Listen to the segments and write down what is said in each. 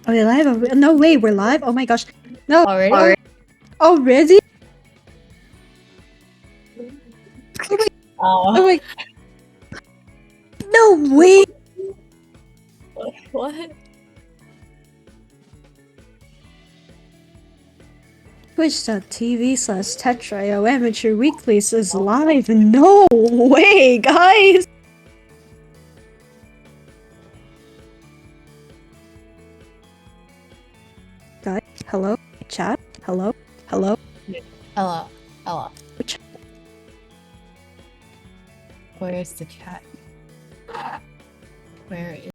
Are we live? No way, we're live? Oh my gosh. No. Already? Already? Oh. Oh my. No way! What? Twitch.tv/Tetraio Amateur Weeklies is live. No way, guys! Guys, hello? Chat? Hello? Hello? Hello. Hello. Ch- Where's the chat? Where is...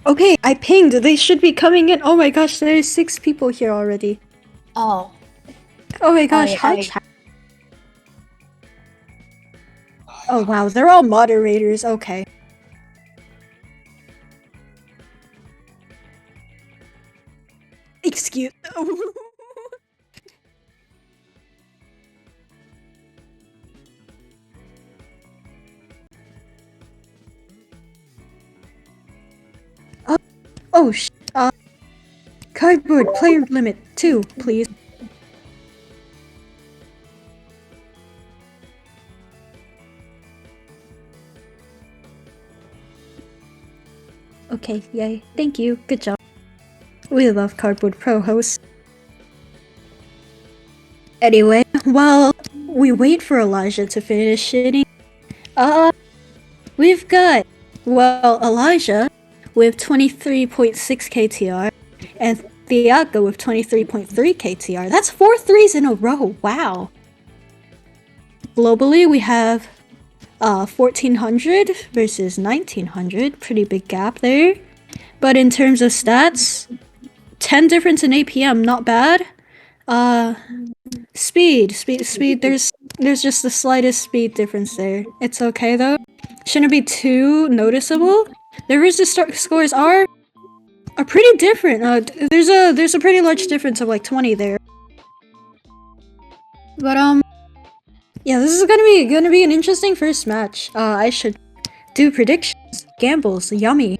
Okay, I pinged. They should be coming in. Oh my gosh, there's 6 people here already. Oh. Oh my gosh, hi chat. Oh wow, they're all moderators. Okay. Excuse. Oh sh. Cardboard player limit 2, please. Okay, yay. Thank you. Good job. We love Cardboard Pro hosts. Anyway, while we wait for Elijah to finish shitting, we've got, Elijah with 23.6 KTR and Thiago with 23.3 KTR. That's 4 threes in a row. Wow. Globally, we have 1400 versus 1900. Pretty big gap there. But in terms of stats, 10 difference in APM, not bad. Speed. There's just the slightest speed difference there. It's okay though. Shouldn't be too noticeable. The resist scores are pretty different. There's a pretty large difference of like 20 there. But yeah, this is gonna be an interesting first match. I should do predictions, gambles, yummy.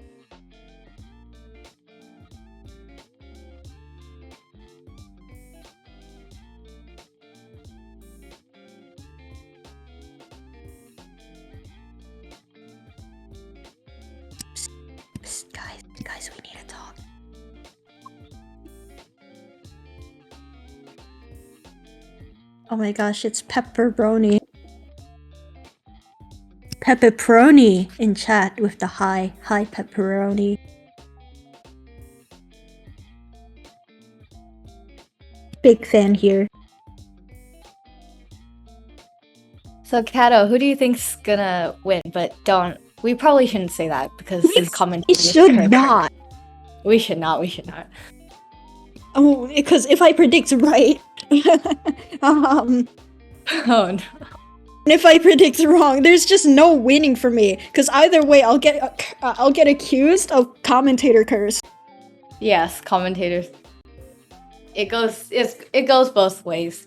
Psst, guys, we need to talk. Oh my gosh, it's pepperoni. Pepperoni in chat with the hi pepperoni. Big fan here. So, Kato, who do you think's gonna win? But we probably shouldn't say that because his comment. We should not. We should not. Oh, because if I predict right, Oh no. if I predict wrong, there's just no winning for me. Because either way, I'll get accused of commentator curse. Yes, commentators. It goes both ways.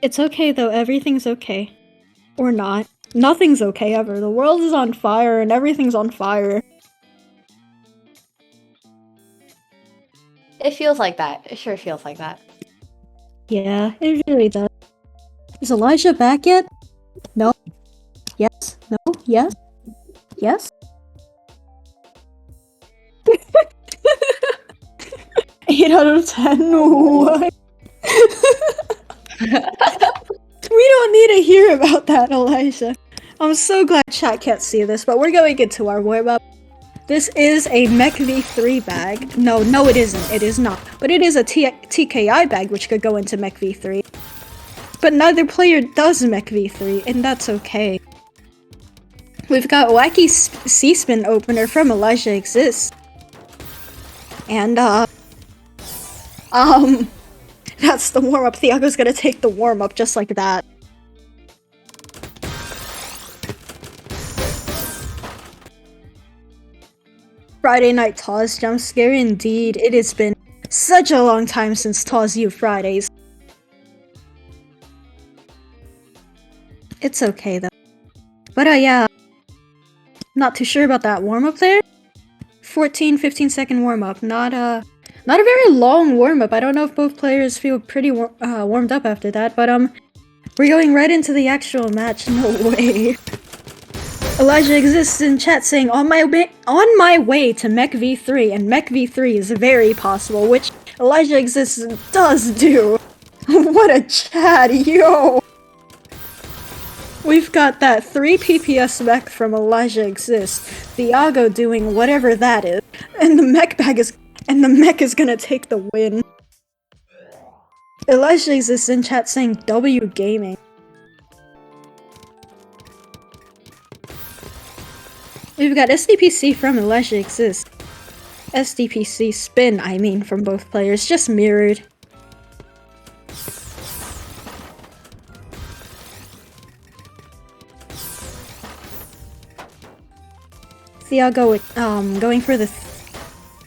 It's okay though. Everything's okay, or not. Nothing's okay ever. The world is on fire and everything's on fire. It feels like that. It sure feels like that. Yeah, it really does. Is Elijah back yet? No. Yes. No. Yes. Yes. 8 out of 10. What? We don't need to hear about that, Elijah. I'm so glad chat can't see this, but we're going into our warm-up. This is a Mech V3 bag. No, it isn't. It is not. But it is a TKI bag, which could go into Mech V3. But neither player does Mech V3, and that's okay. We've got Wacky C-Spin opener from Elijah Exists. And, that's the warm-up. Thiago's gonna take the warm-up just like that. Friday night TAWS jump scare indeed. It has been such a long time since TAWS U Fridays. It's okay though. But yeah, not too sure about that warm-up there. 15 second warm-up, not a very long warm-up. I don't know if both players feel pretty warmed up after that, but we're going right into the actual match. No way. Elijah exists in chat saying on my way to Mech V3, and Mech V3 is very possible, which Elijah exists does do. What a chat, yo! We've got that 3 PPS mech from Elijah exists, Thiago doing whatever that is, and the mech is gonna take the win. Elijah exists in chat saying W Gaming. We've got SDPC from Elijah exists. SDPC spin, I mean, from both players, just mirrored. Thiago going for the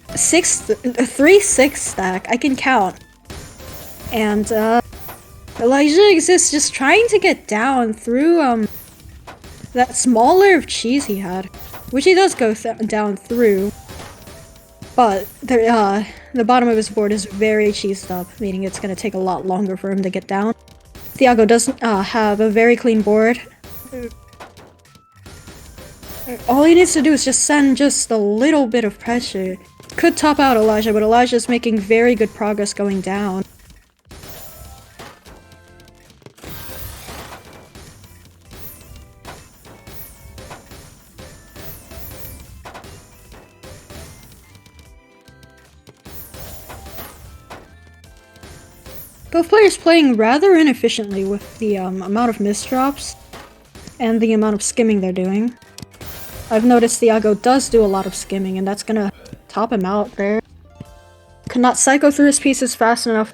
3-6 stack. I can count. And Elijah exists just trying to get down through that small layer of cheese he had, which he does go down through. But the bottom of his board is very cheesed up, meaning it's gonna take a lot longer for him to get down. Thiago doesn't have a very clean board. All he needs to do is just send just a little bit of pressure. Could top out Elijah, but Elijah's making very good progress going down. Both players playing rather inefficiently with the amount of misdrops and the amount of skimming they're doing. I've noticed Thiago does do a lot of skimming, and that's gonna top him out there. Could not cycle through his pieces fast enough.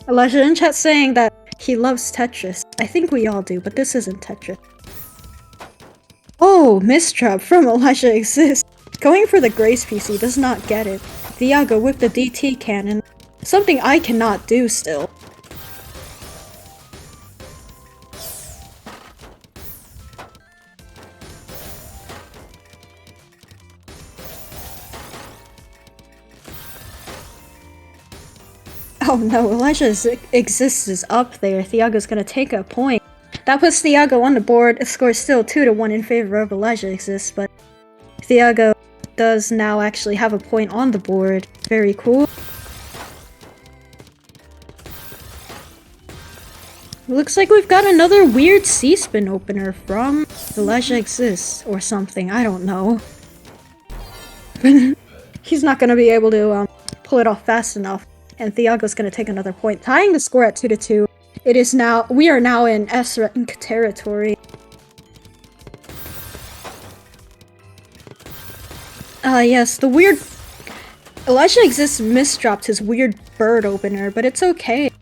Elijah in chat saying that he loves Tetris. I think we all do, but this isn't Tetris. Oh, misdrop from Elijah exists. Going for the Grace PC does not get it. Thiago with the DT cannon. Something I cannot do still. Oh no, Elijah's exists is up there. Thiago's gonna take a point. That puts Thiago on the board. The score is still 2-1 in favor of Elijah exists, but Thiago does now actually have a point on the board. Very cool. Looks like we've got another weird C-spin opener from Elijah exists, or something, I don't know. He's not gonna be able to pull it off fast enough. And Thiago's gonna take another point, tying the score at 2-2. We are now in S-rank territory. Yes, the weird... Elijah exists misdropped his weird bird opener, but it's okay.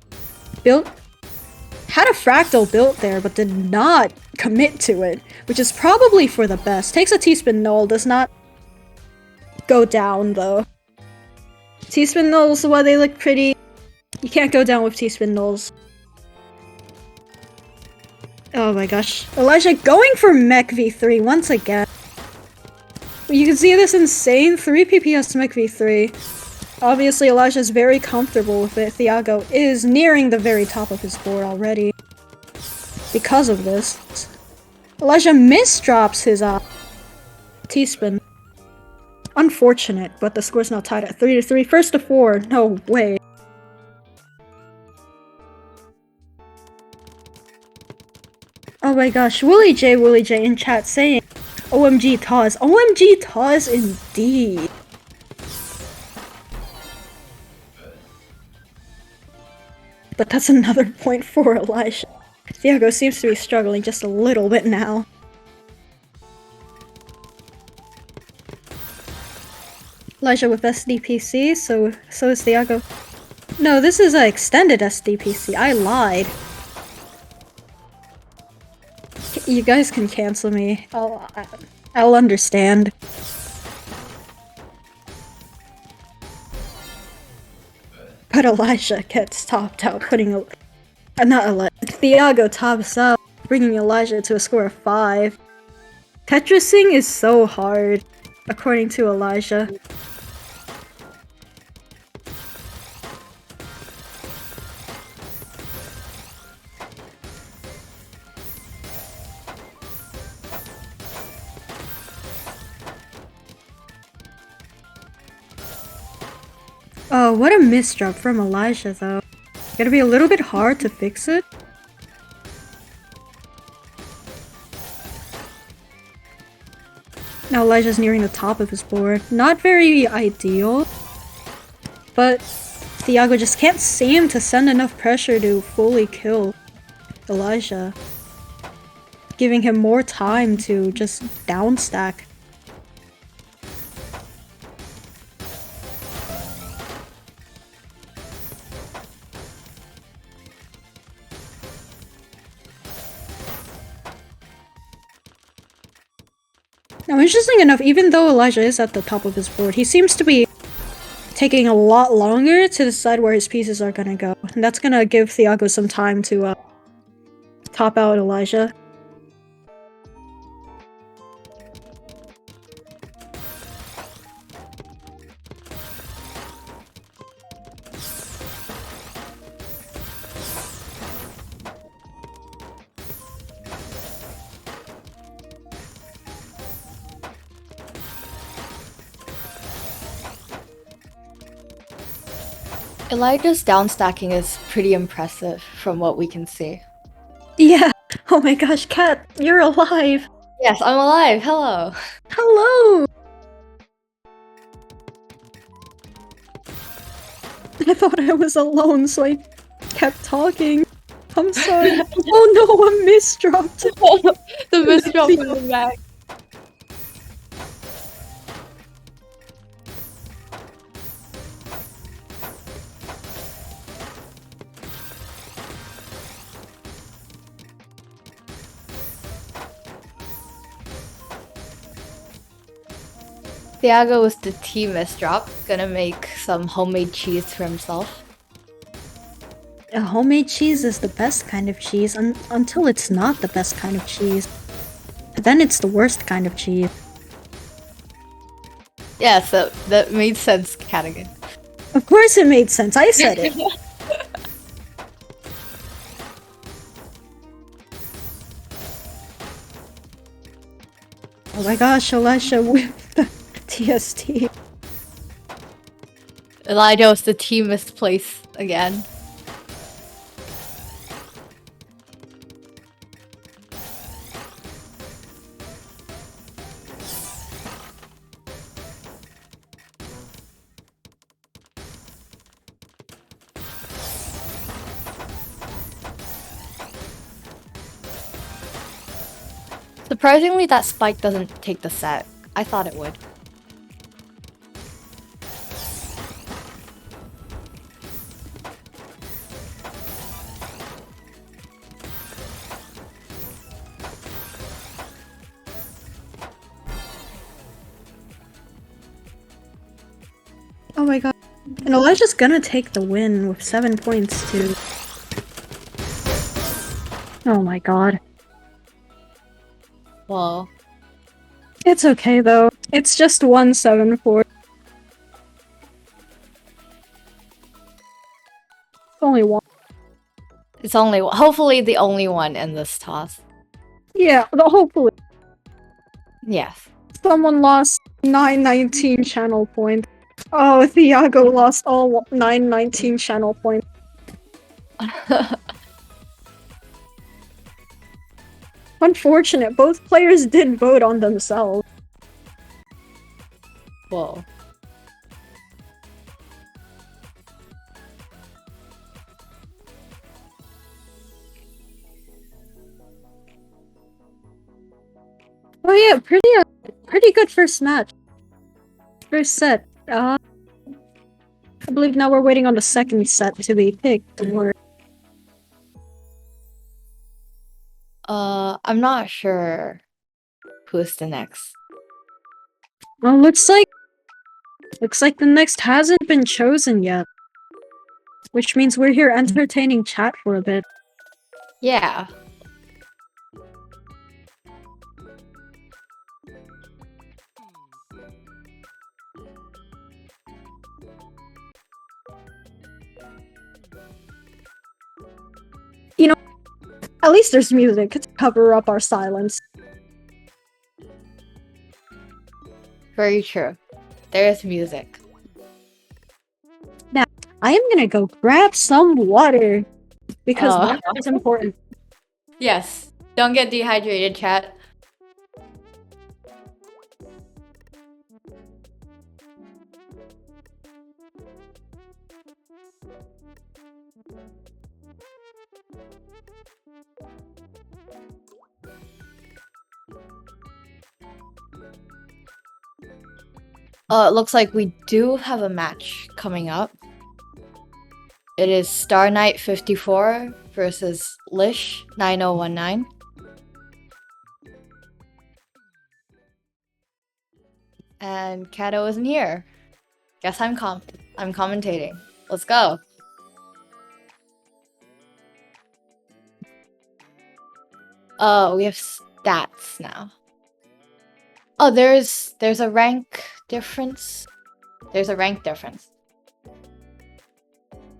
Had a fractal built there, but did not commit to it, which is probably for the best. Takes a T-spin null, does not go down though. T-spin nulls, while they look pretty, you can't go down with T-spin nulls. Oh my gosh. Elijah going for Mech V3 once again. You can see this insane 3 PPS Mech V3. Obviously Elijah's very comfortable with it. Thiago is nearing the very top of his board already. Because of this. Elijah misdrops his T-spin. Unfortunate, but the score's now tied at 3-3. First to 4, no way. Oh my gosh, Willie J in chat saying OMG TAWS. OMG TAWS indeed. But that's another point for Elijah. Thiago seems to be struggling just a little bit now. Elijah with SDPC, so is Thiago. No, this is an extended SDPC. I lied. You guys can cancel me. I'll understand. But Elijah gets topped out, putting Thiago tops out, bringing Elijah to a score of 5. Tetrising is so hard, according to Elijah. Oh, what a misdrop from Elijah, though. Gonna be a little bit hard to fix it. Now Elijah's nearing the top of his board. Not very ideal, but Thiago just can't seem to send enough pressure to fully kill Elijah, giving him more time to just downstack. Now, interesting enough, even though Elijah is at the top of his board, he seems to be taking a lot longer to decide where his pieces are gonna go. And that's gonna give Thiago some time to top out Elijah. Elijah's downstacking is pretty impressive from what we can see. Yeah. Oh my gosh, Kat, you're alive. Yes, I'm alive. Hello. Hello. I thought I was alone, so I kept talking. I'm sorry. Oh no, a misdropped. The misdrop in the back. Thiago was the tea misdrop, gonna make some homemade cheese for himself. A homemade cheese is the best kind of cheese until it's not the best kind of cheese. Then it's the worst kind of cheese. Yeah, so that made sense, Cadigan. Of course it made sense, I said it. Oh my gosh, Elijah with the TST. Elijah was the tea misplaced again. Surprisingly, that spike doesn't take the set. I thought it would. Oh my god. And Elijah's gonna take the win with 7 points too. Oh my god. Well, It's okay though. It's just 1-7-4. Only one. it's only hopefully the only one in this toss. Yeah, hopefully. Yes. Someone lost 919 channel points. Oh, Thiago lost all 919 channel points. Unfortunate, both players did vote on themselves. Whoa. Oh yeah, pretty good first match. First set. I believe now we're waiting on the second set to be picked. I'm not sure who's the next. Well, looks like the next hasn't been chosen yet. Which means we're here entertaining chat for a bit. Yeah. You know, at least there's music to cover up our silence. Very true. There's music. Now, I am gonna go grab some water. Because water is important. Yes. Don't get dehydrated, chat. It looks like we do have a match coming up. It is Star Knight 54 versus Lish 9019. And Kato isn't here. Guess I'm commentating. Let's go. We have stats now. Oh, there's a rank difference. There's a rank difference.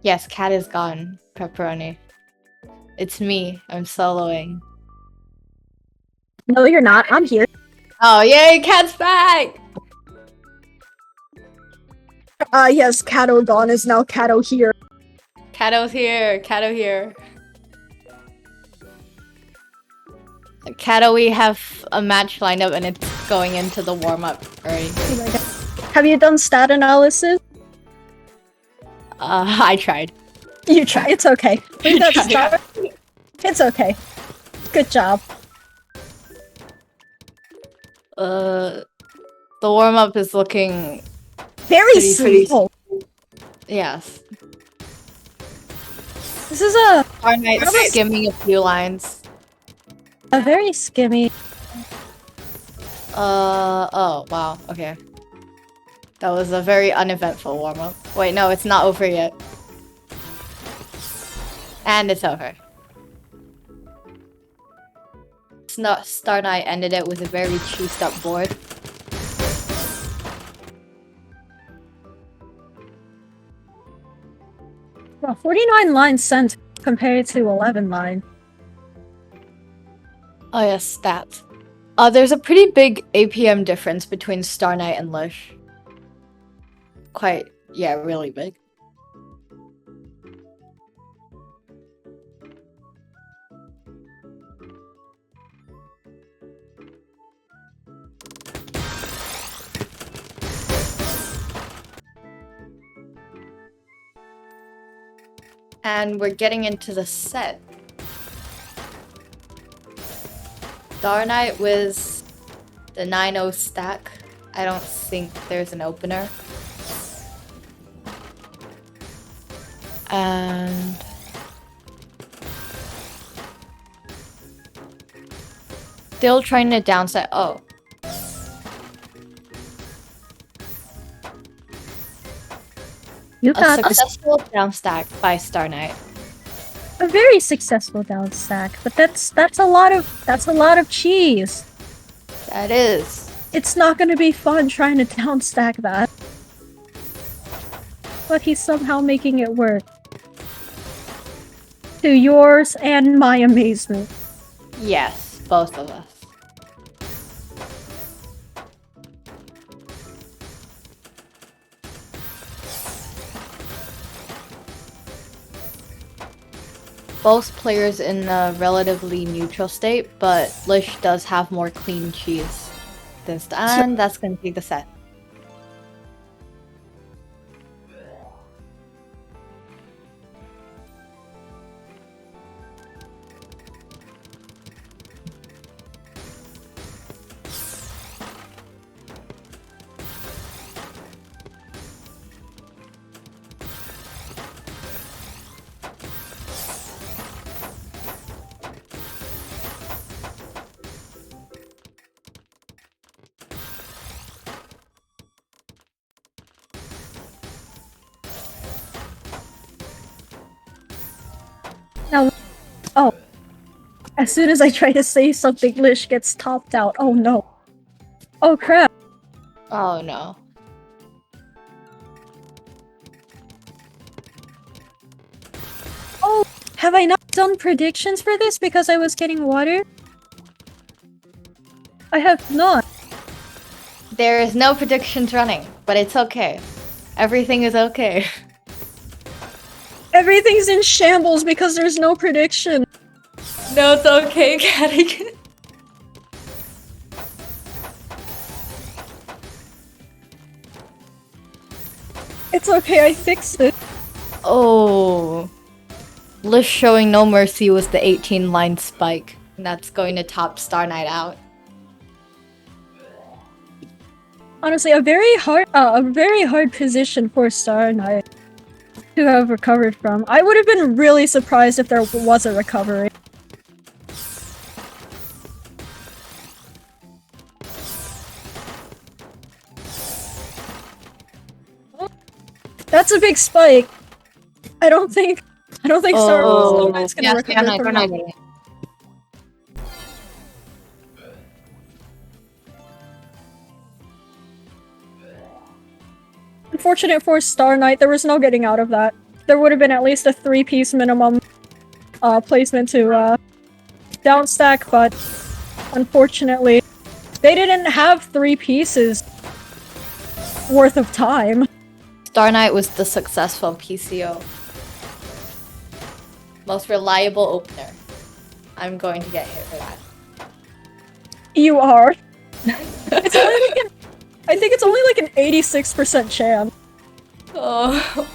Yes, Cat is gone, Pepperoni. It's me. I'm soloing. No, you're not. I'm here. Oh, yay! Cat's back! Yes, Kato gone is now Kato here. Kato's here. Kato here. Kato, we have a match lined up and it's going into the warm-up already. Oh my god. Have you done stat analysis? I tried. You try. It's okay. We got Tried. star. It's okay. Good job. The warm-up is looking... Very Pretty- simple. Yes. This is a Our Knight skimming a few lines. very skimmy. Oh, wow, okay. That was a very uneventful warm-up. Wait, no, it's not over yet. And it's over. Star Knight ended it with a very cheesed up board. Well, 49 lines sent compared to 11 line. Oh yes, stats. There's a pretty big APM difference between Star Knight and Lish. Quite, yeah, really big. And we're getting into the set. Star Knight with the 9-0 stack. I don't think there's an opener. And still trying to downset. Oh. You A got successful downstack by Star Knight. a very successful down stack, but that's a lot of cheese. That is. It's not gonna be fun trying to down stack that. But he's somehow making it work. To yours and my amazement. Yes, both of us. Both players in a relatively neutral state, but Lish does have more clean cheese. And that's gonna take the set. As soon as I try to say something, Lish gets topped out. Oh no. Oh crap. Oh no. Oh, have I not done predictions for this because I was getting water? I have not. There is no predictions running, but it's okay. Everything is okay. Everything's in shambles because there's no prediction. No, it's okay, Cadigan. It's okay, I fixed it. Oh. Lish showing no mercy was the 18-line spike. And that's going to top Star Knight out. Honestly, a very hard position for Star Knight to have recovered from. I would have been really surprised if there was a recovery. That's a big spike. I don't think Star Knight's gonna recover from that. Unfortunate for Star Knight, there was no getting out of that. There would have been at least a 3-piece minimum placement to downstack, but unfortunately, they didn't have 3 pieces worth of time. Star Knight was the successful PCO. Most reliable opener. I'm going to get hit for that. You are. It's only like I think it's only like an 86% chance. Oh.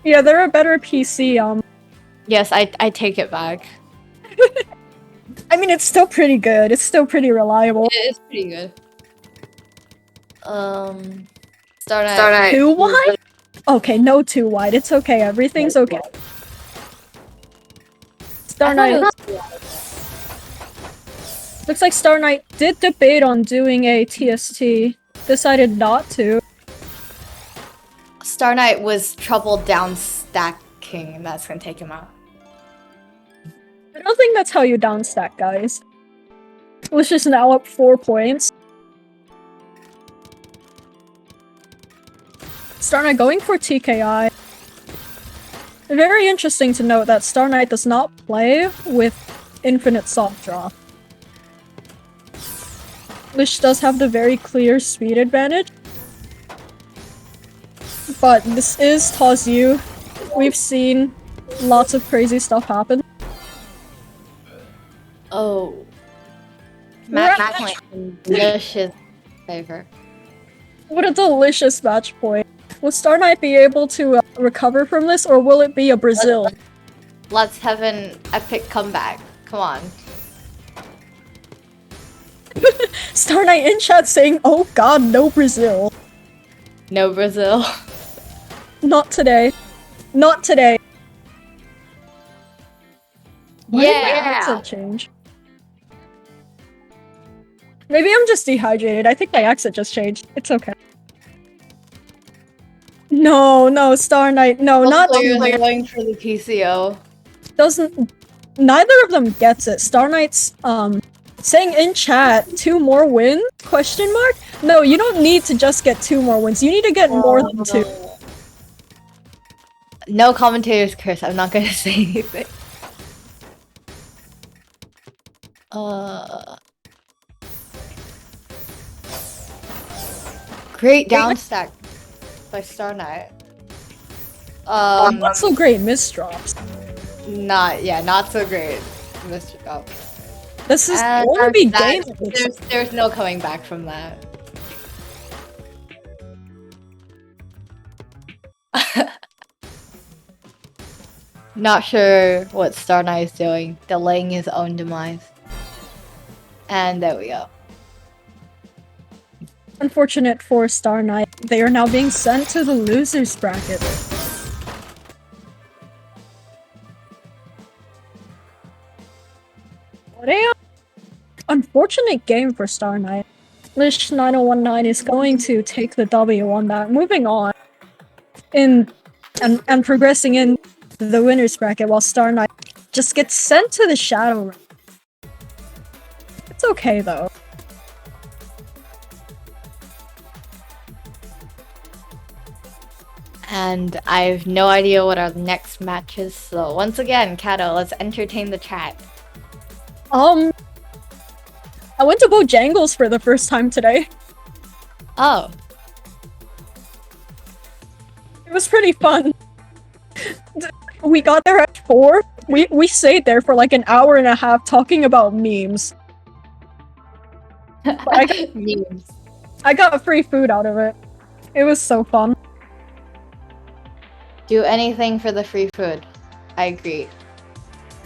Yeah, they're a better PC, Yes, I take it back. I mean, it's still pretty good. It's still pretty reliable. It is pretty good. Star Knight. Too wide? Okay, no too wide. It's okay. Everything's okay. Star Knight. Looks like Star Knight did debate on doing a TST. Decided not to. Star Knight was trouble down stacking, and that's gonna take him out. I don't think that's how you downstack, guys. It's just now up 4 points. Star Knight going for TKI. Very interesting to note that Star Knight does not play with infinite soft draw. Which does have the very clear speed advantage. But this is TAWS U. We've seen lots of crazy stuff happen. Oh. Match point in Lish's favor. What a delicious match point. Will Star Knight be able to recover from this, or will it be a Brazil? Let's have an epic comeback. Come on. Star Knight in chat saying, "Oh god, no Brazil." No Brazil. Not today. Not today. Why did my accent change? Maybe I'm just dehydrated. I think my accent just changed. It's okay. No, no, Star Knight. No, not going for the PCO. Doesn't. Neither of them gets it. Star Knight's saying in chat 2 more wins? Question mark? No, you don't need to just get 2 more wins. You need to get more than 2. No commentators curse. I'm not gonna say anything. Great downstack by Star Knight. Not so great misdrops. Not so great. Mr. Up. This is only be game. There's no coming back from that. Not sure what Star Knight is doing, delaying his own demise. And there we go. Unfortunate for Star Knight, they are now being sent to the losers bracket. What a unfortunate game for Star Knight. Lish 9019 is going to take the W on that. Moving on and progressing in the winners bracket, while Star Knight just gets sent to the shadow realm. It's okay though. And I have no idea what our next match is, so once again, Kato, let's entertain the chat. I went to Bojangles for the first time today. Oh. It was pretty fun. We got there at 4. We stayed there for like an hour and a half talking about memes. Memes. I got free food out of it. It was so fun. Do anything for the free food. I agree.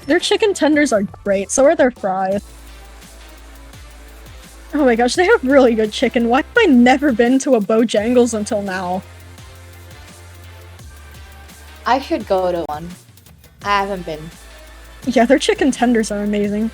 Their chicken tenders are great, so are their fries. Oh my gosh, they have really good chicken. Why have I never been to a Bojangles until now? I should go to one. I haven't been. Yeah, their chicken tenders are amazing.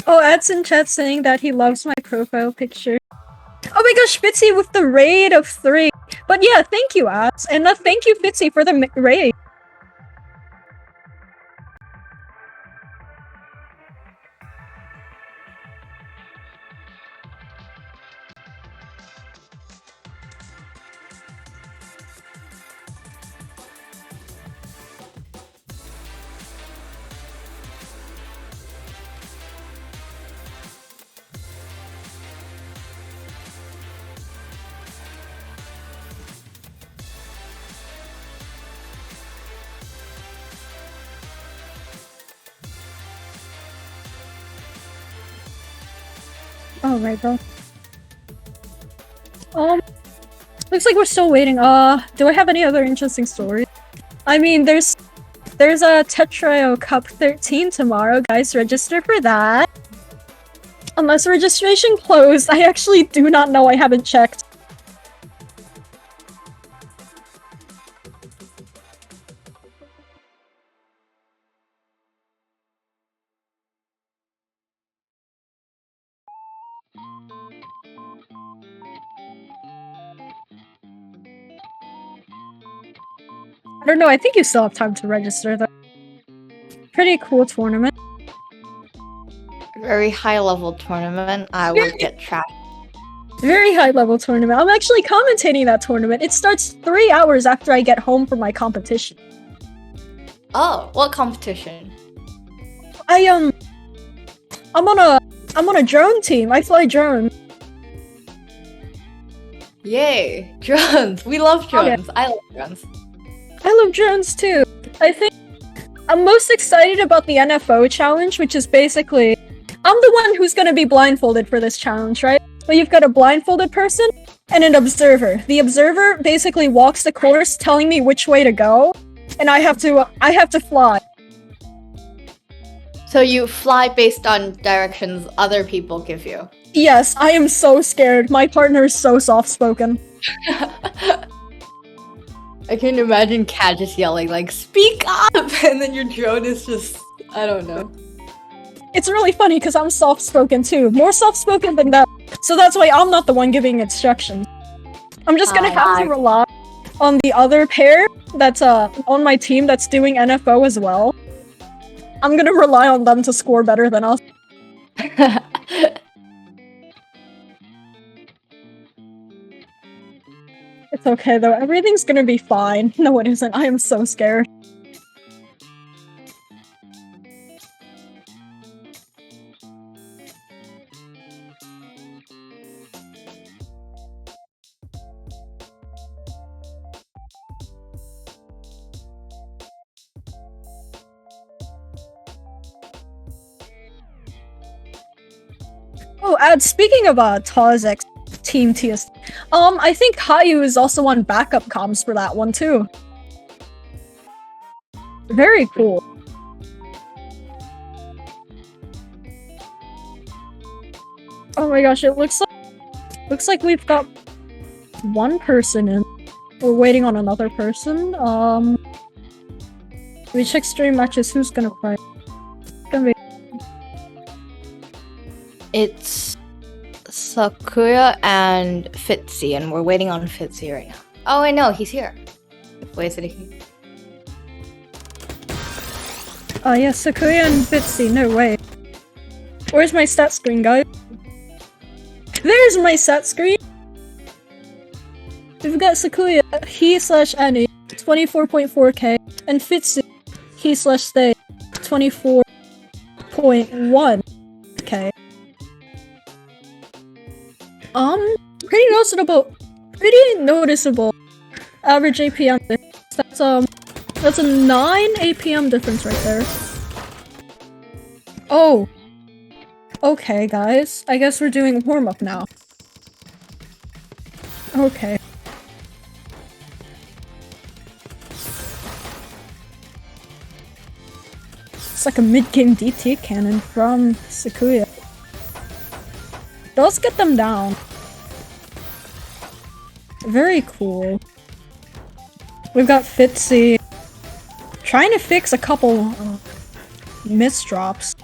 Oh, Ad's in chat saying that he loves my profile picture. Oh my gosh, Fitzy with the raid of 3. But yeah, thank you, Ads. And thank you, Fitzy, for the raid. Oh, right, bro. Looks like we're still waiting. Do I have any other interesting stories? I mean, there's a Tetrio Cup 13 tomorrow. Guys, register for that. Unless registration closed. I actually do not know. I haven't checked. I don't know. I think you still have time to register, though. Pretty cool tournament. Very high level tournament. I will get trapped. Very high level tournament. I'm actually commentating that tournament. It starts 3 hours after I get home from my competition. Oh, what competition? I'm on a drone team. I fly drone. Yay, drones. We love drones. I love drones. I love drones too. I think I'm most excited about the NFO challenge, which is basically I'm the one who's gonna be blindfolded for this challenge, right? But you've got a blindfolded person and an observer. The observer basically walks the course telling me which way to go, and I have to fly. So you fly based on directions other people give you? Yes, I am so scared. My partner is so soft-spoken. I can imagine Kat just yelling like, "Speak up!" and then your drone is just, I don't know. It's really funny because I'm soft-spoken too. More soft-spoken than that. So that's why I'm not the one giving instructions. I'm just gonna have to rely on the other pair that's on my team that's doing NFO as well. I'm gonna rely on them to score better than us. It's okay though, everything's gonna be fine. No, it isn't. I am so scared. Oh, speaking of TAWS X, Team TSD. I think Caillou is also on backup comms for that one too. Very cool. Oh my gosh, it looks like we've got one person in. We're waiting on another person. We check stream matches. Who's gonna play? It's gonna be. It's Sakura and Fitzy, and we're waiting on Fitzy right now. Oh, I know, he's here. Wait, is it he? Oh yeah, Sakura and Fitzy. No way. Where's my stat screen, guys? There's my stat screen. We've got Sakura, he/Annie, 24.4k, and Fitzy, he/Stay, 24.1k. Pretty noticeable average APM difference. That's a 9 APM difference right there. Oh. Okay, guys. I guess we're doing warm-up now. Okay. It's like a mid-game DT cannon from Sakuya. Let's get them down. Very cool. We've got Fitzy trying to fix a couple misdrops.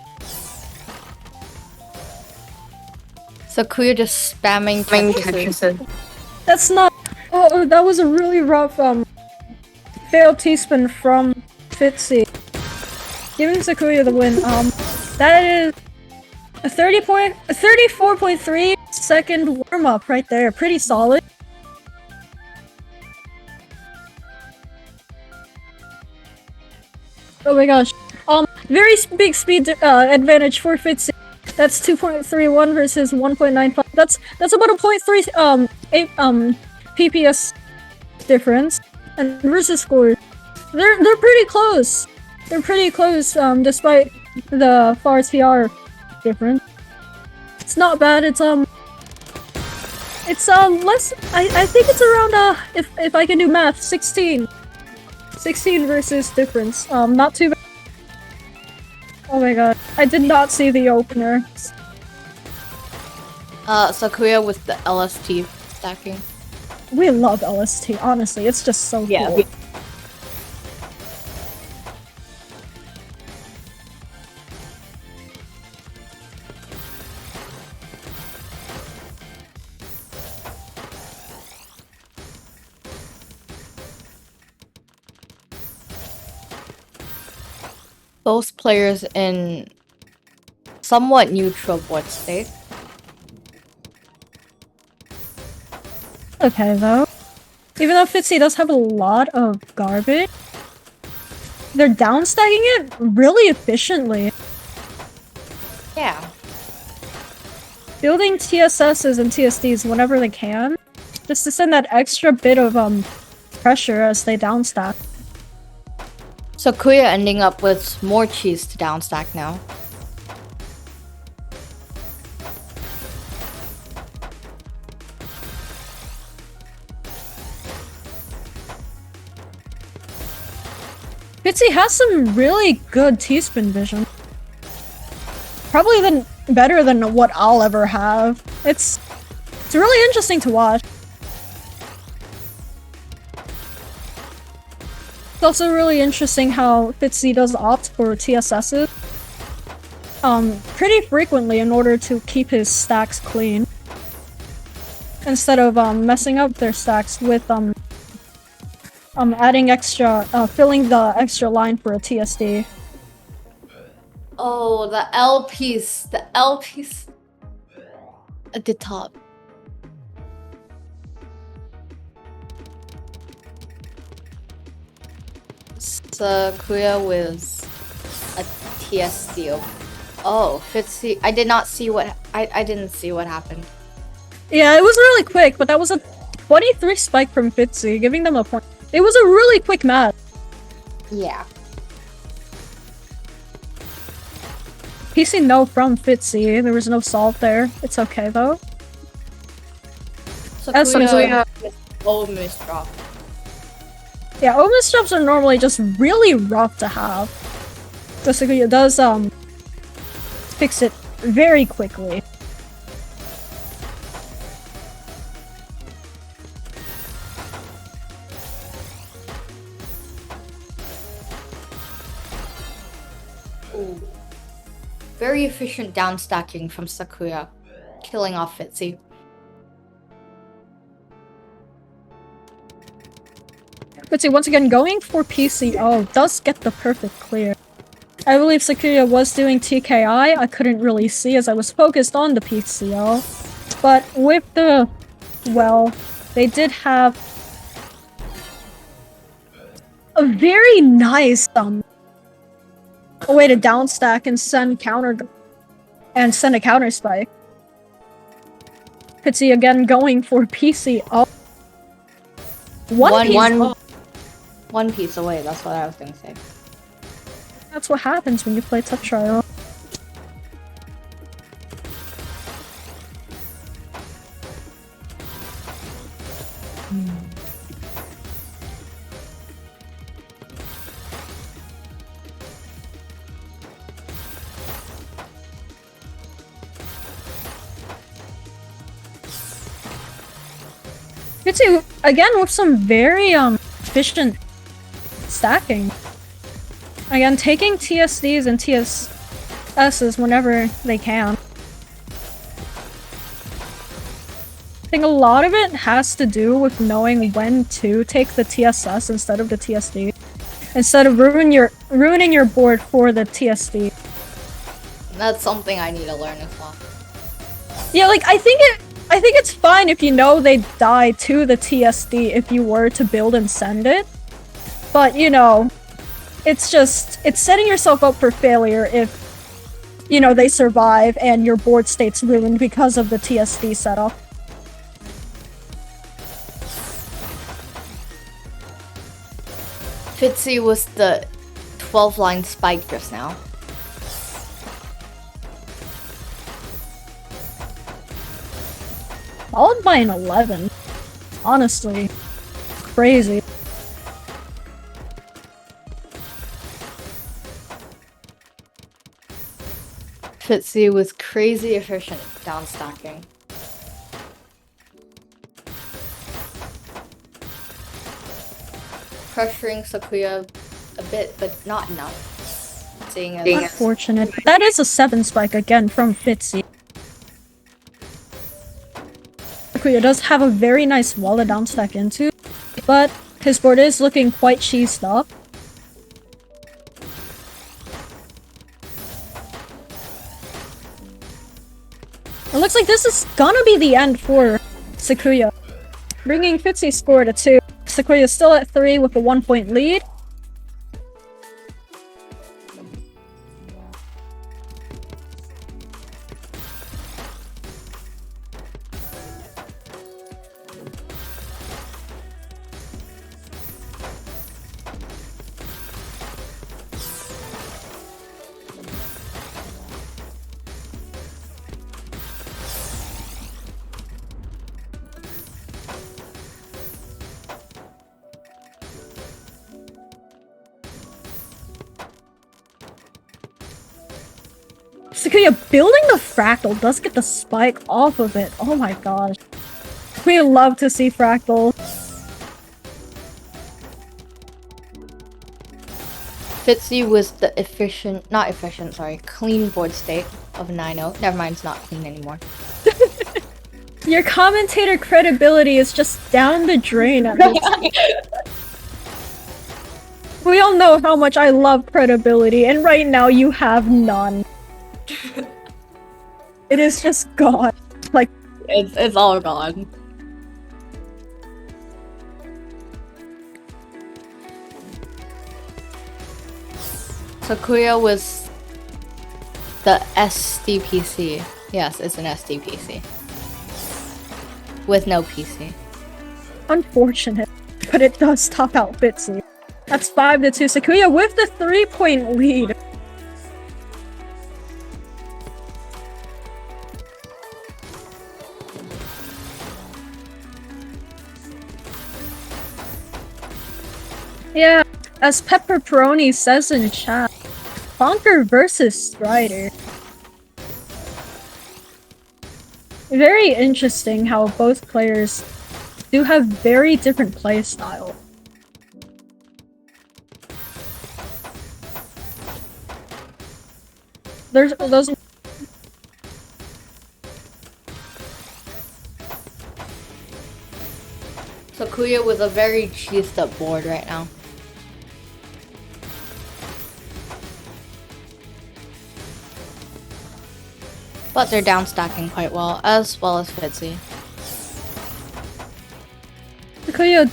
Sakuya just spamming Tetris. That's not. Oh, that was a really rough failed T-spin from Fitzy. Giving Sakuya the win. That is a 34.3 second warm up right there. Pretty solid. Oh my gosh. Very big speed advantage for Fitzy. That's 2.31 versus 1.95. That's about a 0.3 PPS difference. And versus scores, they're pretty close. They're pretty close, despite the far TR difference. It's not bad. It's less. I think it's around if I can do math, 16 versus difference. Not too bad. Oh my god, I did not see the opener. Sakuya with the LST stacking. We love LST, honestly. It's just so cool. Both players in somewhat neutral board state. Okay, though. Even though Fitzy does have a lot of garbage, they're downstacking it really efficiently. Yeah. Building TSSs and TSDs whenever they can, just to send that extra bit of pressure as they downstack. Sakuya ending up with more cheese to downstack now. Fitzy has some really good T-spin vision. Probably better than what I'll ever have. It's really interesting to watch. It's also really interesting how Fitzy does opt for TSSs pretty frequently in order to keep his stacks clean. Instead of messing up their stacks with adding extra, filling the extra line for a TSD. Oh, the L piece at the top. Sakuya with a TSD. Oh, Fitzy. I did not see what I didn't see what happened. Yeah, it was really quick, but that was a 23 spike from Fitzy, giving them a point. It was a really quick match. Yeah. PC no from Fitzy. There was no salt there. It's okay though. Sakuya is almost drop. Yeah, almost drops are normally just really rough to have. So Sakuya does fix it very quickly. Ooh. Very efficient down stacking from Sakuya, killing off Fitzy. But see, once again, going for PCO does get the perfect clear. I believe Sakuya was doing TKI, I couldn't really see as I was focused on the PCO. But with the... well, they did have a very nice way to downstack and send a counter spike. Pitsy again going for PCO. One piece away, that's what I was gonna say. That's what happens when you play Tough Trial. Pitsy again with some very efficient stacking. Again, taking TSDs and TSSs whenever they can. I think a lot of it has to do with knowing when to take the TSS instead of the TSD. Instead of ruining your board for the TSD. That's something I need to learn as well. Yeah, like I think it's fine if you know they die to the TSD if you were to build and send it. But, you know, it's setting yourself up for failure if, you know, they survive and your board state's ruined because of the TSD setup. Fitzy was the 12-line spike just now. Followed by an 11. Honestly. Crazy. Fitzy was crazy efficient down stacking. Pressuring Sakuya a bit, but not enough. Seeing as Unfortunate. That is a 7 spike again from Fitzy. Sakuya does have a very nice wall to downstack into, but his board is looking quite cheesed up. It looks like this is gonna be the end for Sakuya, bringing Fitzy's score to 2. Sakuya is still at 3 with a 1-point lead. Sakuya building the fractal does get the spike off of it. Oh my gosh. We love to see fractal. Fitzy was the clean board state of 9-0. Never mind, it's not clean anymore. Your commentator credibility is just down the drain at this point. We all know how much I love credibility, and right now you have none. It is just gone. Like, it's all gone. Sakuya was the SDPC. Yes, it's an SDPC. With no PC. unfortunate, but it does top out Fitzy. That's 5-2. Sakuya with the 3-point lead. Yeah, as Pepperoni says in chat, Bonker versus Strider. Very interesting how both players do have very different play style. There's those. Sakuya with a very cheesed up board right now. But they're down stacking quite well as Fitzy. Sakuya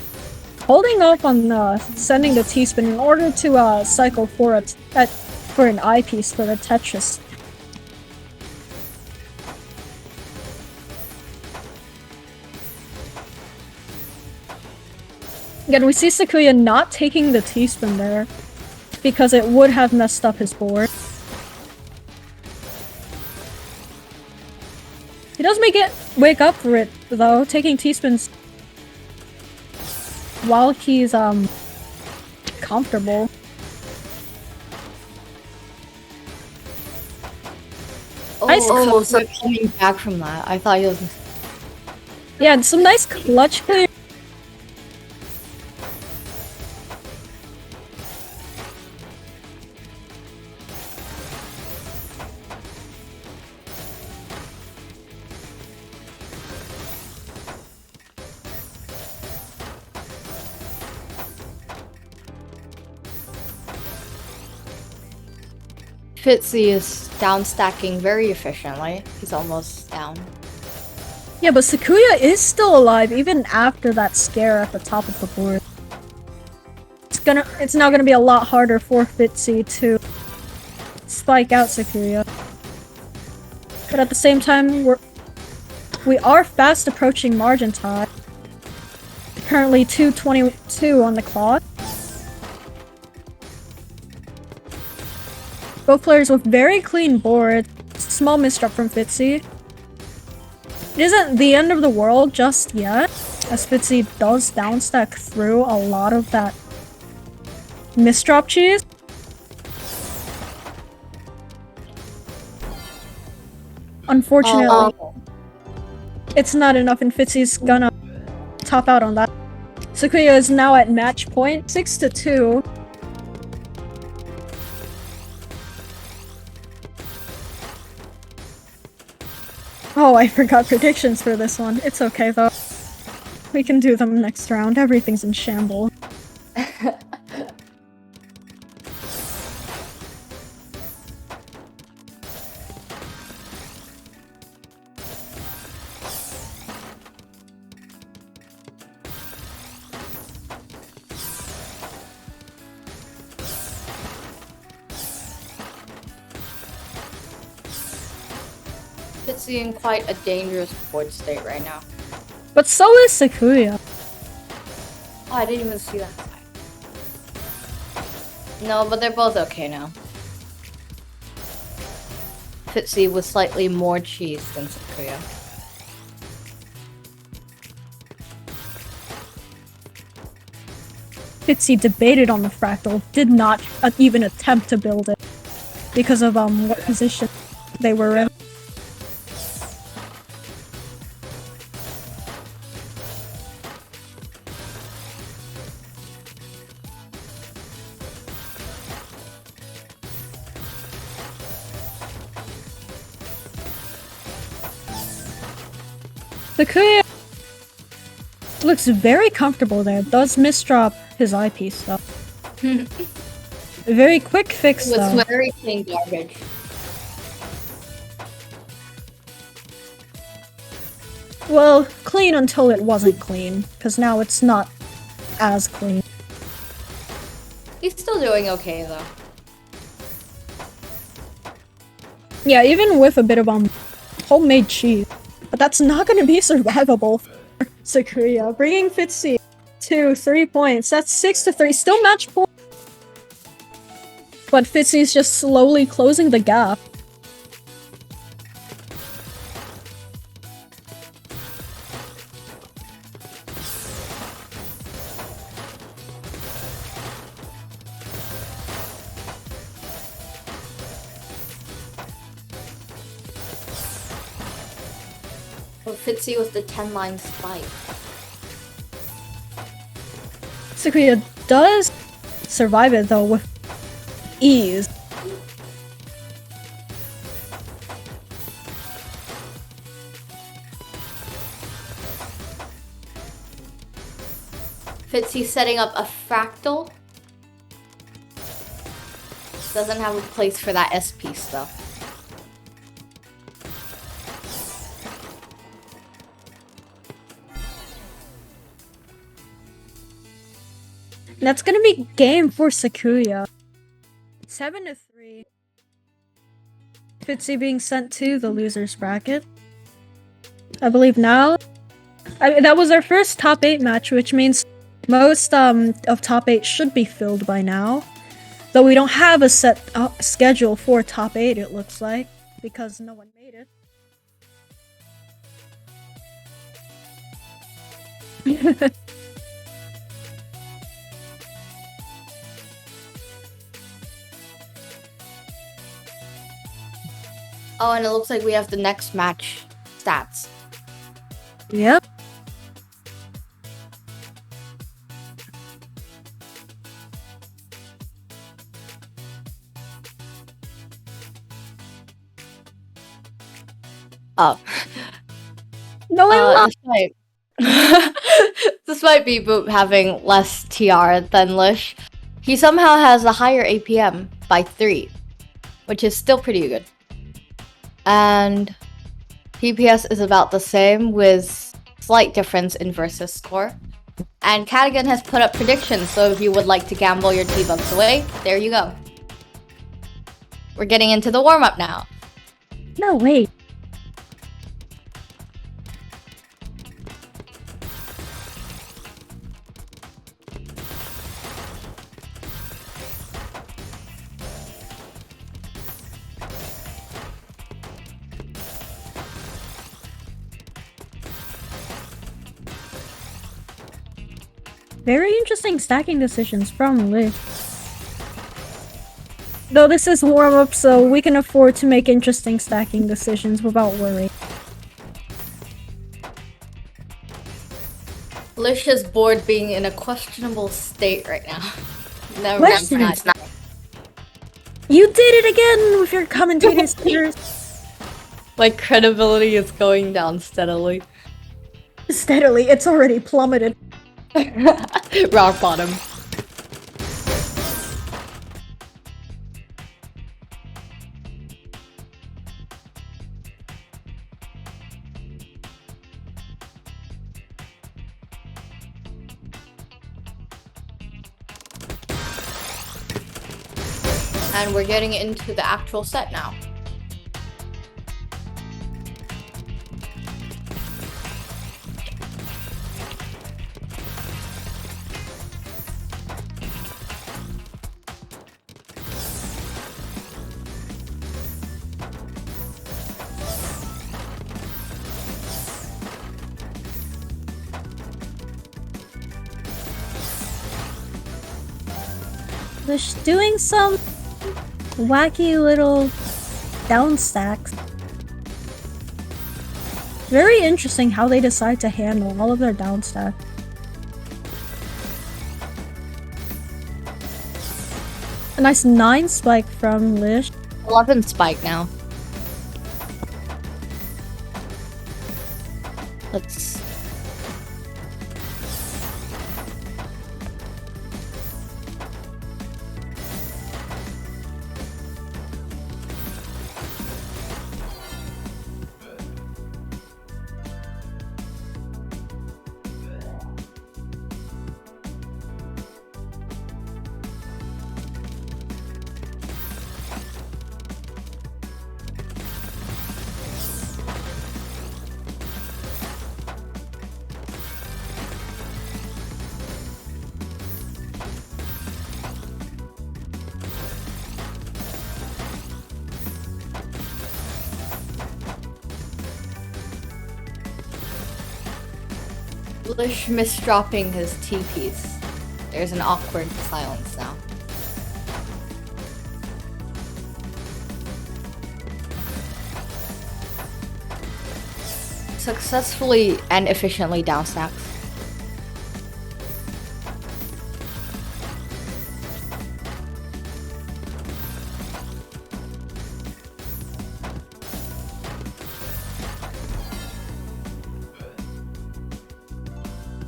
holding off on sending the T-spin in order to cycle for an eyepiece for the Tetris. Again, we see Sakuya not taking the T-spin there because it would have messed up his board. He does wake up for it though, taking T-spins while he's comfortable. Oh, so coming back from that. I thought he was. Yeah, some nice clutch play. Fitzy is down stacking very efficiently. He's almost down. Yeah, but Sakuya is still alive even after that scare at the top of the board. It's now gonna be a lot harder for Fitzy to spike out Sakuya. But at the same time, we are fast approaching margin time. Currently 2:22 on the clock. Both players with very clean boards. Small misdrop from Fitzy. It isn't the end of the world just yet, as Fitzy does downstack through a lot of that misdrop cheese. Unfortunately, it's not enough and Fitzy's gonna top out on that. Sakuya is now at match point, 6-2. Oh, I forgot predictions for this one. It's okay though. We can do them next round. Everything's in shambles. Fitzy in quite a dangerous board state right now. But so is Sakuya. Oh, I didn't even see that. No, but they're both okay now. Fitzy with slightly more cheese than Sakuya. Fitzy debated on the fractal, did not even attempt to build it because of what position they were in. Sakuya looks very comfortable there. Does misdrop his eyepiece though. Very quick fix though. With very clean garbage. Well, clean until it wasn't clean, because now it's not as clean. He's still doing okay though. Yeah, even with a bit of homemade cheese. But that's not going to be survivable for Sakuya. Bringing Fitzy to 3 points. That's 6-3. Still match point. But Fitzy's just slowly closing the gap. Fitzy with the 10-line spike. Sakuya does survive it though with ease. Fitzy setting up a fractal. Doesn't have a place for that SP stuff. That's gonna be game for Sakuya. 7-3. Fitzy being sent to the losers bracket. I believe now. That was our first top 8 match, which means most of top 8 should be filled by now. Though we don't have a set schedule for top 8, it looks like, because no one made it. Oh, and it looks like we have the next match stats. Yep. Oh. No, I Despite Boop having less TR than Lish, he somehow has a higher APM by 3, which is still pretty good. And DPS is about the same with slight difference in versus score. And Cadigan has put up predictions, so if you would like to gamble your T-Bucks away, there you go. We're getting into the warm-up now. No, wait. Very interesting stacking decisions from Lee. Though this is warm-up, so we can afford to make interesting stacking decisions without worry. Lish is bored being in a questionable state right now. Never Listen, mind. you did it again with your commentator skills. My credibility is going down steadily. Steadily, it's already plummeted. Rock bottom. And we're getting into the actual set now. Lish doing some wacky little down stacks. Very interesting how they decide to handle all of their down stacks. A nice 9 spike from Lish. 11 spike now. Let's... Lish misdropping his T-piece. There's an awkward silence now. successfully and efficiently downstacks.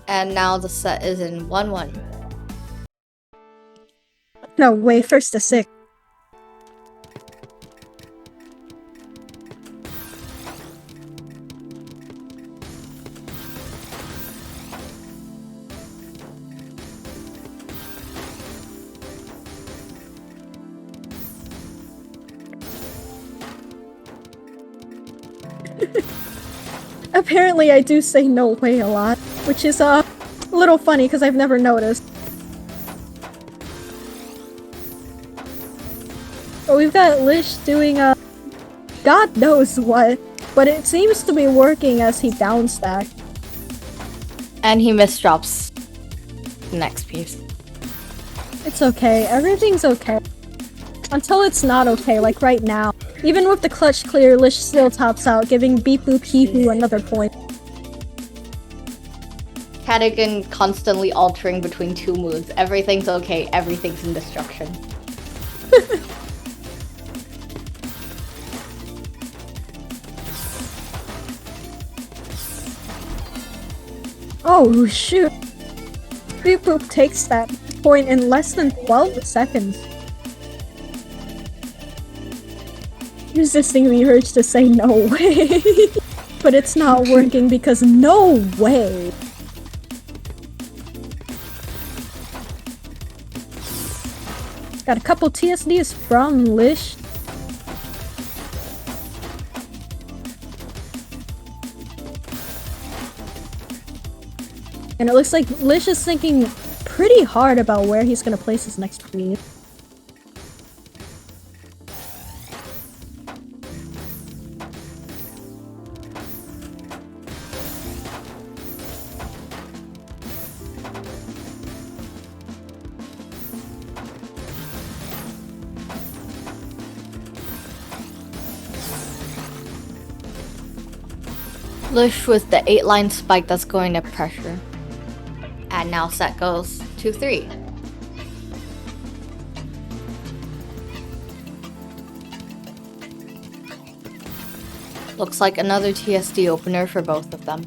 And now the set is in 1-1. No, wait, first to 6. Apparently I do say no way a lot, which is a little funny because I've never noticed. But we've got Lish doing God knows what, but it seems to be working as he downstack. And he misdrops the next piece. It's okay, everything's okay. Until it's not okay, like right now. Even with the clutch clear, Lish still tops out, giving Beepoo Pihu another point. Cadigan constantly altering between two moods. Everything's okay, everything's in destruction. Oh shoot! Beepoo takes that point in less than 12 seconds. Resisting the urge to say no way. But it's not working because no way. Got a couple TSDs from Lish. And it looks like Lish is thinking pretty hard about where he's gonna place his next queen. Lish with the 8-line spike that's going to pressure. And now set goes 2-3. Looks like another TSD opener for both of them.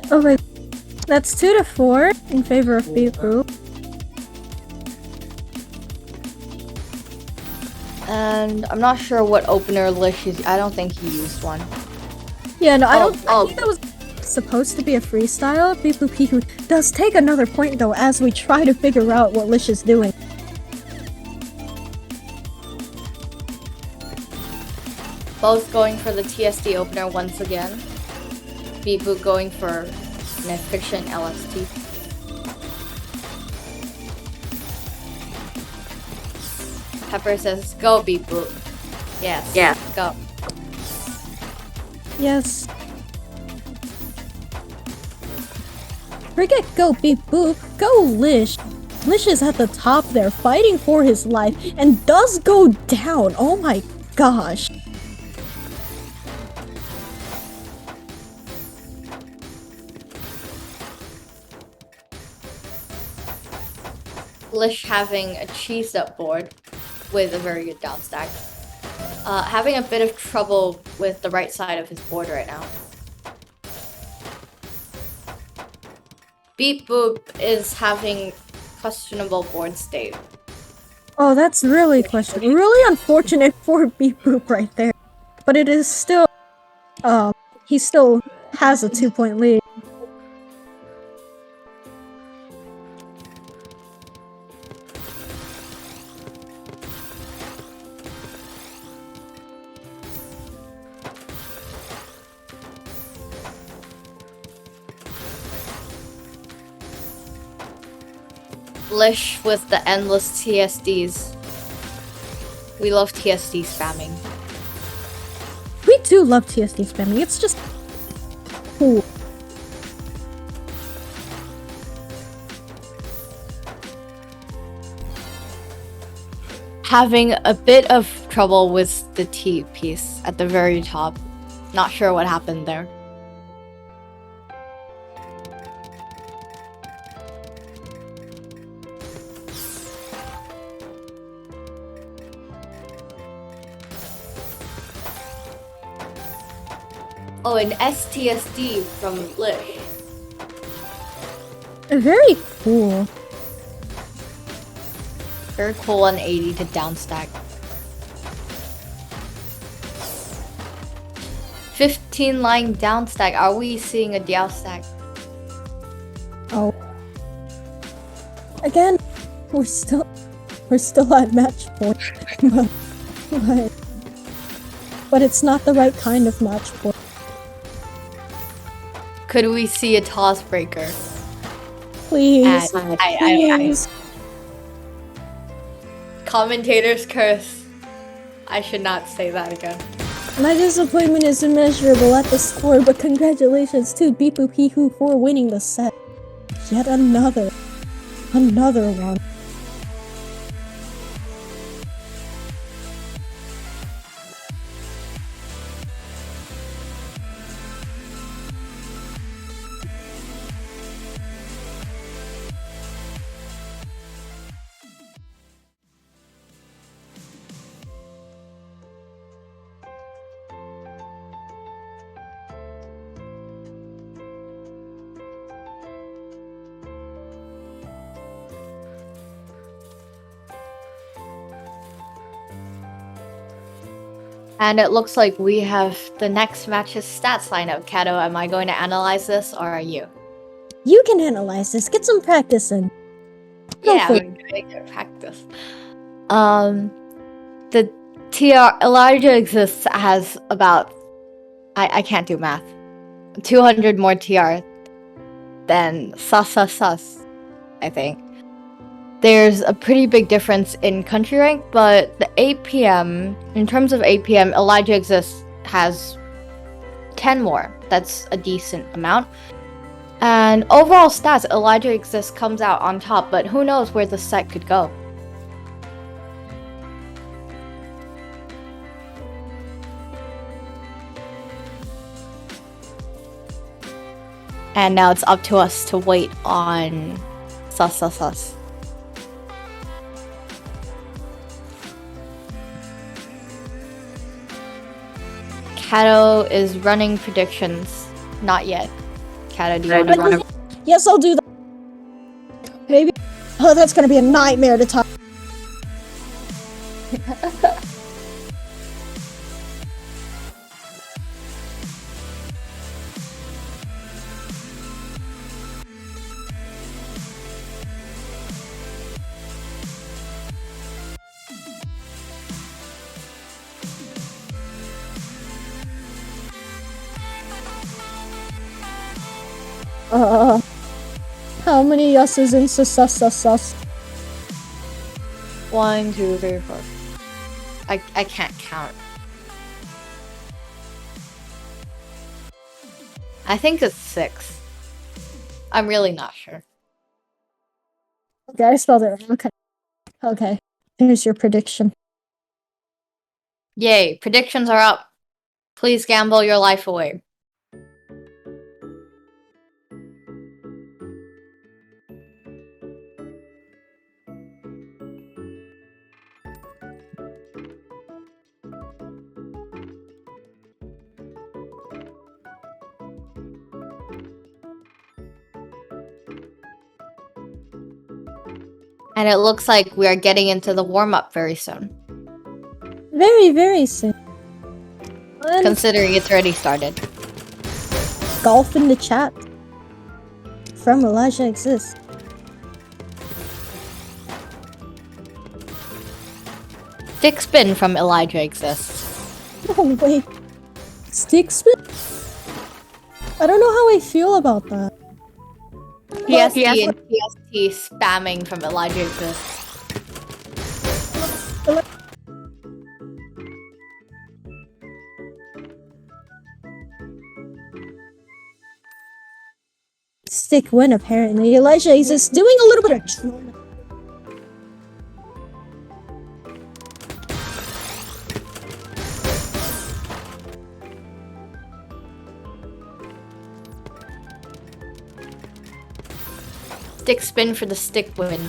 Oh wait, that's 2-4 in favor of Beepoo. And I'm not sure what opener Lish is. I don't think he used one. Yeah, no, I think that was supposed to be a freestyle. Beepoo Pihu does take another point though as we try to figure out what Lish is doing. Both going for the TSD opener once again. Beepoo going for an efficient LST. Pepper says, go Beepoo. Yes. Yeah. Go. Yes. Forget go beep boop, go Lish. Lish is at the top there fighting for his life and does go down. Oh my gosh. Lish having a cheese up board with a very good down stack. Having a bit of trouble with the right side of his board right now. Beep Boop is having questionable board state. Oh, that's really questionable. Really unfortunate for Beep Boop right there. But it is still, he still has a 2-point lead. Lish with the endless TSDs. We love TSD spamming. We do love TSD spamming. It's just cool. Having a bit of trouble with the T piece at the very top. Not sure what happened there. Oh, an STSD from Lish. Very cool. Very cool 180 to downstack. 15 lying downstack. Are we seeing a downstack? Oh. Again, we're still at match point. but it's not the right kind of match point. Could we see a TAWS breaker? Please. Please. Commentator's curse. I should not say that again. My disappointment is immeasurable at the score, but congratulations to Beepoo Peehoo for winning the set. Yet another one. And it looks like we have the next match's stats lineup. Kato, am I going to analyze this or are you? You can analyze this. Get some practice in. Yeah, I'm going to get practice. The TR Elijah Exists has about I can't do math. 200 more TR than Sus, I think. There's a pretty big difference in country rank, but the APM, in terms of APM, Elijah Exists has 10 more. That's a decent amount. And overall stats, Elijah Exists comes out on top, but who knows where the set could go. And now it's up to us to wait on Sus. Kato is running predictions. Not yet. Kato, do you want to run? Yes, I'll do that. Maybe. Oh, that's gonna be a nightmare to talk. How many yeses in sus? 1, 2, 3, 4. I can't count. I think it's 6. I'm really not sure. Okay, I spelled it wrong. Okay. Here's your prediction. Yay, predictions are up. Please gamble your life away. And it looks like we are getting into the warm-up very soon. Very, very soon. Considering it's already started. Golf in the chat. From Elijah Exists. Stick spin from Elijah Exists. Oh, wait. Stick spin? I don't know how I feel about that. TST and TST spamming from Elijah exists. Stick win, apparently. Elijah is just doing a little bit of trolling. Stick spin for the stick win.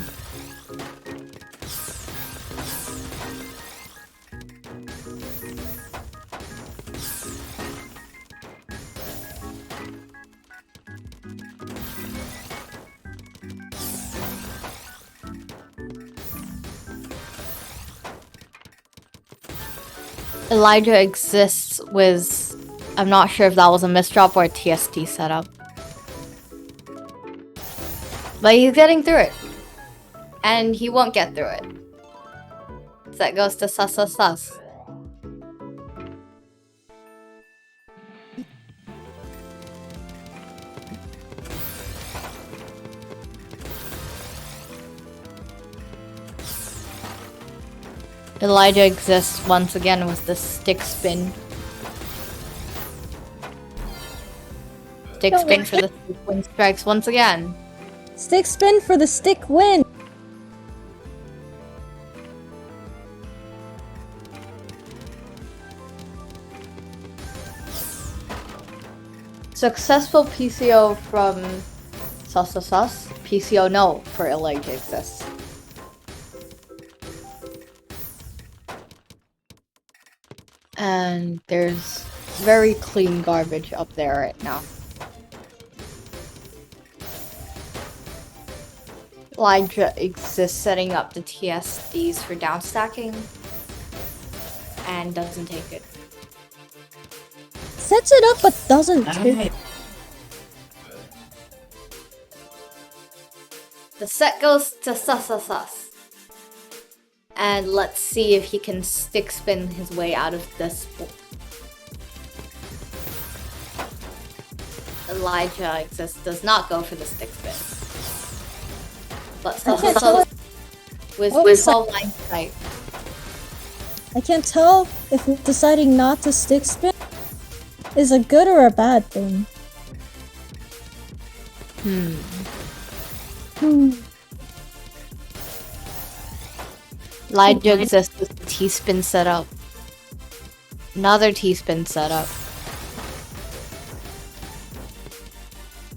Elijah exists with... I'm not sure if that was a misdrop or a TST setup. But he's getting through it. And he won't get through it. So that goes to sus sus sus. Elijah exists once again with the stick spin. Stick spin for the stick win strikes once again. Stick spin for the stick win. Successful PCO from sus sus sus. PCO no for Elijah exists. And there's very clean garbage up there right now. Elijah exists setting up the TSDs for down stacking and doesn't take it. Sets it up but doesn't take it. The set goes to sus sus sus. And let's see if he can stick spin his way out of this. Elijah exists does not go for the stick spin. But sus sus sus with 12 line sight. I can't tell if deciding not to stick spin is a good or a bad thing. Elijah exists with the T-spin setup. Another T-spin setup.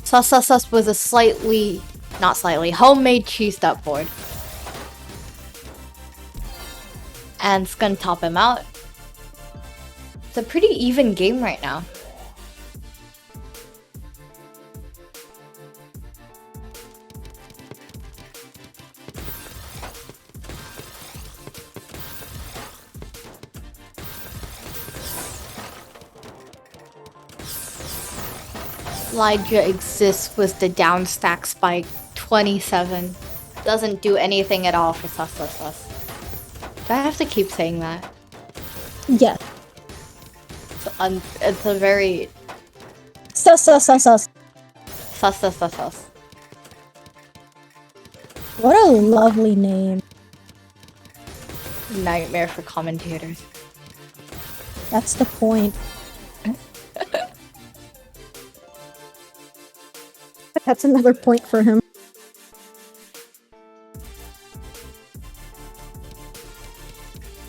Sus sus sus was a slightly, not slightly, homemade cheesed up board. And it's gonna top him out. It's a pretty even game right now. Elijah exists with the down stack spike 27. Doesn't do anything at all for sus sus sus. Do I have to keep saying that? Yeah. It's a very Sus sus sus sus. sus sus sus sus. What a lovely name. Nightmare for commentators. That's the point. That's another point for him.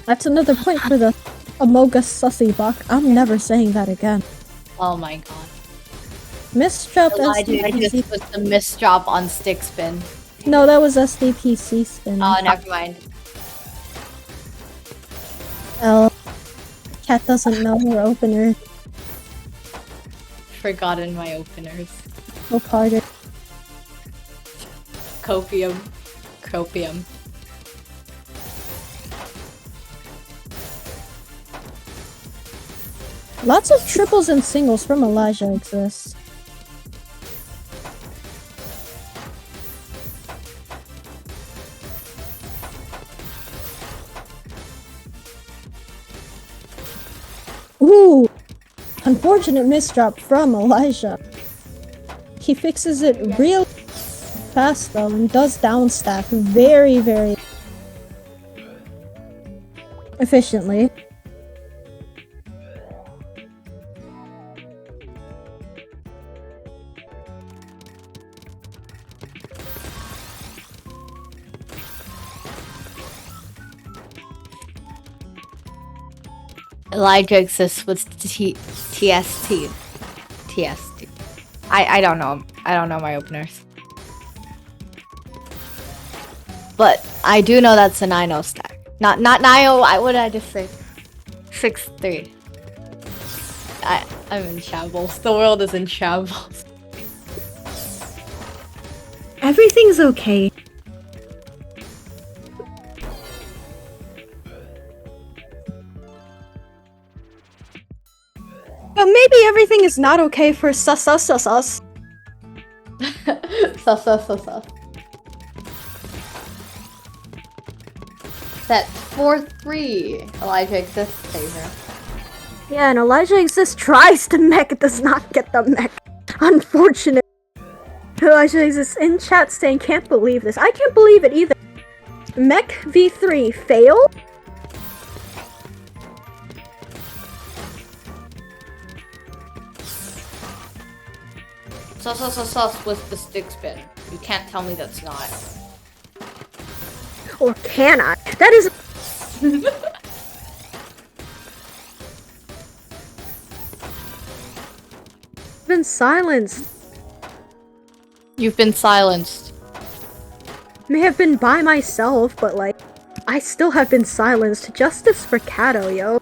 That's another point for the Amoga Sussy Buck. I'm never saying that again. Oh my god. Misdrop Elijah SDPC. just put the misdrop on stick spin. No, that was SDPC spin. Oh, never mind. L. Cat doesn't know her opener. Forgotten my openers. So pardon. Copium. Copium. Lots of triples and singles from Elijah exist. Ooh! Unfortunate misdrop from Elijah. He fixes it real fast though and does downstack very, very efficiently. Elijah exists with TST. TST. I don't know. I don't know my openers. But I do know that's a 9-0 stack. Not 9-0, what did I just say? 6-3. I'm in shambles. The world is in shambles. Everything's okay. But maybe everything is not okay for sus. Sus. That's 4-3. Elijah exists favor. Yeah, and Elijah Exists tries to mech, does not get the mech. Unfortunate. Elijah Exists in chat saying, can't believe this. I can't believe it either. Mech v3 fail? Sus with the stick spin. You can't tell me that's not. Or can I? That is... been silenced. You've been silenced. May have been by myself, but like, I still have been silenced. Justice for Kato, yo.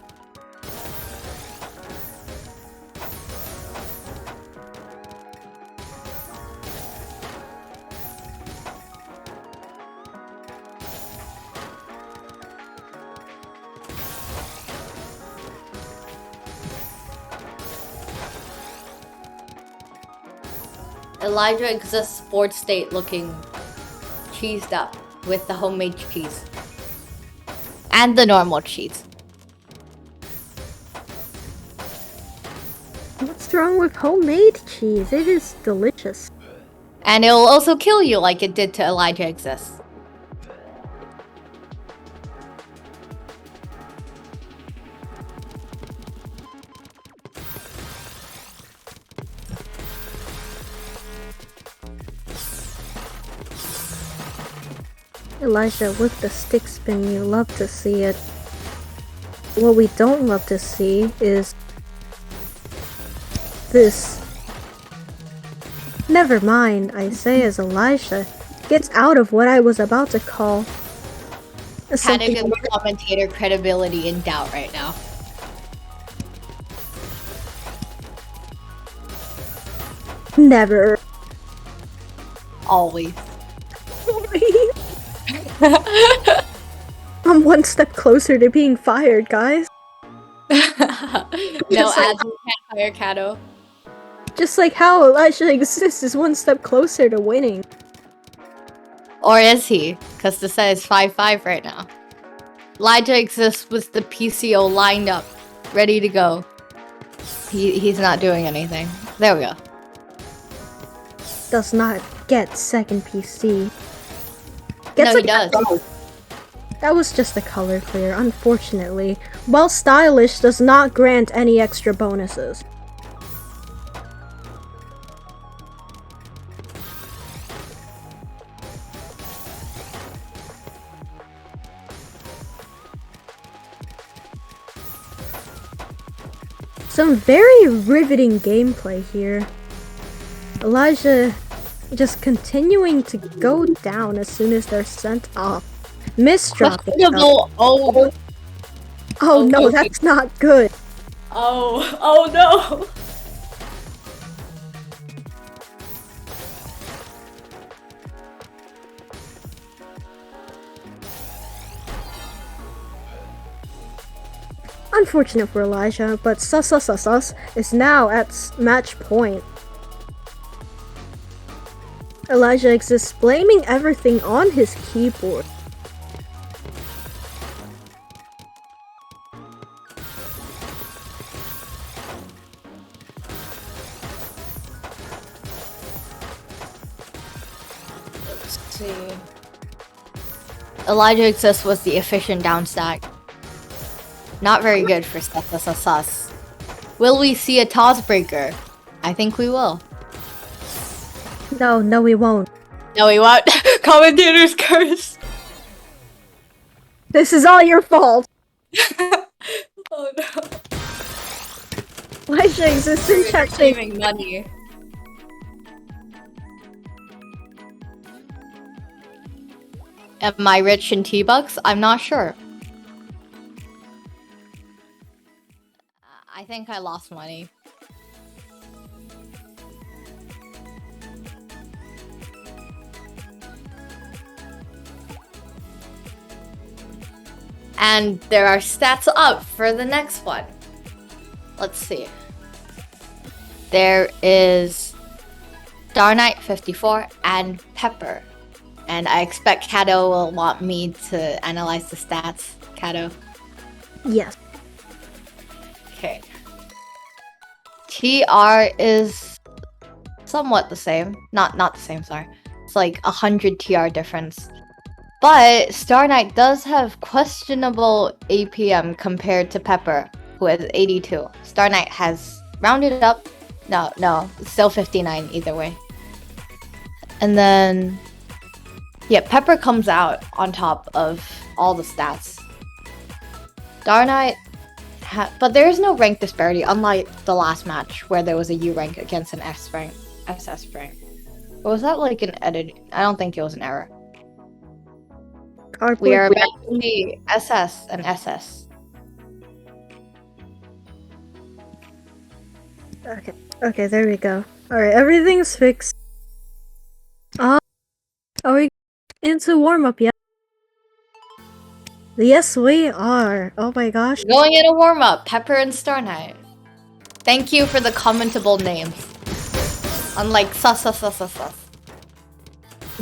Elijah Exists board state looking cheesed up with the homemade cheese. And the normal cheese. What's wrong with homemade cheese? It is delicious. And it will also kill you like it did to Elijah Exists. Elijah, with the stick spin, you love to see it. What we don't love to see is this. Never mind, I say as Elijah gets out of what I was about to call Panic and the commentator credibility in doubt right now. Never. Always. I'm one step closer to being fired, guys. No, ads, you can't fire Kato. Just like how Elijah Exists is one step closer to winning. Or is he? Because the set is 5-5 right now. Elijah Exists with the PCO lined up, ready to go. He's not doing anything. There we go. Does not get second PC. No, he does. That was just a color clear, unfortunately. While stylish does not grant any extra bonuses. Some very riveting gameplay here. Elijah just continuing to go down as soon as they're sent off. Misdropping. Oh no, okay. that's not good. Oh no. Unfortunate for Elijah, but sus is now at match point. Elijah Exists blaming everything on his keyboard. see. Elijah Exists was the efficient down stack. Not very good for stuff that's a sus. Will we see a TAWS breaker? I think we will. No, we won't. No, we won't. Commentator's curse. This is all your fault. Oh no. Elijah Exists in chat saying Saving money. Am I rich in T-Bucks? I'm not sure. I think I lost money. And there are stats up for the next one. Let's see. There is Star Knight 54 and Pepper. And I expect Kato will want me to analyze the stats. Kato. yes. Okay. TR is somewhat the same. Not the same, sorry. It's like 100 TR difference. But Star Knight does have questionable APM compared to Pepper, who has 82. Star Knight has rounded up. No, it's still 59 either way. And then, yeah, Pepper comes out on top of all the stats. Star Knight, but there is no rank disparity, unlike the last match where there was a U rank against an SS rank. Or was that like an edit? I don't think it was an error. We are back to the SS and SS. Okay, there we go. Alright, everything's fixed. Are we into warm-up yet? Yes, we are. Oh my gosh. Going in a warm-up, Pepper and Star Knight. Thank you for the commentable names. Unlike sus.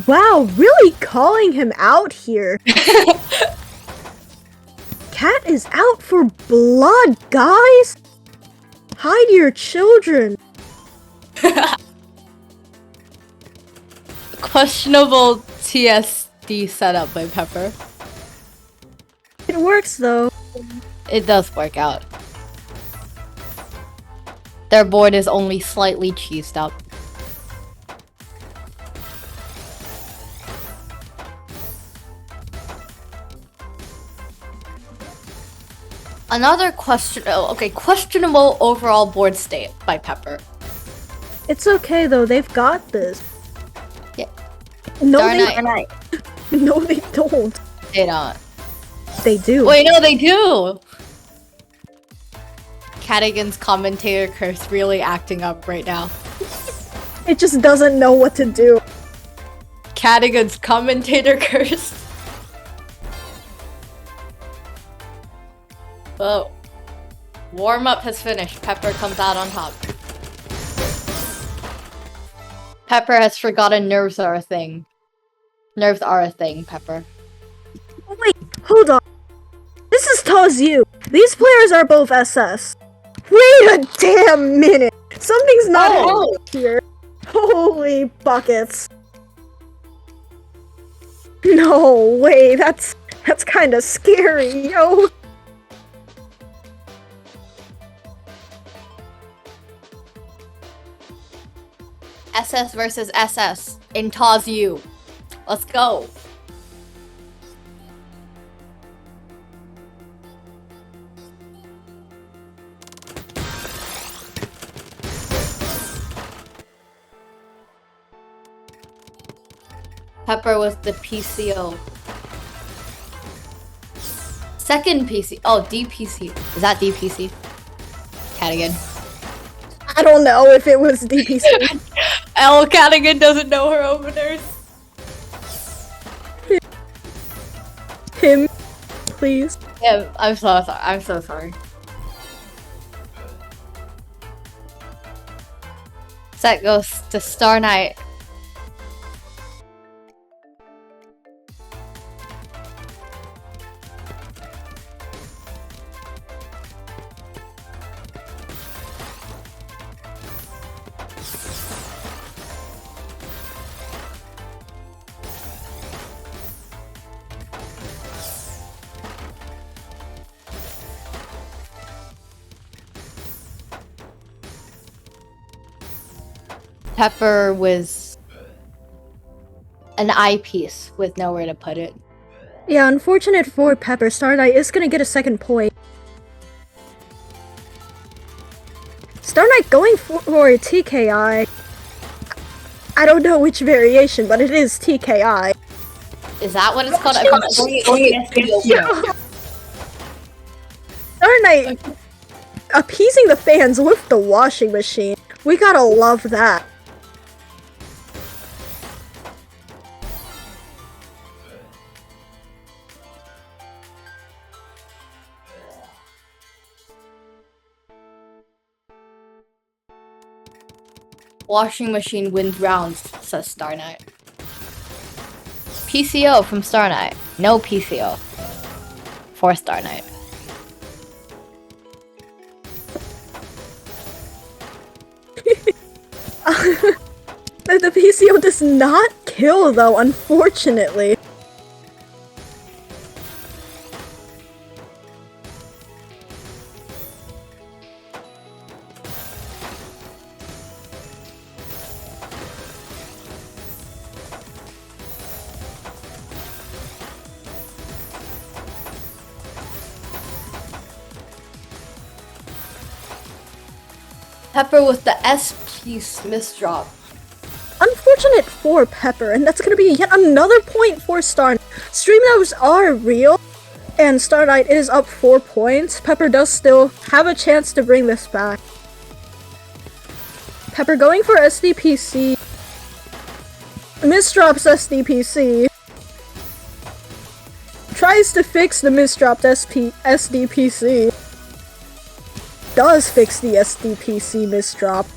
Wow, really calling him out here. Cat is out for blood, guys. Hide your children. Questionable TSD setup by Pepper. It works though. It does work out. Their board is only slightly cheesed up. Another questionable overall board state by Pepper. It's okay though, they've got this. Yeah. No, Star Knight. No, they don't. They don't. They do. Wait, no, they do! Cadigan's commentator curse really acting up right now. It just doesn't know what to do. Cadigan's commentator curse. Oh. Warm-up has finished. Pepper comes out on top. Pepper has forgotten nerves are a thing. Nerves are a thing, Pepper. Oh, wait, hold on. This is TAWS U. These players are both SS. Wait a damn minute. Something's not right here. Holy buckets. No way, that's kind of scary, yo. SS versus SS in TAWS U. Let's go. Pepper was the PCO. Second PC. Oh, DPC. Is that DPC? Cadigan. I don't know if it was DPC. L. Cadigan doesn't know her openers. Him, please. Yeah, I'm so sorry. I'm so sorry. Set goes to Star Knight. Pepper was an eyepiece with nowhere to put it. Yeah, unfortunate for Pepper. Star Knight is gonna get a second point. Star Knight going for TKI. I don't know which variation, but it is TKI. Is that what it's called? Star Knight appeasing the fans with the washing machine. We gotta love that. Washing machine wins rounds, says Star Knight. PCO from Star Knight. No PCO. For Star Knight. The PCO does not kill though, unfortunately. Pepper with the S-piece misdrop. Unfortunate for Pepper, and that's gonna be yet another point for Star Knight. Stream numbers are real, and Star Knight is up 4 points. Pepper does still have a chance to bring this back. Pepper going for SDPC. Misdrops SDPC. Tries to fix the misdropped SDPC. Does fix the SDPC misdrop.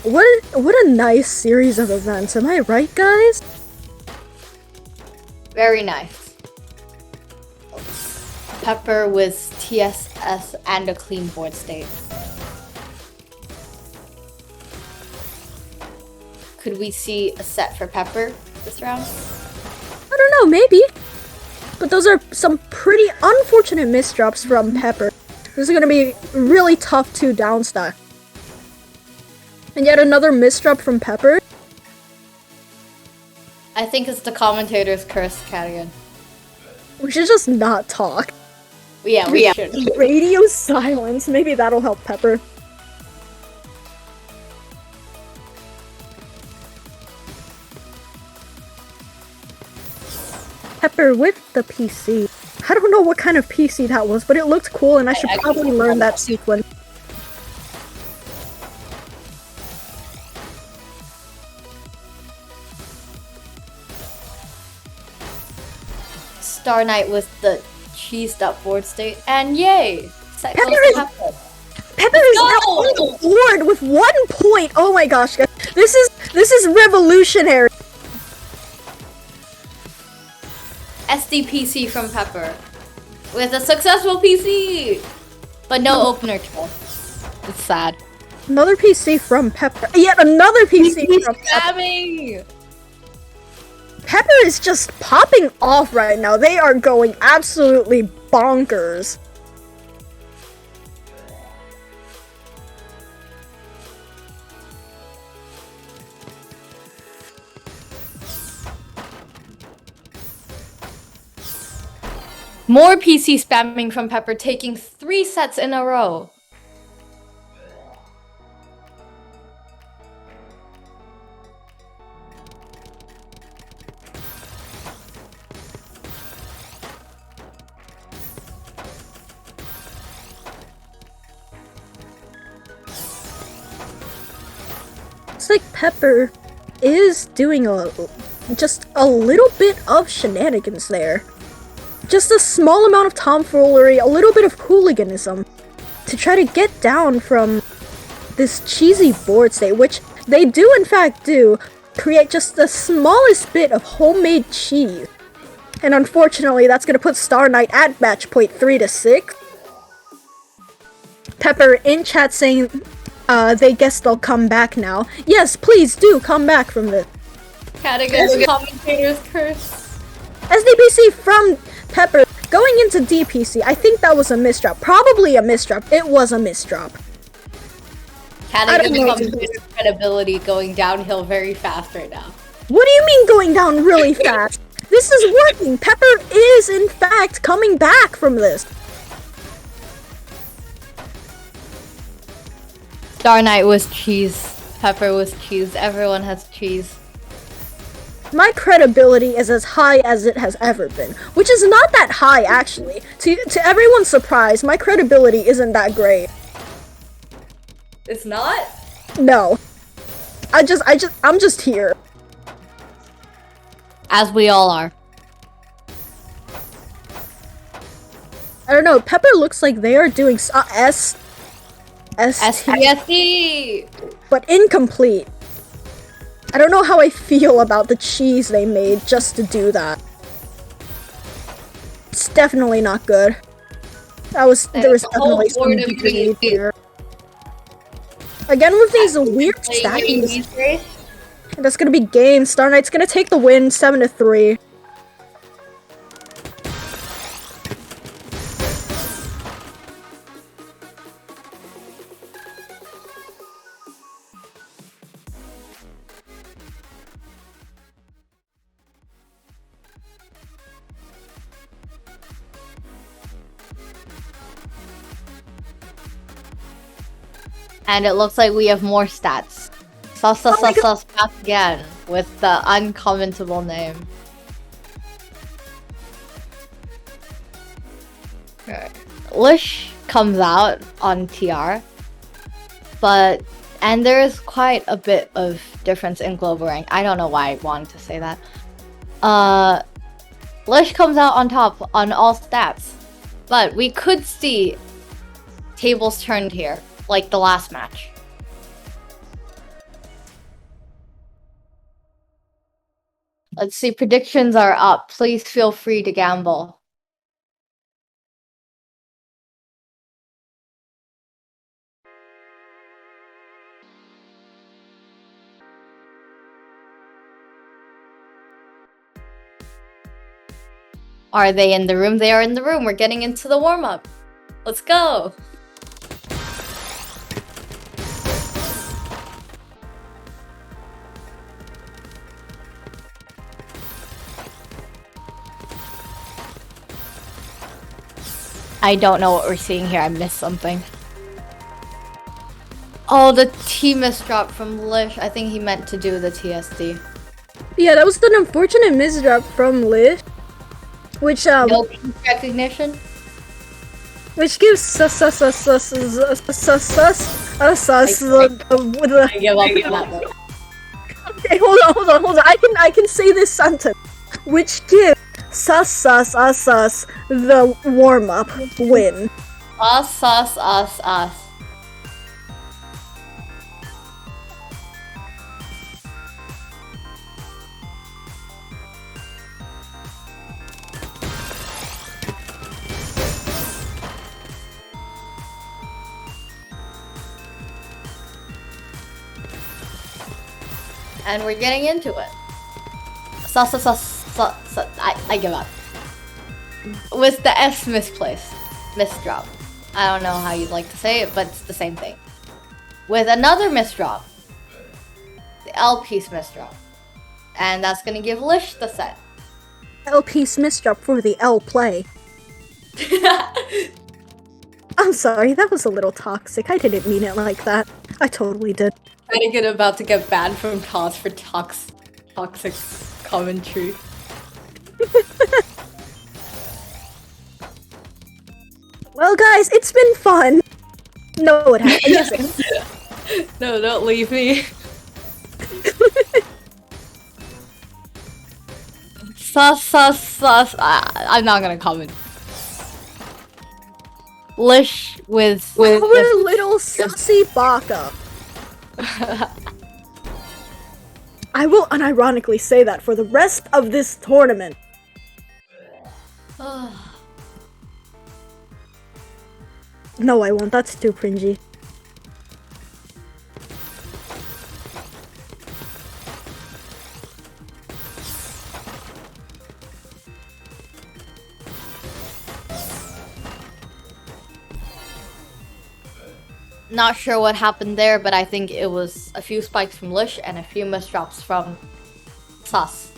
What a nice series of events, am I right, guys? Very nice. Pepper with TSS and a clean board state. Could we see a set for Pepper this round? I don't know, maybe. But those are some pretty unfortunate misdrops from Pepper. This is gonna be really tough to downstack. And yet another misdrop from Pepper. I think it's the commentator's curse, Cadigan. We should just not talk. Yeah, we should. Radio silence. Maybe that'll help Pepper. Pepper with the PC. I don't know what kind of PC that was, but it looked cool and I should probably learn that sequence. Star Knight with the cheesed up board state, and yay! Set goes Pepper to is- Pepper. Pepper is now on the board with 1 point. Oh my gosh, guys. This is revolutionary. SDPC from Pepper. With a successful PC! But no opener kill. It's sad. Another PC from Pepper. Yet another PC from Pepper. Spamming! Pepper is just popping off right now. They are going absolutely bonkers. More PC spamming from Pepper, taking 3 sets in a row. It's like Pepper is doing just a little bit of shenanigans there. Just a small amount of tomfoolery, a little bit of hooliganism to try to get down from this cheesy board state, which they do in fact do create just the smallest bit of homemade cheese. And unfortunately, that's going to put Star Knight at match point 3-6. Pepper in chat saying they guess they'll come back now. Yes, please do come back from this. Cadigan's commentator's curse. SDPC from Pepper going into DPC. I think that was a misdrop. Probably a misdrop. It was a misdrop. Canada don't know what to becomes do. credibility going downhill very fast right now. What do you mean going down really fast? This is working. Pepper is, in fact, coming back from this. Star Knight was cheese. Pepper was cheese. Everyone has cheese. My credibility is as high as it has ever been, which is not that high, actually. To everyone's surprise, my credibility isn't that great. It's not? No. I'm just here. As we all are. I don't know, Pepper looks like they are doing STSD! but incomplete. I don't know how I feel about the cheese they made just to do that. It's definitely not good. There was definitely some greed here. Again with these weird stacking. That's gonna be game. Star Knight's gonna take the win 7-3. And it looks like we have more stats. Sus back again with the uncommentable name. Okay. Lish comes out on TR, and there is quite a bit of difference in global rank. I don't know why I wanted to say that. Lish comes out on top on all stats, but we could see tables turned here, like the last match. Let's see, predictions are up. Please feel free to gamble. Are they in the room? They are in the room. We're getting into the warm-up. Let's go. I don't know what we're seeing here. I missed something. Oh, the T misdrop from Lish. I think he meant to do the TSD. Yeah, that was an unfortunate misdrop from Lish. Which No recognition? Which gives sus I give up on that one. Okay, hold on. I can say this sentence. Which gives sus the warm-up win. Us. And we're getting into it. I give up. With the S misdrop. I don't know how you'd like to say it, but it's the same thing. With another misdrop. The L piece misdrop. And that's gonna give Lish the set. L piece misdrop for the L play. I'm sorry, that was a little toxic. I didn't mean it like that. I totally did. I get about to get banned from TAWS for toxic commentary. Well, guys, it's been fun. No, it hasn't. Yes, it has. No, don't leave me. Sus. I'm not gonna comment. Lish with Our little sussy baka. I will unironically say that for the rest of this tournament. No, I won't. That's too cringy. Not sure what happened there, but I think it was a few spikes from Lish and a few misdrops from Sus.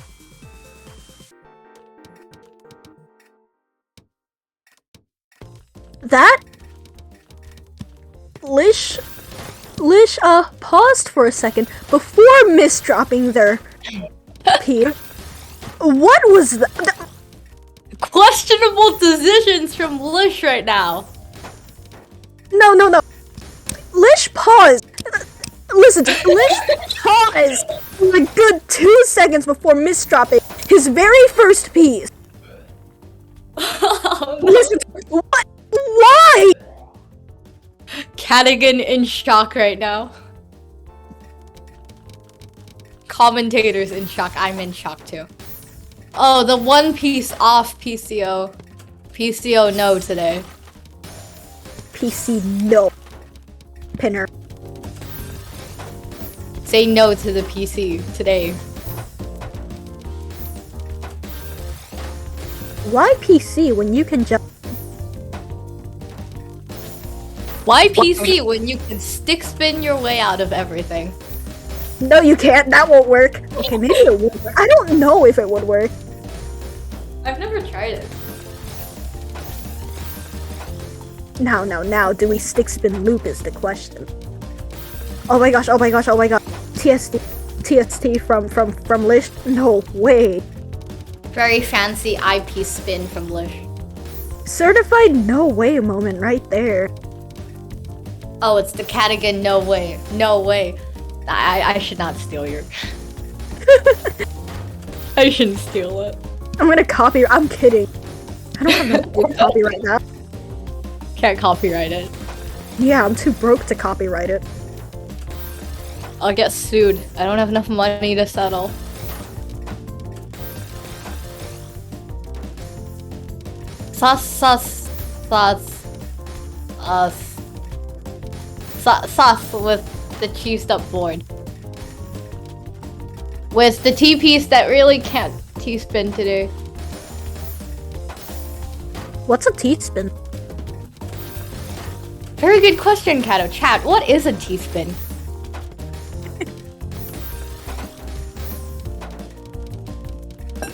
That Lish paused for a second before misdropping their P. What was that? Questionable decisions from Lish right now. No. Lish paused. Listen, Lish paused for a good 2 seconds before misdropping his very first piece. Oh, no. Listen, what? Why? Cadigan in shock right now. Commentators in shock. I'm in shock too. Oh, the one piece off PCO. PCO no today. PC no. Pinner. Say no to the PC today. Why PC when you can just... Why PC when you can stick spin your way out of everything? No, you can't. That won't work. Okay, maybe it would work. I don't know if it would work. I've never tried it. Now, do we stick spin loop is the question. Oh my gosh. TST from Lish? No way. Very fancy IP spin from Lish. Certified no way moment right there. Oh, it's the Cadigan no way. No way. I should not steal your... I shouldn't steal it. I'm gonna copy. I'm kidding. I don't have enough to copyright that. Can't copyright it. Yeah, I'm too broke to copyright it. I'll get sued. I don't have enough money to settle. Sus with the cheesed up board. With the T-piece that really can't T-spin today. What's a T-spin? Very good question, Kato. Chat, what is a T-spin?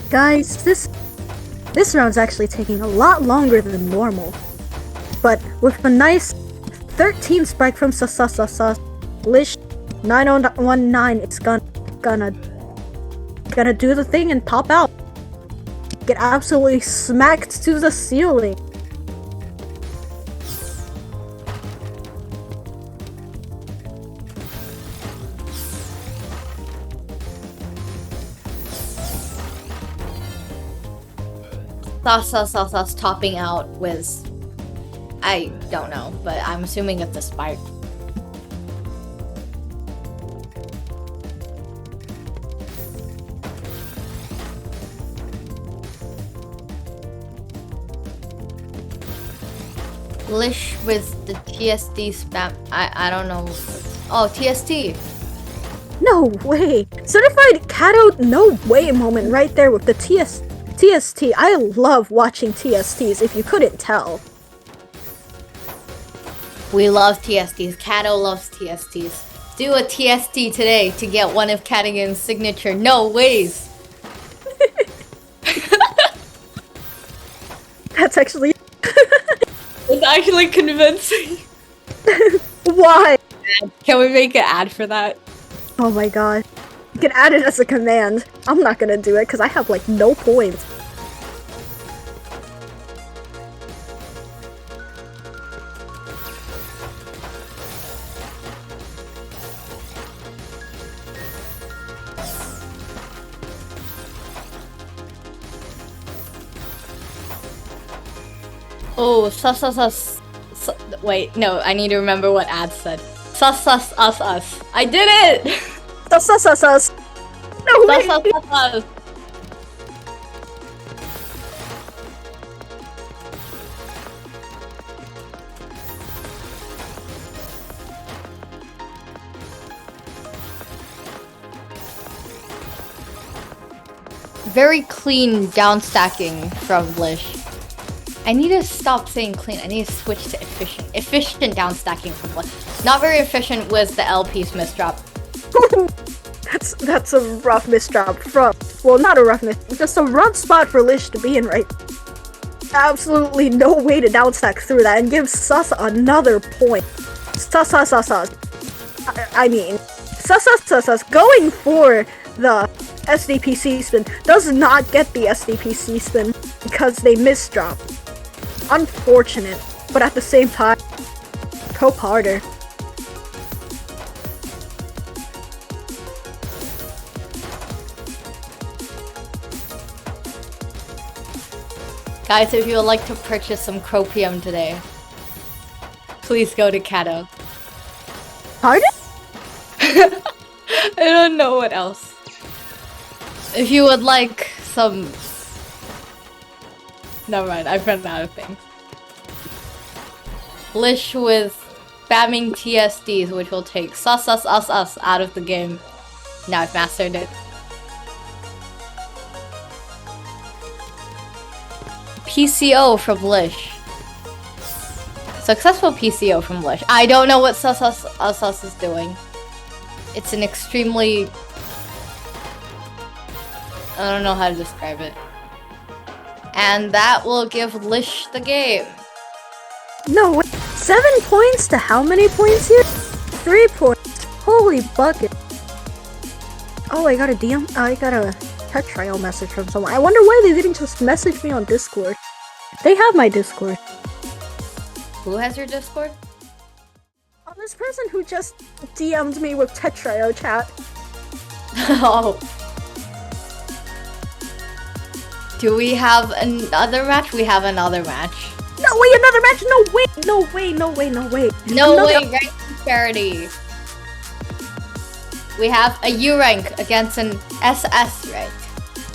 Guys, this round's actually taking a lot longer than normal. But with a nice 13 spike from Lish 9019, it's gonna do the thing and pop out. Get absolutely smacked to the ceiling. Sus topping out with... I don't know, but I'm assuming it's a spike. Lish with the TSD spam. I don't know. Oh, TST. No way. Certified Kato no way moment right there with the TST. I love watching TSTs if you couldn't tell. We love TSTs. Kato loves TSTs. Do a TST today to get one of Cadigan's signature no ways. That's actually... It's actually convincing. Why? Can we make an ad for that? Oh my god. You can add it as a command. I'm not gonna do it because I have like no points. Oh, sus. Wait, no, I need to remember what ad said. Sus, us. I did it! Sus. No way. Sus. Very clean down stacking from Lish. I need to stop saying clean. I need to switch to efficient. Efficient down stacking from Lish. Not very efficient with the L piece misdrop. That's a rough misdrop from, well, not a rough just a rough spot for Lish to be in, right? Absolutely no way to downstack through that and give Sus another point. Sus. I mean, Sus going for the SDPC spin does not get the SDPC spin because they misdrop. Unfortunate, but at the same time, hope harder. Guys, if you would like to purchase some Cropium today, please go to Kato. Pardon? I don't know what else. If you would like some... Never mind, I've run out of things. Lish with spamming TSDs, which will take sus out of the game. Now I've mastered it. PCO from Lish. Successful PCO from Lish. I don't know what sus is doing. It's an extremely... I don't know how to describe it. And that will give Lish the game. No, wait. 7 points to how many points here? 3 points. Holy bucket. Oh, I got a DM. I got a tech trial message from someone. I wonder why they didn't just message me on Discord. They have my Discord. Who has your Discord? Oh, this person who just DM'd me with Tetrio chat. Oh. Do we have another match? We have another match. No, wait, another match? No, wait, no way, no way, no way. No way, rank disparity. We have a U rank against an SS rank.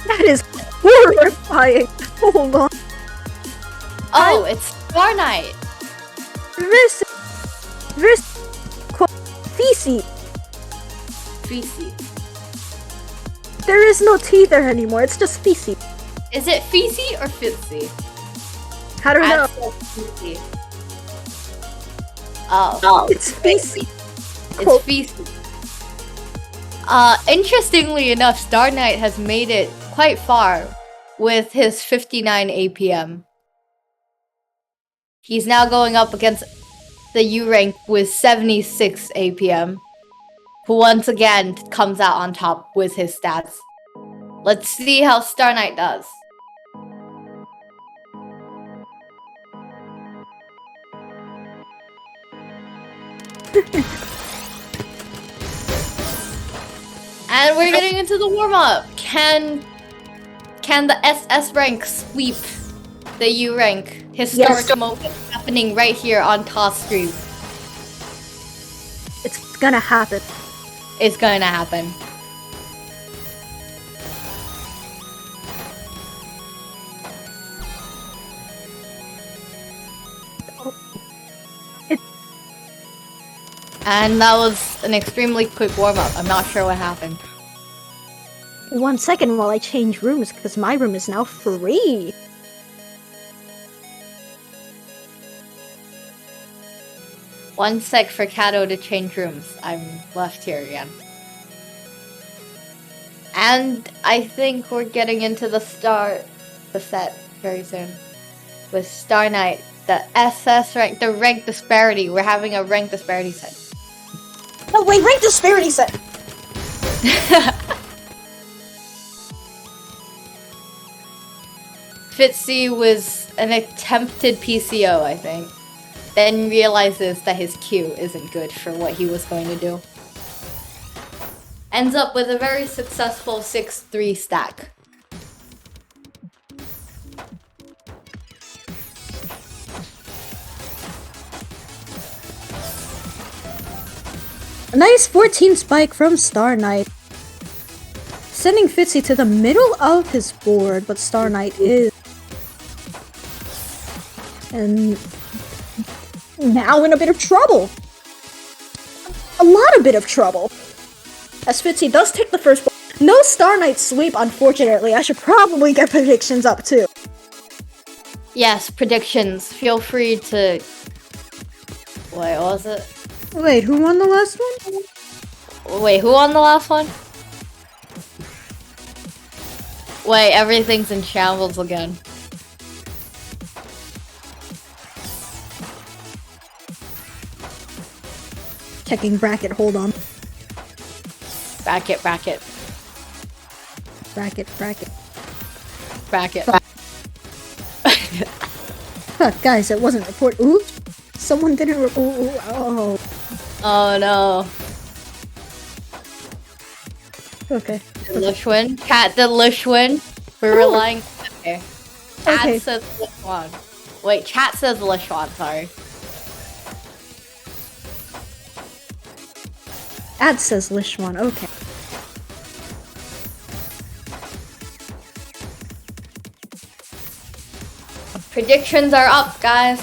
That is horrifying. Hold on. Oh, it's Star Knight. This Fisi. There is no T there anymore, it's just Fisi. Is it Fisi or Fitzy? I don't know. Fisi. Oh. It's Fisi. It's Fisi. Interestingly enough, Star Knight has made it quite far with his 59 APM. He's now going up against the U rank with 76 APM, who once again comes out on top with his stats. Let's see how Star Knight does. And we're getting into the warm-up. Can the SS rank sweep the U rank? Historic moment happening right here on TAWS stream. It's gonna happen. It's gonna happen. And that was an extremely quick warm-up. I'm not sure what happened. 1 second while I change rooms, because my room is now free. One sec for Kato to change rooms. I'm left here again. And I think we're getting into the set very soon. With Star Knight, the SS rank, the rank disparity. We're having a rank disparity set. No, wait, rank disparity set! Fitzy was an attempted PCO, I think. Then realizes that his Q isn't good for what he was going to do. Ends up with a very successful 6-3 stack. A nice 14 spike from Star Knight. Sending Fitzy to the middle of his board, but Star Knight is... And... now in a bit of trouble. A lot of bit of trouble. As Fitzy does take the first ball. No Star Knight sweep, unfortunately. I should probably get predictions up too. Yes, predictions. Feel free to... Wait, what was it? Wait, who won the last one? Wait, who won the last one? Wait, everything's in shambles again. Checking bracket, hold on. Bracket. Bracket. Huh, guys, it wasn't reported. Oops. Someone didn't oh. Oh no. Okay. Did Lish win? Cat, did Lish win? We're relying. Okay. Cat Okay. says Lish won. Wait, chat says Lish won, sorry. Ad says Lishwan, okay. Predictions are up, guys.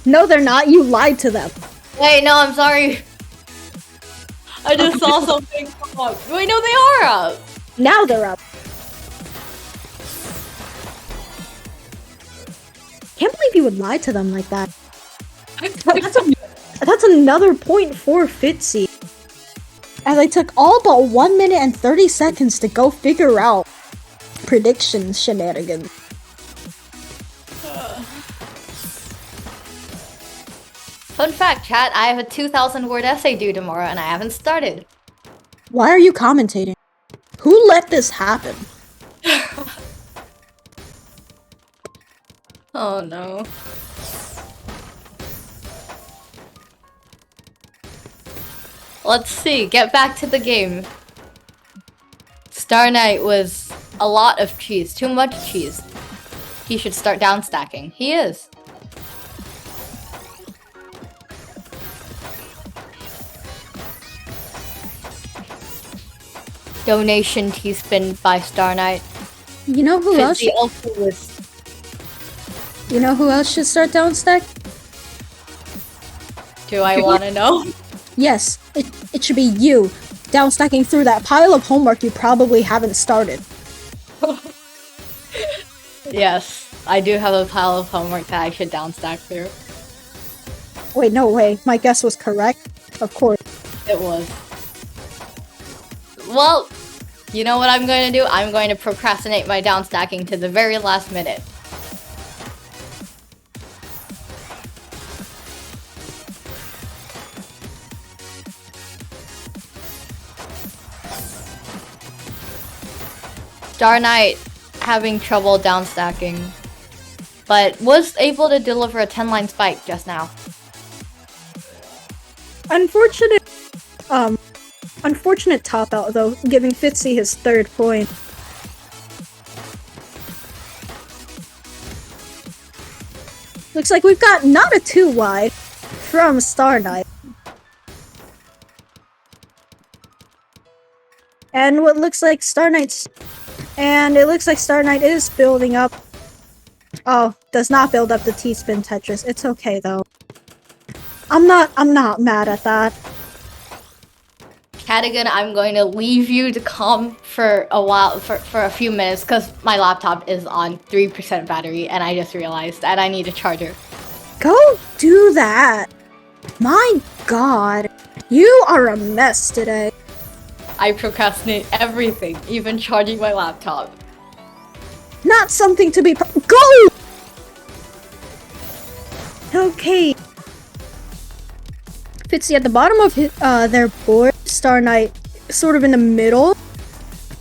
No, they're not. You lied to them. Wait, no, I'm sorry. I just saw something come up. Wait, no, they are up. Now they're up. Can't believe you would lie to them like that. That's another point for Fitzy. As I took all but 1 minute and 30 seconds to go figure out predictions shenanigans. Fun fact, chat, I have a 2,000 word essay due tomorrow and I haven't started. Why are you commentating? Who let this happen? Oh no. Let's see, get back to the game. Star Knight was a lot of cheese, too much cheese. He should start down stacking. He is. Donation T-spin by Star Knight. You know who else? Fizzy also was. You know who else should start down stack? Do I want to know? Yes, it should be you. Down stacking through that pile of homework you probably haven't started. Yes, I do have a pile of homework that I should downstack through. Wait, no way. My guess was correct. Of course. It was. Well, you know what I'm going to do? I'm going to procrastinate my downstacking to the very last minute. Star Knight having trouble downstacking, but was able to deliver a 10-line spike just now. Unfortunate top out though, giving Fitzy his 3rd point. Looks like we've got not a 2 wide from Star Knight. And what looks like Star Knight's... And it looks like Star Knight is building up... Oh, does not build up the T-spin Tetris. It's okay though. I'm not mad at that. Cadigan, I'm going to leave you to calm for a while, for a few minutes, because my laptop is on 3% battery, and I just realized that I need a charger. Go do that! My god, you are a mess today. I procrastinate everything, even charging my laptop. Not something to be go! Okay. Fitzy at the bottom of their board, Star Knight sort of in the middle.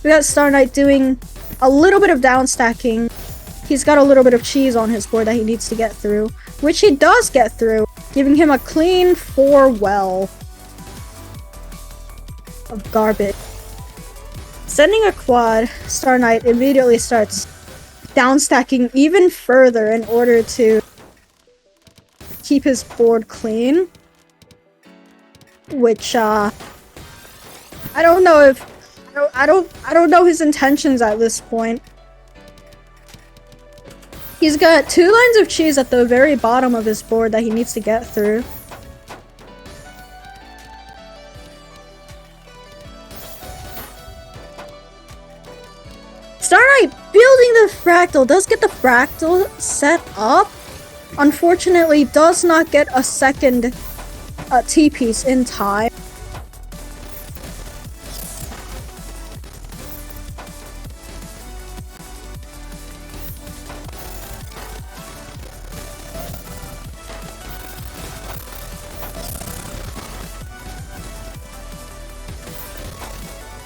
We got Star Knight doing a little bit of down stacking. He's got a little bit of cheese on his board that he needs to get through, which he does get through, giving him a clean 4 well of garbage. Sending a quad, Star Knight immediately starts down stacking even further in order to keep his board clean. Which I don't know if I don't know his intentions at this point. He's got 2 lines of cheese at the very bottom of his board that he needs to get through. Star Knight building the fractal, does get the fractal set up. Unfortunately, does not get a second T-piece in time.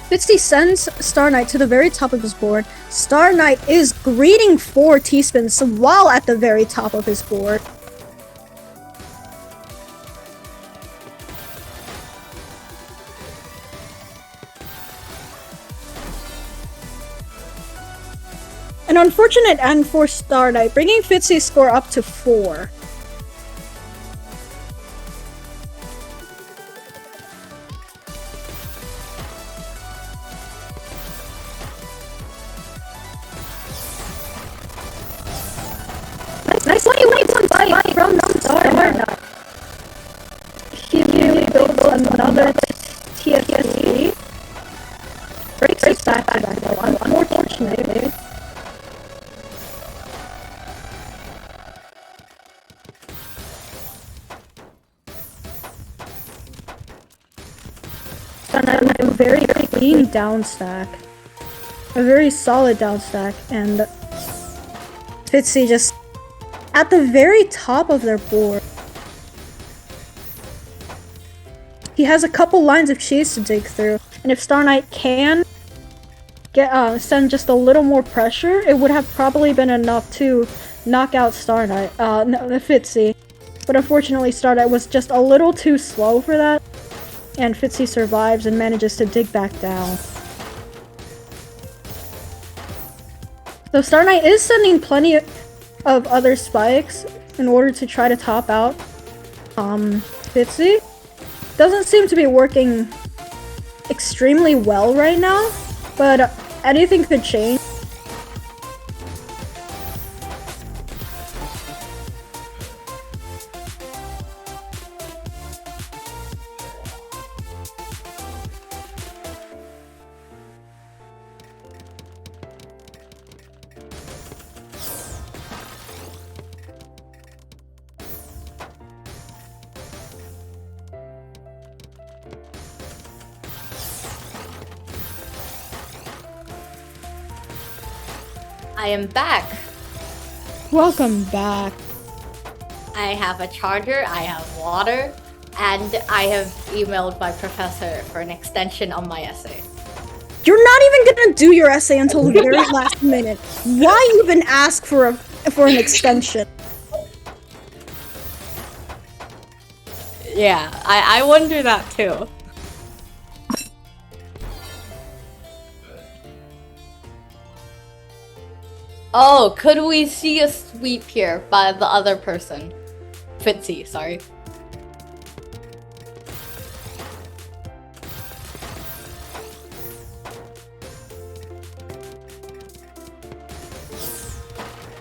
Fitzy sends Star Knight to the very top of his board. Star Knight is greeting 4 T-spins while at the very top of his board. An unfortunate end for Star Knight, bringing Fitzy's score up to 4. Nice one by from Star Knight. He really builds another TFC. Breaks his back to back though, unfortunately. A very clean down stack. A very solid down stack, and Fitzy just at the very top of their board. He has a couple lines of cheese to dig through, and if Star Knight can send just a little more pressure, it would have probably been enough to knock out Star Knight, Fitzy. But unfortunately, Star Knight was just a little too slow for that, and Fitzy survives and manages to dig back down. So Star Knight is sending plenty of other spikes in order to try to top out Fitzy. Doesn't seem to be working extremely well right now, but anything could change. I am back. Welcome back. I have a charger, I have water, and I have emailed my professor for an extension on my essay. You're not even gonna do your essay until the very last minute. Why even ask for an extension? Yeah, I wonder that too. Oh, could we see a sweep here by the other person? Fitzy, sorry.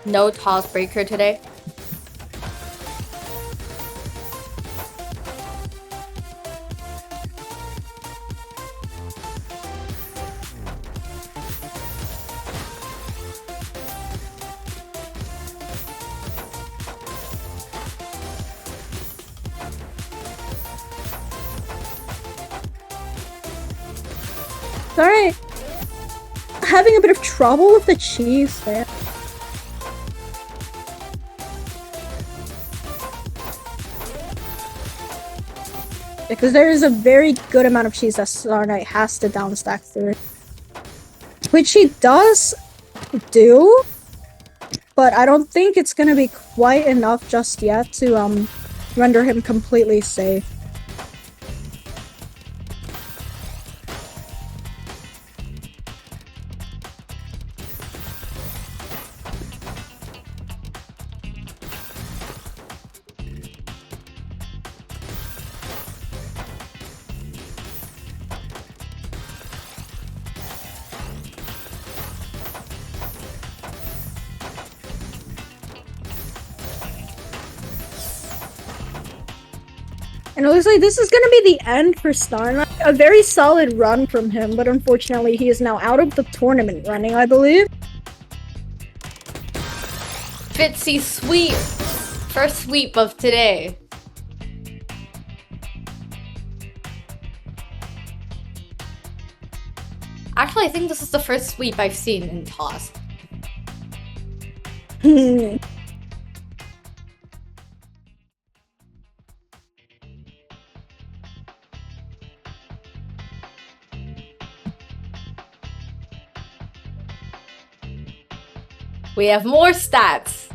No TAWS breaker today. Alright. Having a bit of trouble with the cheese there. Because there is a very good amount of cheese that Star Knight has to downstack through. Which he does do, but I don't think it's gonna be quite enough just yet to render him completely safe. And it looks like this is gonna be the end for Star Knight. A very solid run from him, but unfortunately he is now out of the tournament running, I believe. Fitzy sweep! First sweep of today. Actually, I think this is the first sweep I've seen in TAWS. We have more stats.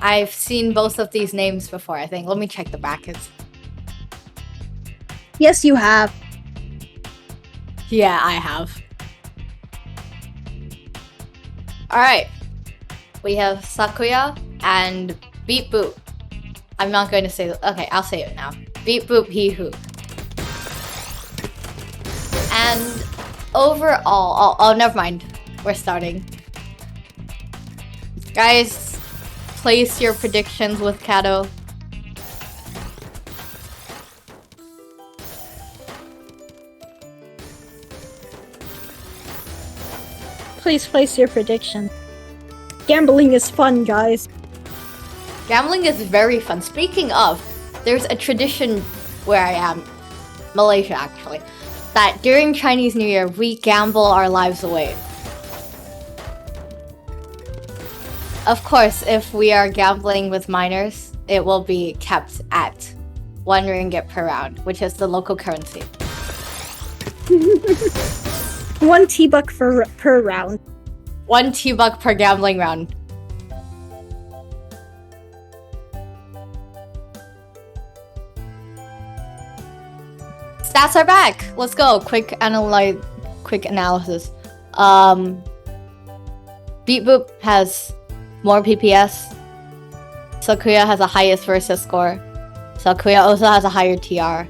I've seen both of these names before, I think. Let me check the brackets. Yes, you have. Yeah, I have. Alright. We have Sakuya and Beep Boop. I'm not going to say... Okay, I'll say it now. Beep Boop Hee Hoo. And overall... Oh, never mind. We're starting. Guys, place your predictions with Kato. Please place your prediction. Gambling is fun, guys. Gambling is very fun. Speaking of, there's a tradition where I am, Malaysia actually, that during Chinese New Year, we gamble our lives away. Of course, if we are gambling with minors, it will be kept at 1 ringgit per round, which is the local currency. 1 T-buck per round. 1 T-buck per gambling round. Stats are back. Let's go. Quick analysis. Beep Boop has more PPS. Sakuya has the highest versus score. Sakuya also has a higher TR.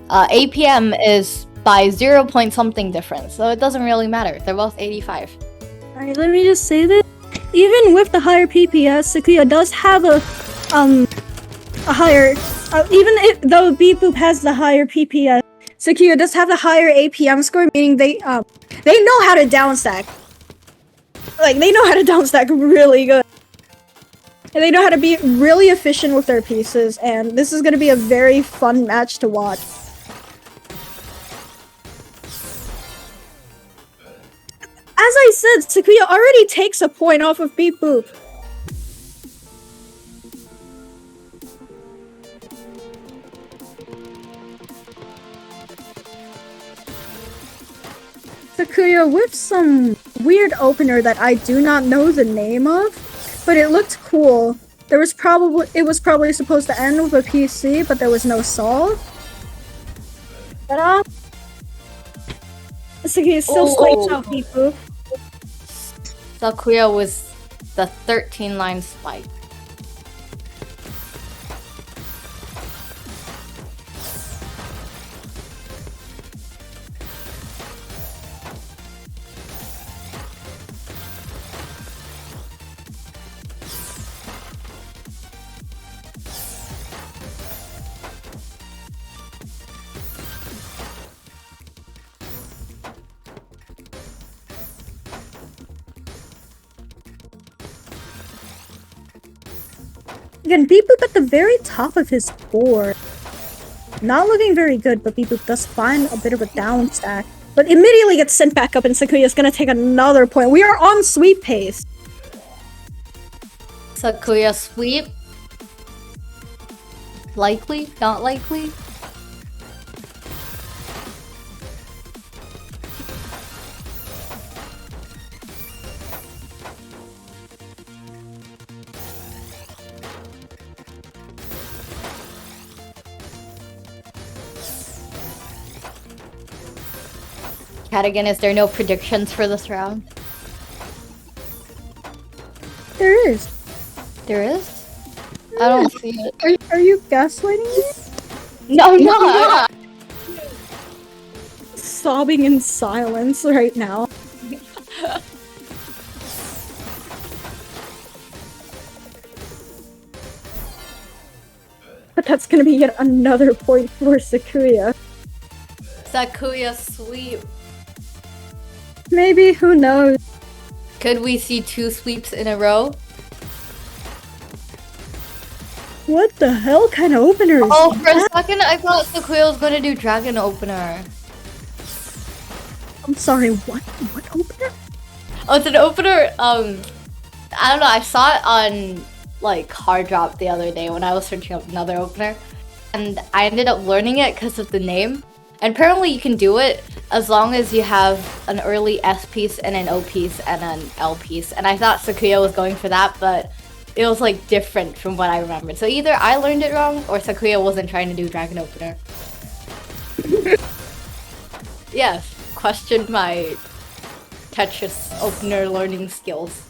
APM is by 0 point something difference, so it doesn't really matter. They're both 85. Alright, let me just say this. Even with the higher PPS, Sakuya does have a higher... though Beep Boop has the higher PPS, Sakuya does have the higher APM score, meaning they know how to downstack. Like, they know how to downstack really good. And they know how to be really efficient with their pieces, and this is going to be a very fun match to watch. As I said, Sakuya already takes a point off of Beep Boop. Sakuya with some weird opener that I do not know the name of, but it looked cool. It was probably supposed to end with a PC, but there was no solve. But Sakuya still swipes out Beep Boop. Sakuya was the 13-line spike. Again, Beep Boop at the very top of his board. Not looking very good, but Beep Boop does find a bit of a down stack. But immediately gets sent back up, and Sakuya's gonna take another point. We are on sweep pace. Sakuya sweep? Likely? Not likely? Cadigan, is there no predictions for this round? There is. There is? I don't see it. Are you gaslighting me? No, I'm not! Sobbing in silence right now. But that's gonna be yet another point for Sakuya. Sakuya sweep. Maybe, who knows? Could we see 2 sweeps in a row? What the hell kind of opener is Oh, for a that? second I thought Sakuya was gonna do Dragon Opener. I'm sorry, what? What opener? Oh, it's an opener. I don't know. I saw it on like Hard Drop the other day when I was searching up another opener, and I ended up learning it because of the name. And apparently, you can do it as long as you have an early S piece and an O piece and an L piece. And I thought Sakuya was going for that, but it was like different from what I remembered. So either I learned it wrong or Sakuya wasn't trying to do Dragon Opener. Yes, questioned my Tetris opener learning skills.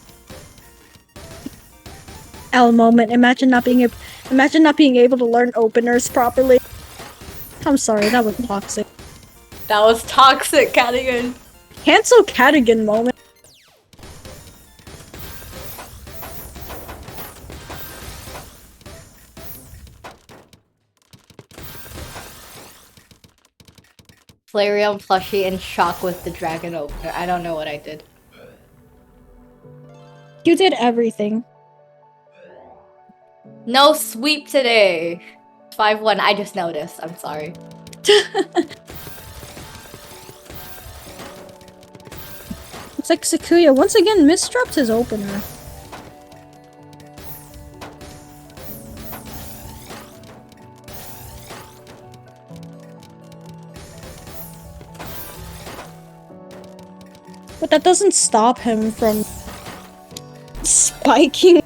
L moment. Imagine not being able to learn openers properly. I'm sorry, that was toxic. That was toxic, Cadigan. Cancel Cadigan moment. Flareon plushie in shock with the Dragon opener. I don't know what I did. You did everything. No sweep today. 5-1. I just noticed. I'm sorry. It's like Sakuya once again misdropped his opener. But that doesn't stop him from spiking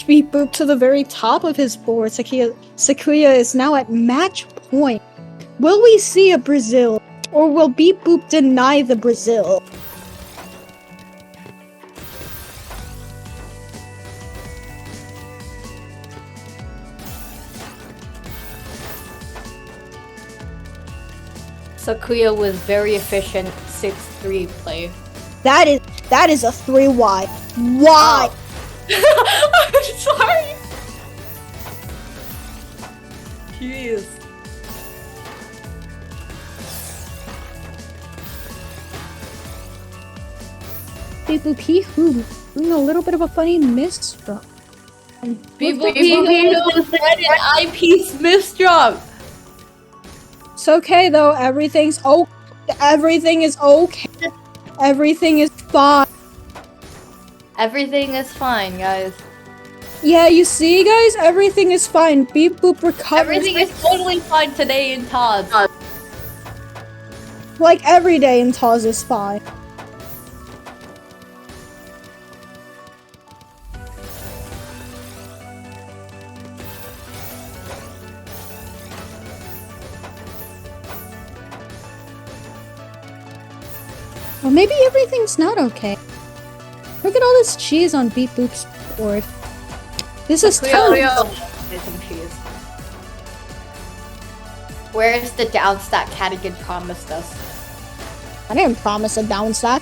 beep boop to the very top of his board. Sakuya is now at match point. Will we see a Brazil? Or will beep boop deny the Brazil? Sakuya was very efficient 6-3 play. That is a 3-Y. Why? I'm sorry. Jeez. Beep boop hee hoo. Doing a little bit of a funny misdrop. People was an eyepiece misdrop. It's okay though. Everything is okay. Everything is fine. Everything is fine, guys. Yeah, you see, guys, everything is fine. Beep boop recovers. Everything is totally fine today in TAWS. Like every day in TAWS is fine. Well, maybe everything's not okay. Look at all this cheese on Beep Boop's board. This is terrible. Where is the down stat Cadigan promised us? I didn't promise a down stat.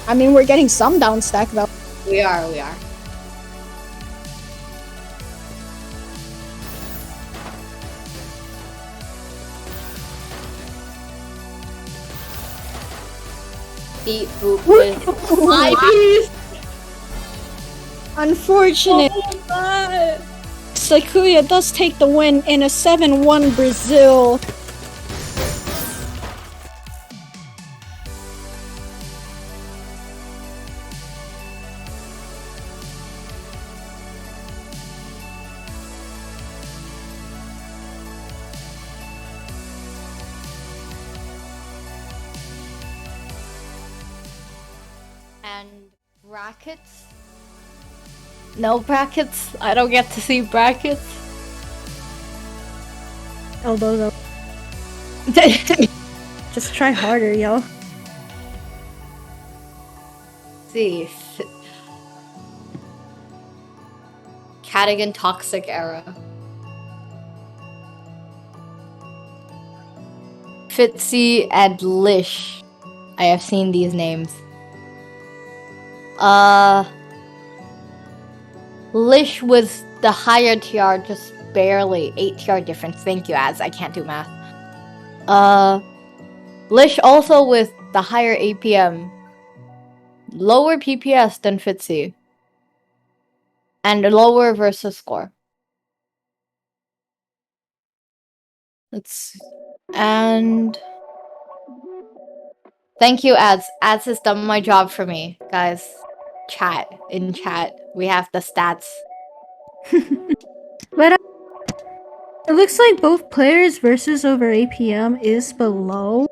I mean, we're getting some down stack though. We are. Beep boop with eyepiece. Unfortunate. Sakuya does take the win in a 7-1 Brazil. And brackets? No brackets? I don't get to see brackets. Elbow though. Just try harder, yo. See. Cadigan Toxic Era. Fitzy and Lish. I have seen these names. Lish was the higher TR, just barely 8 TR difference. Thank you, Az. I can't do math. Lish also with the higher APM, lower PPS than Fitzy, and a lower versus score. Let's and thank you, ads. Ads has done my job for me, guys. In chat, we have the stats. But it looks like both players versus over APM is below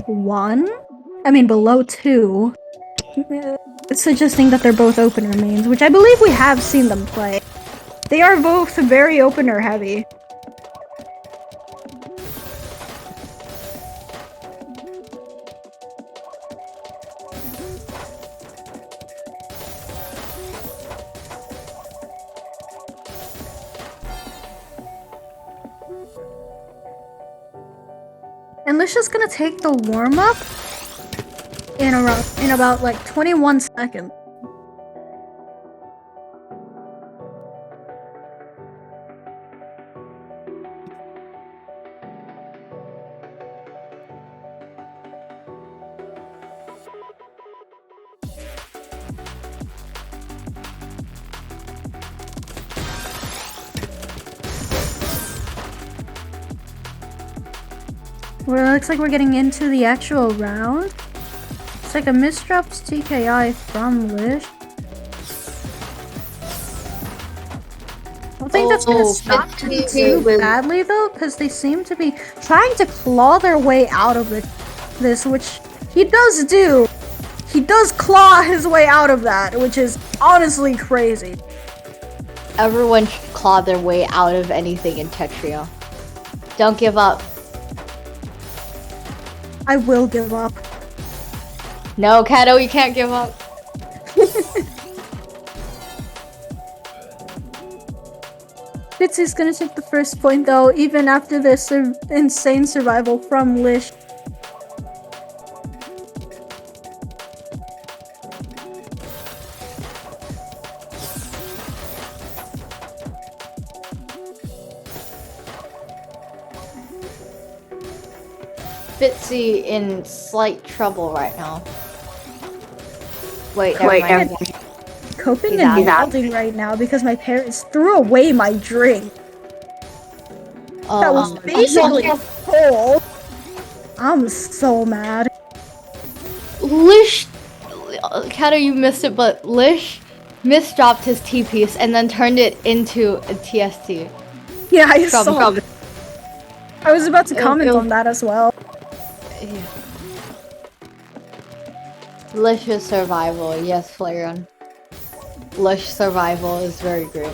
1. I mean, below 2. It's suggesting that they're both opener mains, which I believe we have seen them play. They are both very opener heavy. And Lish is gonna take the warm-up in about like 21 seconds. Well, it looks like we're getting into the actual round. It's like a misdrops TKI from Lish. I don't think that's gonna stop them too badly though, because they seem to be trying to claw their way out of this, which he does do. He does claw his way out of that, which is honestly crazy. Everyone should claw their way out of anything in Tetrio. Don't give up. I will give up. No, Kato, you can't give up. Bitsy's gonna take the first point though, even after this insane survival from Lish. Bitsy in slight trouble right now. Wait, Coping He's and out. balding right now because my parents threw away my drink. That was basically full. I'm so mad. Lish, Kato, you missed it, but Lish misdropped his T-piece and then turned it into a TST. Yeah, I saw it. I was about to comment on that as well. Yeah. Lish's survival, yes, Flareon. Lish survival is very great.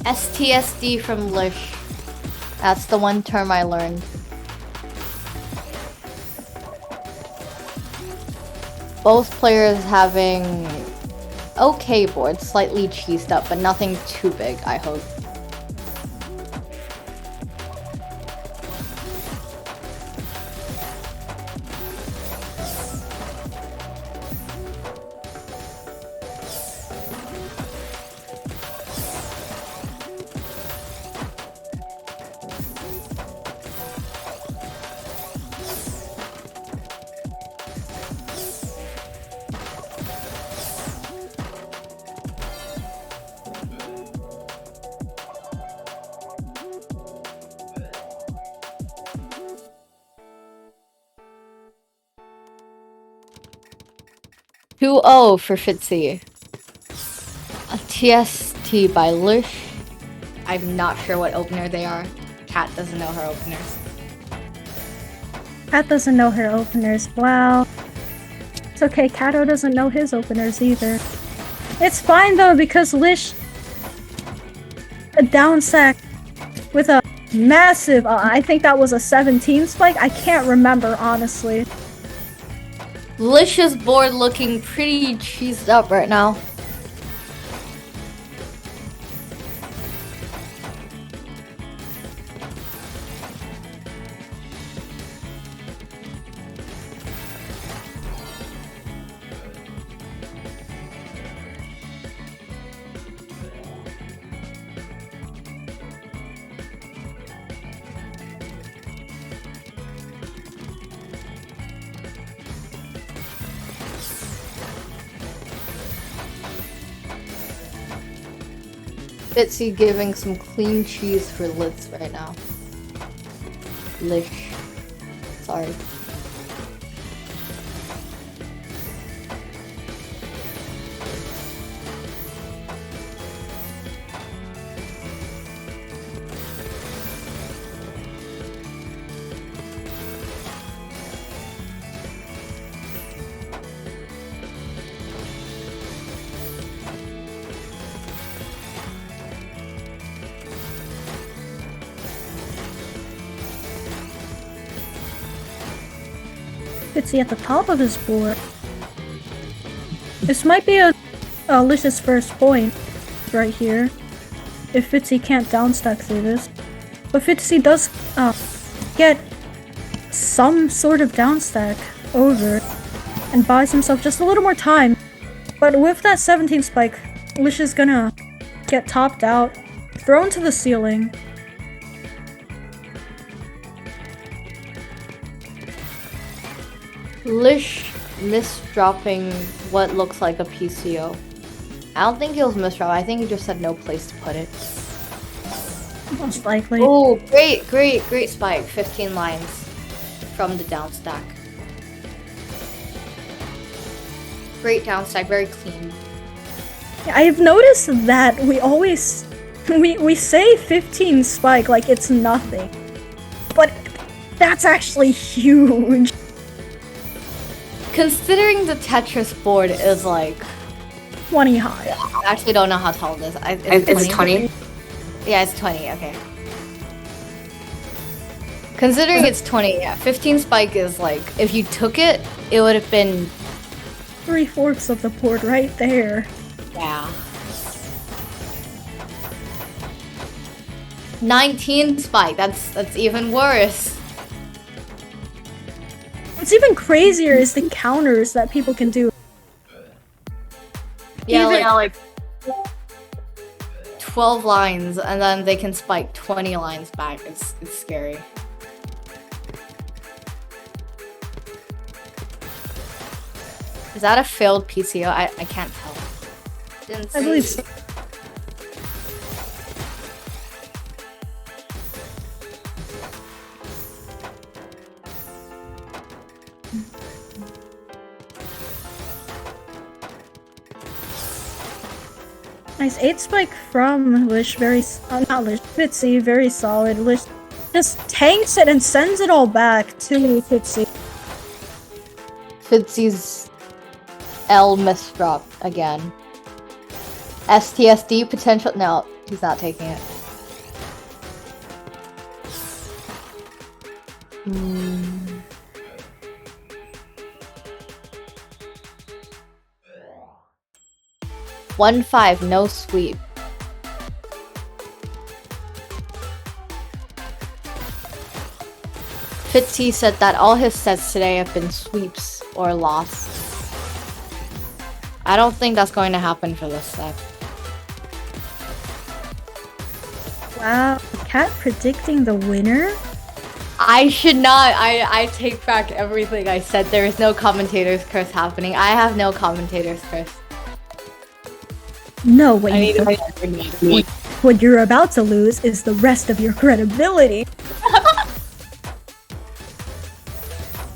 STSD from Lish. That's the one term I learned. Both players having okay boards, slightly cheesed up, but nothing too big, I hope. $2-0 for Fitzy. A TST by Lish. I'm not sure what opener they are. Kat doesn't know her openers. Kat doesn't know her openers. Wow. It's okay, Kato doesn't know his openers either. It's fine though, because Lish a down sack with a massive, I think that was a 17 spike. I can't remember, honestly. Lish's board looking pretty cheesed up right now. Fitzy giving some clean cheese for Liz right now. Lish. Sorry. Fitzy at the top of his board. This might be a Lish's first point right here. If Fitzy can't downstack through this. But Fitzy does get some sort of downstack over and buys himself just a little more time. But with that 17 spike, Lish is gonna get topped out, thrown to the ceiling. Lish misdropping what looks like a PCO. I don't think he was misdrop. I think he just had no place to put it. Most likely. Oh, great spike. 15 lines from the downstack. Great downstack, very clean. I've noticed that we always we say 15 spike like it's nothing, but that's actually huge. Considering the Tetris board is like 20 high. I actually don't know how tall it is. It's 20. Yeah, it's 20. Okay. Considering it's 20, yeah, 15 spike is like if you took it, it would have been 3/4 of the board right there. yeah. 19 spike. That's even worse. What's even crazier is the counters that people can do. Yeah, Even- like 12 lines, and then they can spike 20 lines back. It's scary. Is that a failed PCO? I can't tell. Didn't I see. believe so. Nice 8 spike from Lish, not Lish, Fitzy, very solid. Lish just tanks it and sends it all back to Fitzy. Fitzy's L misdrop again. STSD potential? No, he's not taking it. Hmm. 1-5, no sweep. Fitzy said that all his sets today have been sweeps or loss. I don't think that's going to happen for this set. Wow, Cat predicting the winner? I should not. I take back everything I said. There is no commentator's curse happening. I have no commentator's curse. No, what you're about to lose is the rest of your credibility.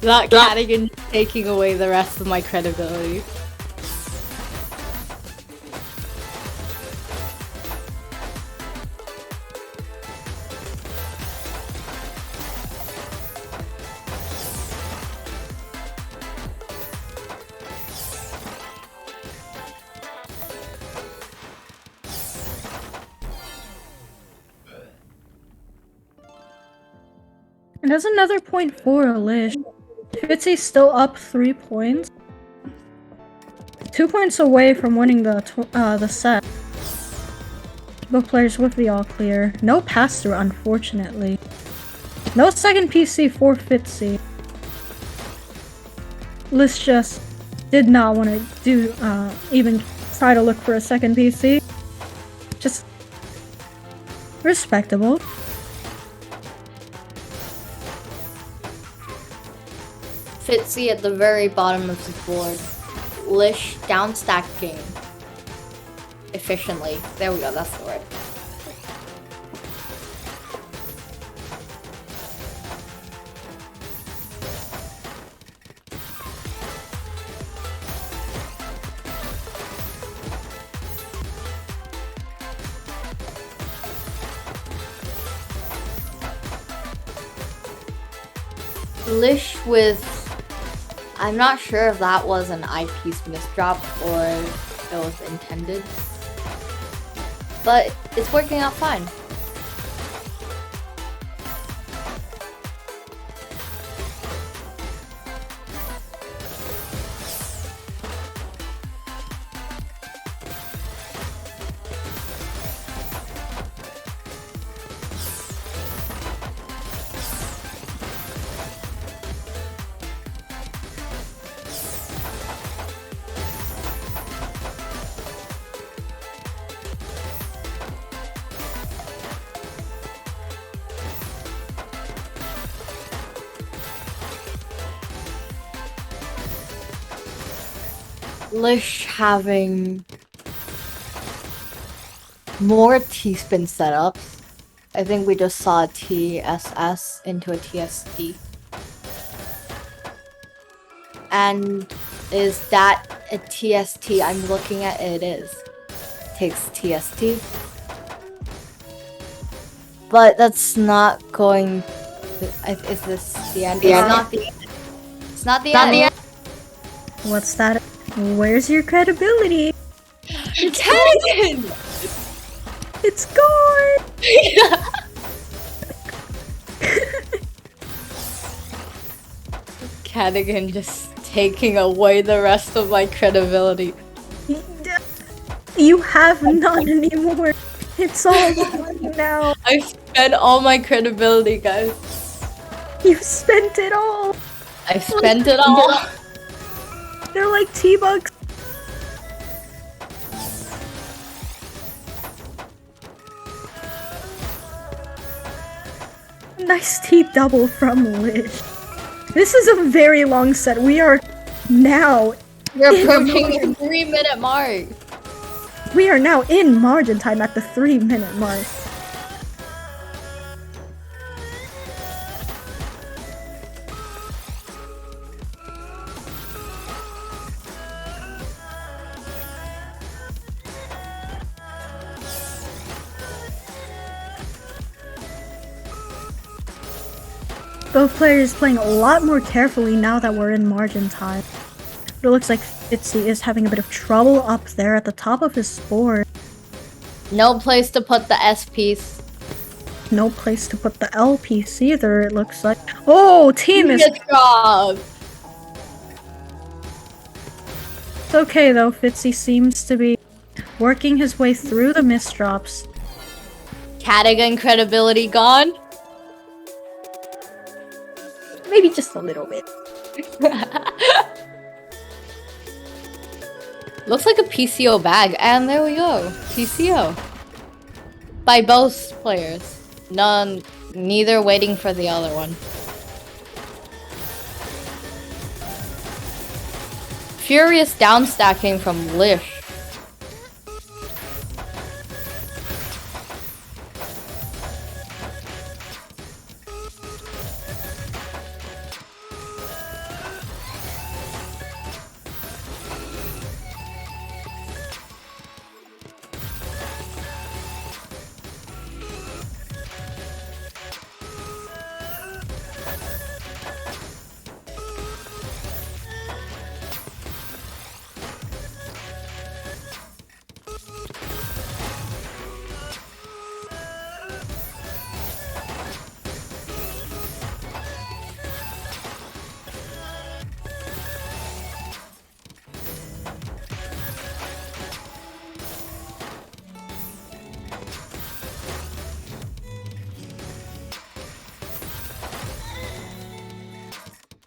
That Cadigan taking away the rest of my credibility. And that's another point for Lish. Fitzy's still up 3 points. 2 points away from winning the set. Both players with the all clear. No pass through, unfortunately. No second PC for Fitzy. Lish just did not want to do even try to look for a second PC. Just respectable. Fitzy at the very bottom of the board. Lish down stacking efficiently. There we go, that's the word. Lish with... I'm not sure if that was an eyepiece misdrop or it was intended. But it's working out fine. Lish having more T-spin setups. I think we just saw a TSS into a TSD. And is that a TST? I'm looking at it, it is. Takes TST. But that's not going to, is this the end? It's not the end. It's not the end. What's that? Where's your credibility? It's Cadigan! It's gone! Cadigan just taking away the rest of my credibility. You have none anymore. It's all gone now. I spent all my credibility, guys. You spent it all. I spent it all. They're like T-Bucks. Nice T-double from Lish. This is a very long set. We are now... We're approaching the 3-minute mark. We are now in margin time at the 3-minute mark. Both players playing a lot more carefully now that we're in margin time. But it looks like Fitzy is having a bit of trouble up there at the top of his board. No place to put the S piece. No place to put the L piece either, it looks like. Oh, team is... Good job! It's okay though, Fitzy seems to be working his way through the misdrops. Cadigan credibility gone? Maybe just a little bit. Looks like a PCO bag, and there we go. PCO. By both players. Neither waiting for the other one. Furious downstacking from Lish.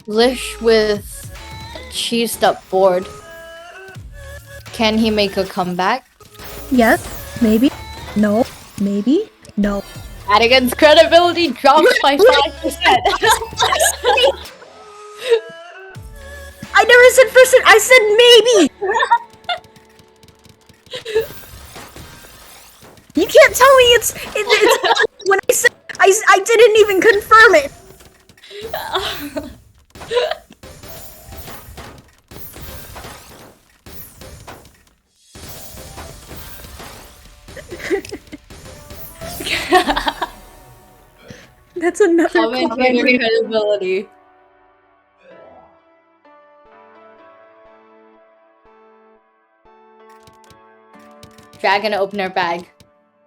Lish with cheesed up board. Can he make a comeback? Yes, maybe. No, maybe. No. Cadigan's credibility drops by 5%. I never said percent, I said maybe! You can't tell me it's when I said I didn't even confirm it. That's another Commentator credibility. Dragon opener bag.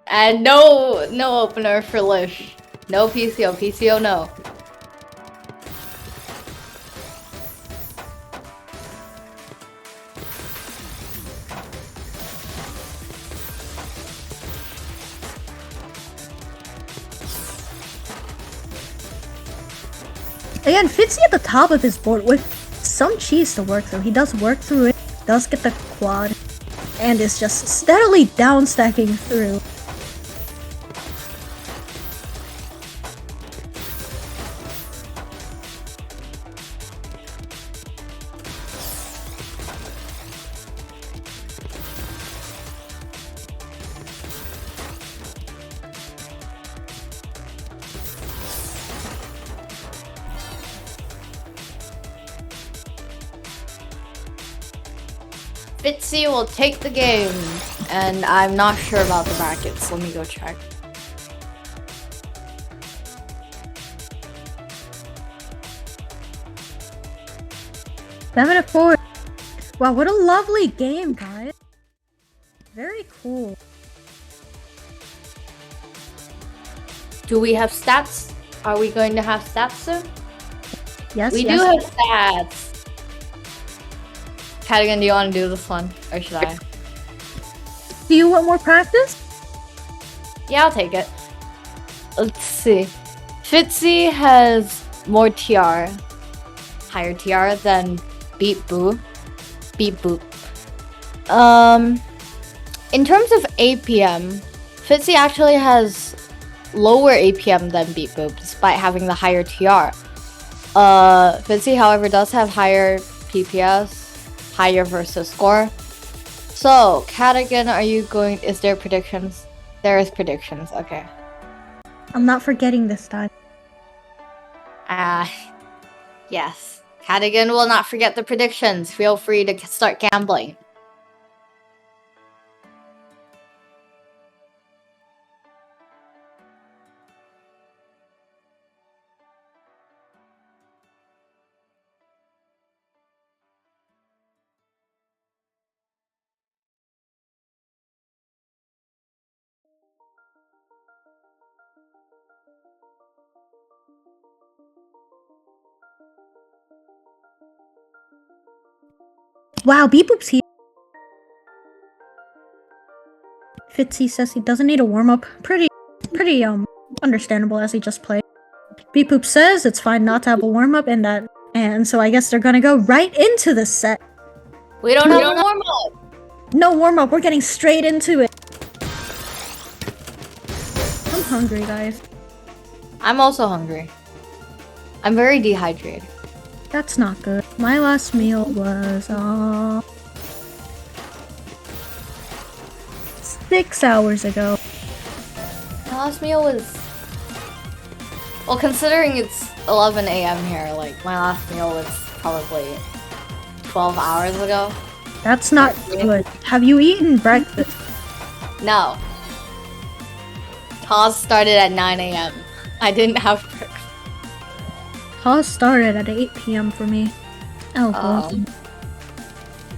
And no opener for Lish. No PCO. PCO, no. Again, Fitzy at the top of his board with some cheese to work through. He does work through it, does get the quad, and is just steadily down stacking through. Fitzy will take the game, and I'm not sure about the brackets. Let me go check. Seven to 4. Wow, what a lovely game, guys. Very cool. Do we have stats? Are we going to have stats soon? Yes, We do have stats. Cadigan, do you want to do this one? Or should I? Do you want more practice? Yeah, I'll take it. Let's see. Fitzy has more TR. Higher TR than Beep Boop. In terms of APM, Fitzy actually has lower APM than Beep Boop, despite having the higher TR. Fitzy, however, does have higher PPS. Higher versus score. So, Cadigan, are you going? Is there predictions? There is predictions. Okay. I'm not forgetting this time. Yes. Cadigan will not forget the predictions. Feel free to start gambling. Wow, Beep Boop's here. Fitzy says he doesn't need a warm-up. Pretty understandable as he just played. Beep Boop says it's fine not to have a warm-up and so I guess they're gonna go right into the set. We don't have a warm-up. No warm-up, we're getting straight into it. I'm hungry, guys. I'm also hungry. I'm very dehydrated. That's not good. My last meal was 6 hours ago. My last meal was... Well, considering it's 11 a.m. here, like, my last meal was probably 12 hours ago. That's not good. Have you eaten breakfast? No. TAWS started at 9 a.m. I didn't have breakfast. TAWS started at 8 p.m. for me. Oh, awesome.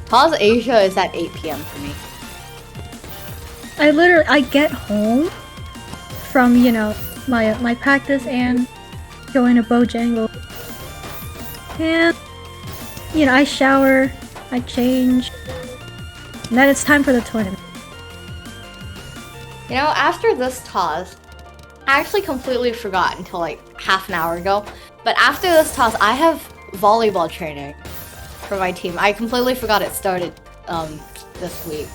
TAWS Asia is at 8 p.m. for me. I get home from, you know, my practice and going to Bojangle. And, you know, I shower, I change, and then it's time for the tournament. You know, after this TAWS, I actually completely forgot until like half an hour ago. But after this TAWS, I have volleyball training for my team. I completely forgot it started this week.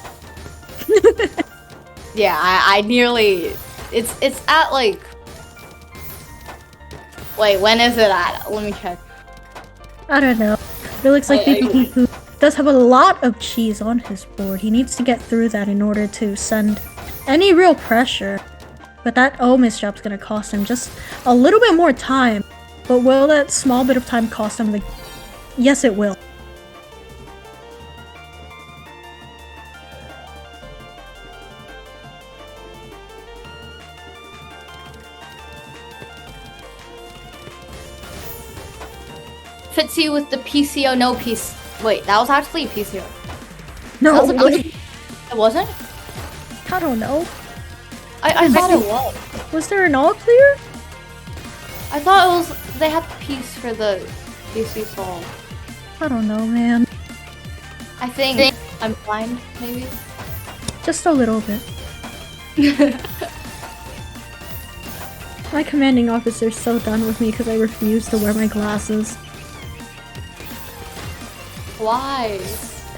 Yeah, I nearly... It's at like... Wait, when is it at? Let me check. I don't know. It looks like Beep does have a lot of cheese on his board. He needs to get through that in order to send any real pressure. But that misdrop's gonna cost him just a little bit more time. But will that small bit of time cost him the... Yes, it will. Fitzy with the PCO, no piece. Wait, that was actually a PCO. No, It wasn't? I don't know. I thought it was. Was there an all clear? I thought it was. They had the piece for the PC Soul. I don't know, man. I think I'm blind, maybe. Just a little bit. My commanding officer's so done with me because I refuse to wear my glasses. Why?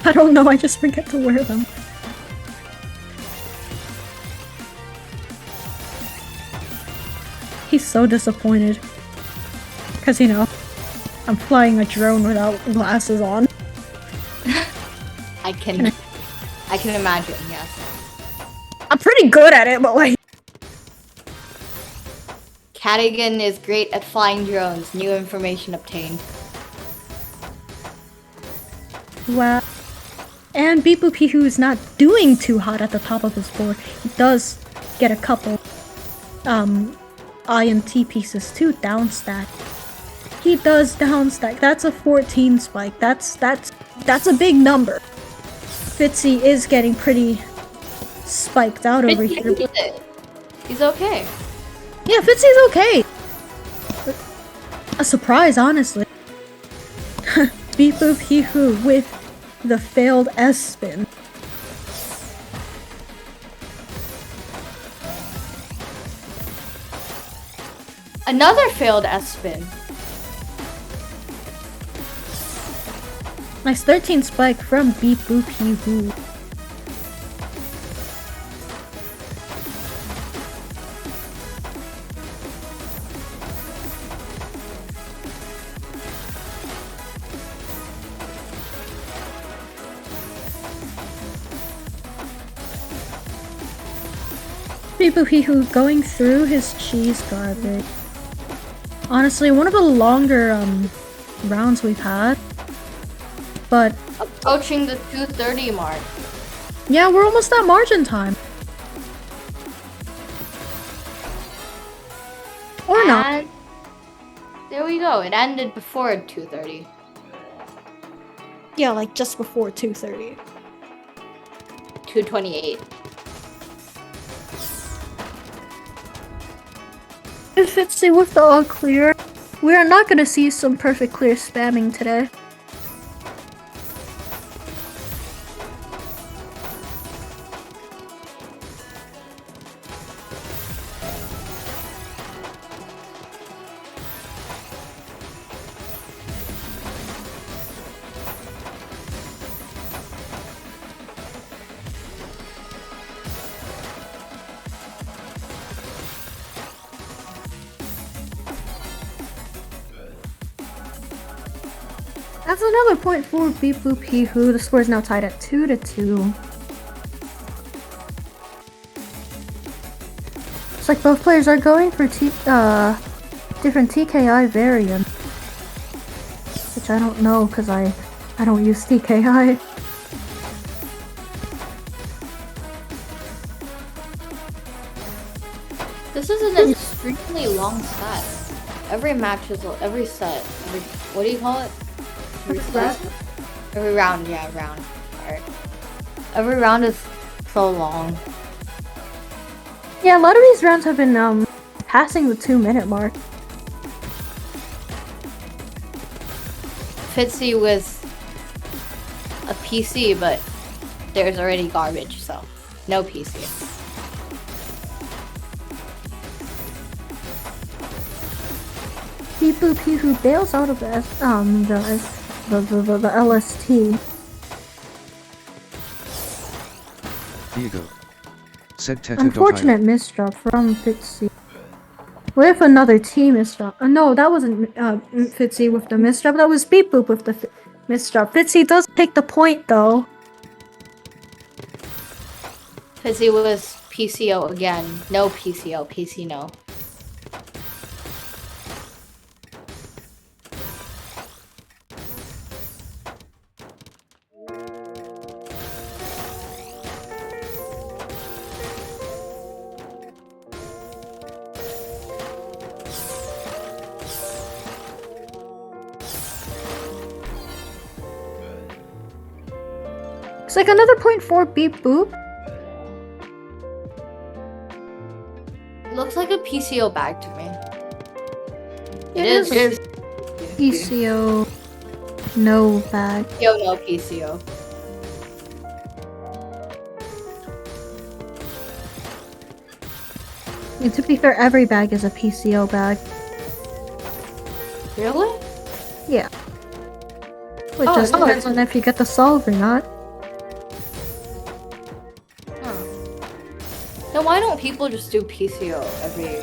I don't know, I just forget to wear them. He's so disappointed. Because, you know, I'm flying a drone without glasses on. I can imagine, yes. I'm pretty good at it, but like... Cadigan is great at flying drones. New information obtained. Wow. And Beep Boop Hee Hoo is not doing too hot at the top of his board. He does get a couple INT pieces too down stack. He does down stack. That's a 14 spike. That's a big number. Fitzy is getting pretty spiked out over here. He's okay. Yeah, Fitzy's okay. A surprise, honestly. Beep Boop Hee Hoo with the failed S-spin. Another failed S-spin. Nice 13 spike from Beep Boop Hee Hoo. Beep Boop Hee Hoo going through his cheese garbage. Honestly, one of the longer rounds we've had. But approaching the 2:30 mark. Yeah, we're almost at margin time. Or not. There we go. It ended before 2:30. Yeah, like just before 2:30. 2:28. Fitzy with the all clear. We are not gonna see some perfect clear spamming today. That's another point for Beep Boop Hee Hoo. The score is now tied at 2-2. It's like both players are going for different TKI variants. Which I don't know because I don't use TKI. This is an extremely long set. Every match is every set. What do you call it? Every round, yeah, round. Alright. Every round is so long. Yeah, a lot of these rounds have been passing the 2-minute mark. Fitzy with a PC, but there's already garbage, so no PC. Beep Boop Hee Hoo bails out of the LST. Diego. Said Teta. Unfortunate misdrop from Fitzy. With another T misdrop. No, that wasn't Fitzy with the misdrop. That was Beep Boop with the misdrop. Fitzy does take the point though. Fitzy was PCO again. No PCO. PC no. It's like another point for Beep Boop. PCO bag to me. It is. PCO. No bag. Yo, no PCO. And to be fair, every bag is a PCO bag. Really? Yeah. It just depends on if you get the solve or not. Huh. Then why don't people just do PCO every...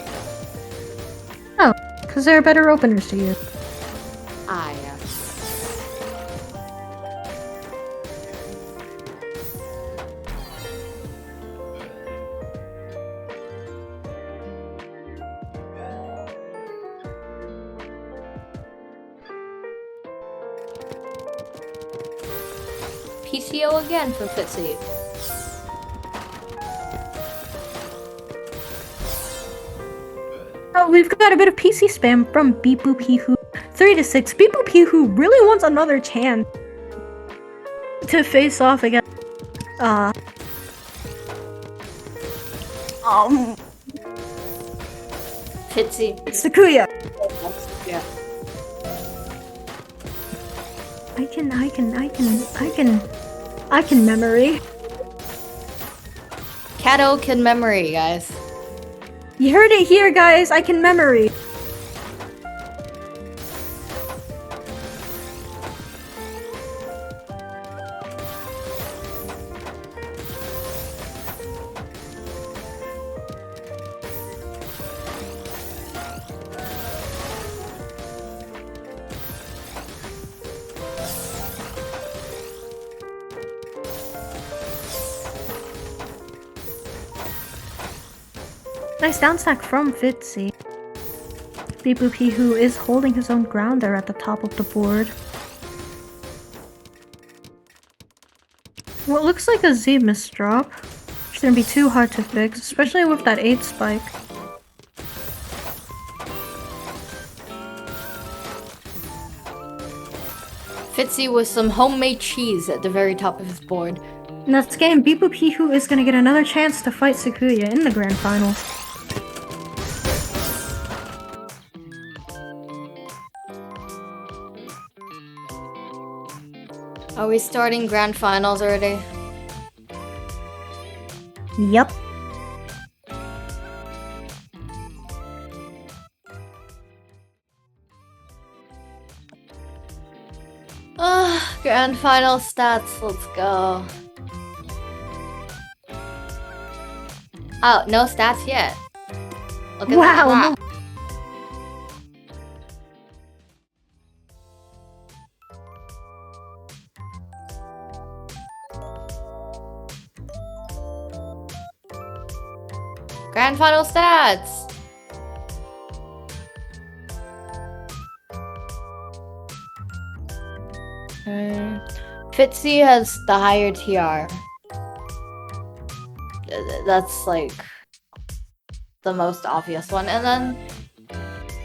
Oh, because there are better openers to use. Ah, yeah. PCO again for Fitzy. Oh, we've got a bit of PC spam from Beep Boop Hee Hoo. 3 to 6. Beep Boop Hee Hoo really wants another chance to face off against Fitzy. Sakuya. Yeah. I can memory. Kato can memory, guys. You heard it here, guys. I can memory. Nice down stack from Fitzy. Beep Boop Hee Hoo is holding his own ground there at the top of the board. What looks like a Z misdrop shouldn't be too hard to fix, especially with that 8 spike. Fitzy with some homemade cheese at the very top of his board. Next game, Beep Boop Hee Hoo is gonna get another chance to fight Sakuya in the grand finals. Are we starting grand finals already? Yep. Grand final stats, let's go. Oh, no stats yet. Look at Wow, that. Grand final stats. Fitzy has the higher TR. That's like the most obvious one. And then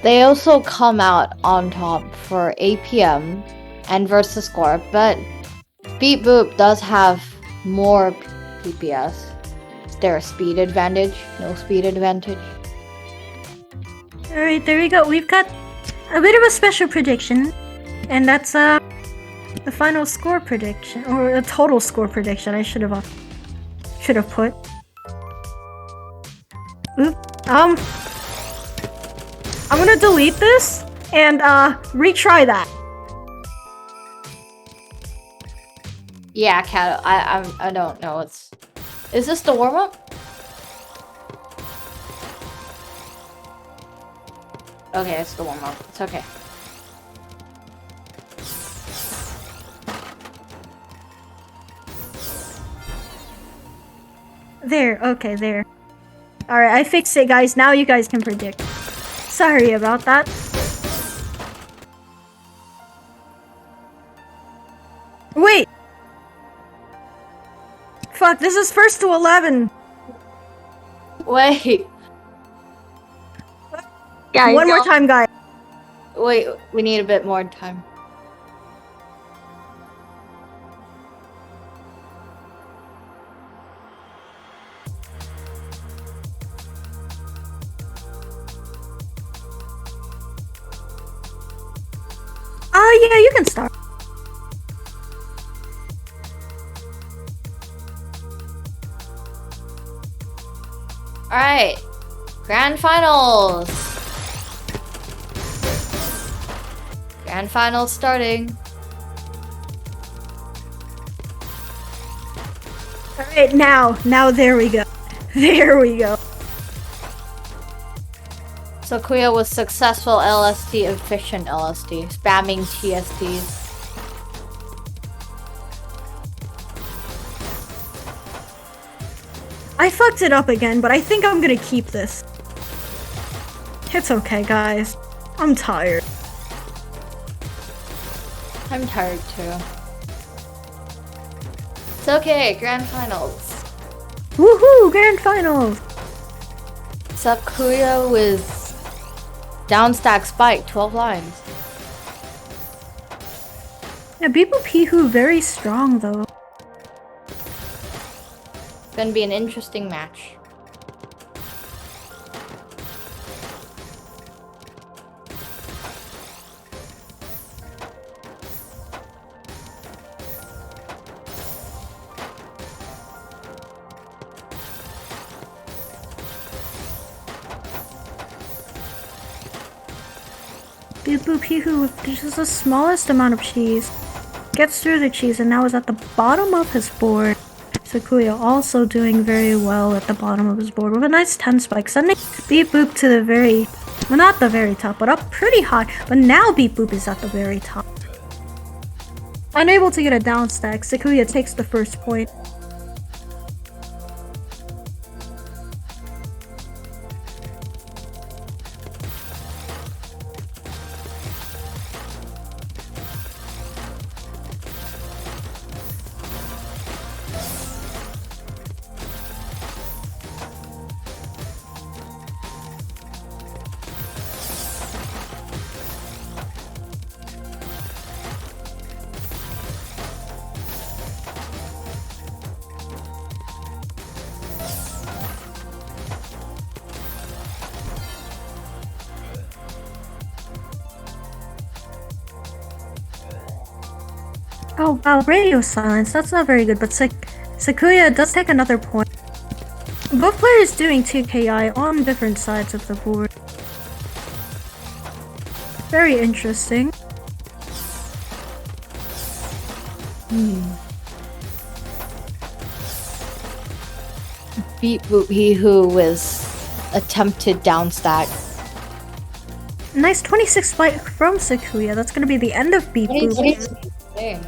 they also come out on top for APM and versus score, but Beep Boop does have more PPS. Is there a speed advantage? No speed advantage? Alright, there we go. We've got a bit of a special prediction, and that's the final score prediction, or a total score prediction. I should have put. Oop. I'm gonna delete this and retry that. Yeah, Cat. I don't know. Is this the warm up? Okay, it's the warm up. It's okay. There, okay, there. Alright, I fixed it, guys. Now you guys can predict. Sorry about that. Wait! Fuck, this is first to 11! Wait. Guys, one more time, guys. Wait, we need a bit more time. yeah, you can start. Alright. Grand Finals! Grand Finals starting. Alright, now there we go. There we go. Sakuya was successful LST, efficient LST, spamming TSTs. I fucked it up again, but I think I'm gonna keep this. It's okay, guys. I'm tired. I'm tired too. It's okay, Grand Finals. Woohoo! Grand Finals! Sakuya with downstack spike, 12 lines. Yeah, Bibu Pihu very strong though. Gonna be an interesting match. Bibu Pihu with just the smallest amount of cheese. Gets through the cheese and now is at the bottom of his board. Sakuya also doing very well at the bottom of his board with a nice 10 spike, sending Beep Boop to the very, well, not the very top, but up pretty high. But now Beep Boop is at the very top. Unable to get a down stack, Sakuya takes the first point. Oh wow, radio silence, that's not very good, but Sakuya does take another point. Both players doing 2KI on different sides of the board. Very interesting. Beat Boop He Who was attempted downstack. Nice 26 spike from Sakuya, that's gonna be the end of Beep Boop. Dang.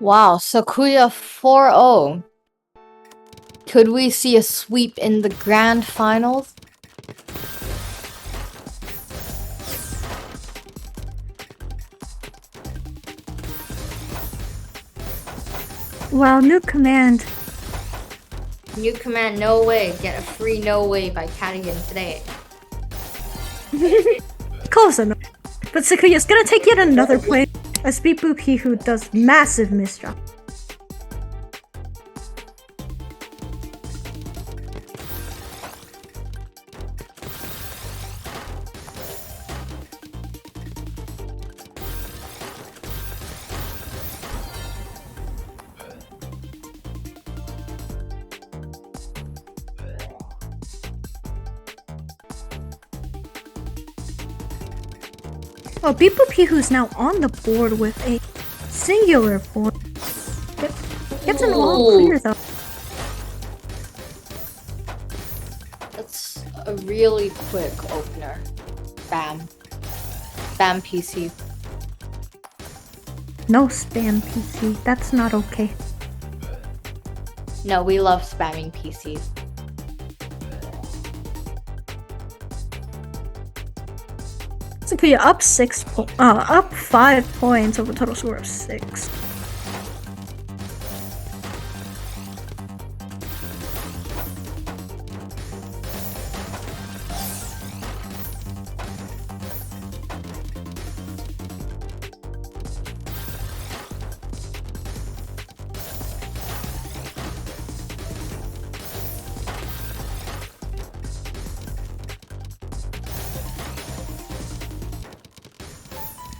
Wow, Sakuya 4-0. Could we see a sweep in the grand finals? Wow, new command. New command, no way. Get a free no way by Cadigan today. Close enough. But Sakuya's gonna take yet another point as Beep Boop He Who does massive misdrop. Oh, Beep Boop He Who's now on the board with a singular board. Gets an all clear though. That's a really quick opener. Bam. Bam PC. No spam PC, that's not okay. No, we love spamming PCs. Basically, up 5 points of a total score of 6.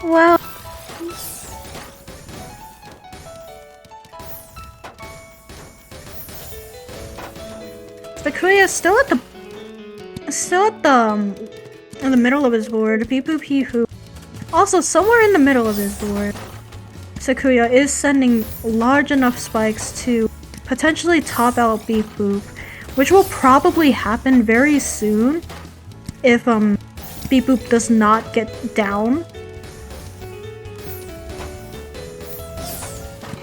Well, Sakuya is still at the in the middle of his board. Beep boop hee hoo. Also, somewhere in the middle of his board, Sakuya is sending large enough spikes to potentially top out Beep Boop, which will probably happen very soon if Beep Boop does not get down.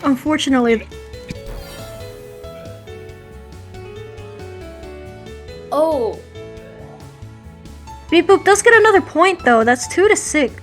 Unfortunately, Oh, Beep Boop does get another point though. That's 2 to 6.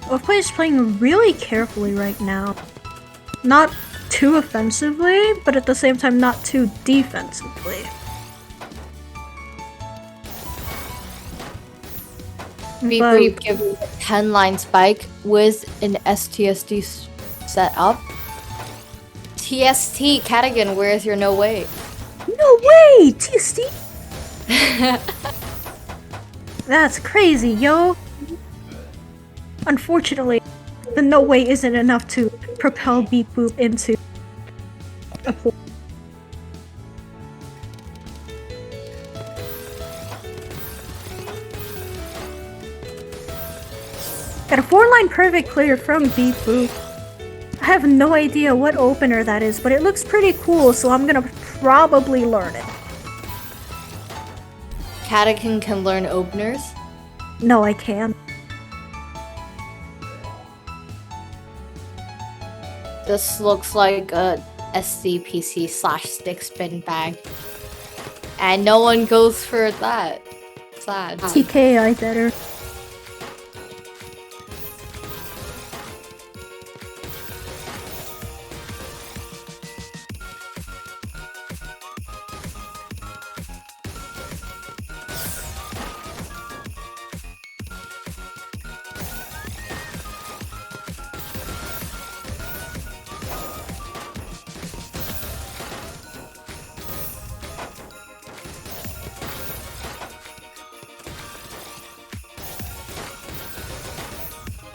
Weeklies is playing really carefully right now. Not too offensively, but at the same time not too defensively. Beep But- Boop giving a 10-line spike with an STSD set up. TST, Cadigan, where's your no way? No way! TSD! That's crazy, yo! Unfortunately, the no way isn't enough to propel Beep Boop into a point. Got a 4-line perfect clear from Beep Boop. I have no idea what opener that is, but it looks pretty cool, so I'm gonna probably learn it. Cadigan can learn openers. No, I can't. This looks like a SCPC / stick spin bag. And no one goes for that. Sad. TKI better.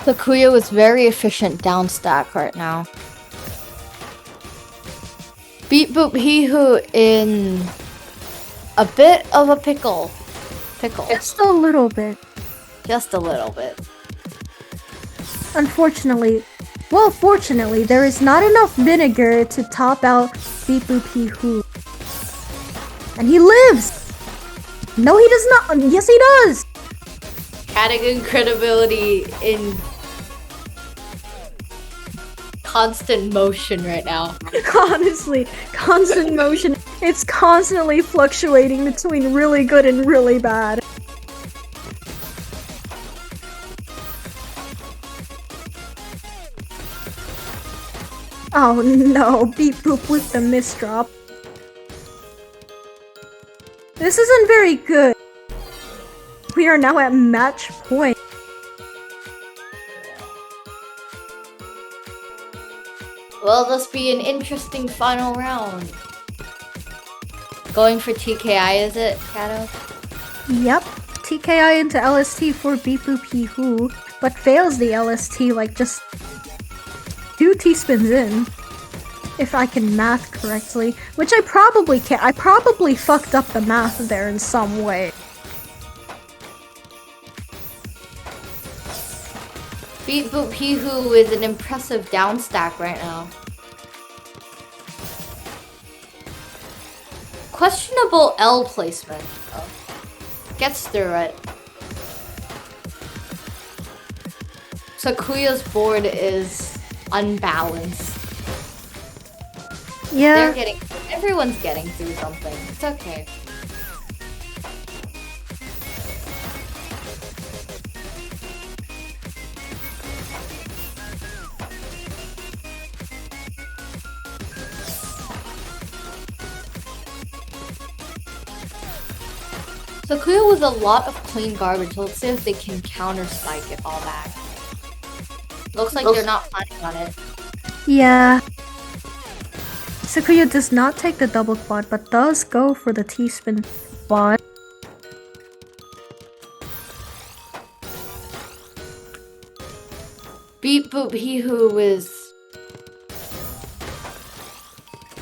Sakuya was very efficient down stack right now. Beep Boop Hee Hoo in a bit of a pickle. Just a little bit. Just a little bit. Unfortunately, well, fortunately, there is not enough vinegar to top out Beep Boop Hee Hoo. And he lives! No, he does not! Yes, he does! Cadigan credibility in constant motion right now. Honestly, constant motion. It's constantly fluctuating between really good and really bad. Oh no, Beep Boop with the misdrop. This isn't very good. We are now at match point. Will this be an interesting final round? Going for TKI, is it, Kato? Yep, TKI into LST for Beepu Pihu, but fails the LST like just 2 teaspoons in. If I can math correctly, which I probably can't. I probably fucked up the math there in some way. Beepu Pihu is an impressive down stack right now. Questionable L placement. Oh. Gets through it. Sakuya's board is unbalanced. Yeah. Everyone's getting through something. It's okay. Sakuya with a lot of clean garbage. Let's see if they can counter spike it all back. Looks like they're not planning on it. Yeah. Sakuya does not take the double quad, but does go for the T-spin quad. Beepu Pihu is...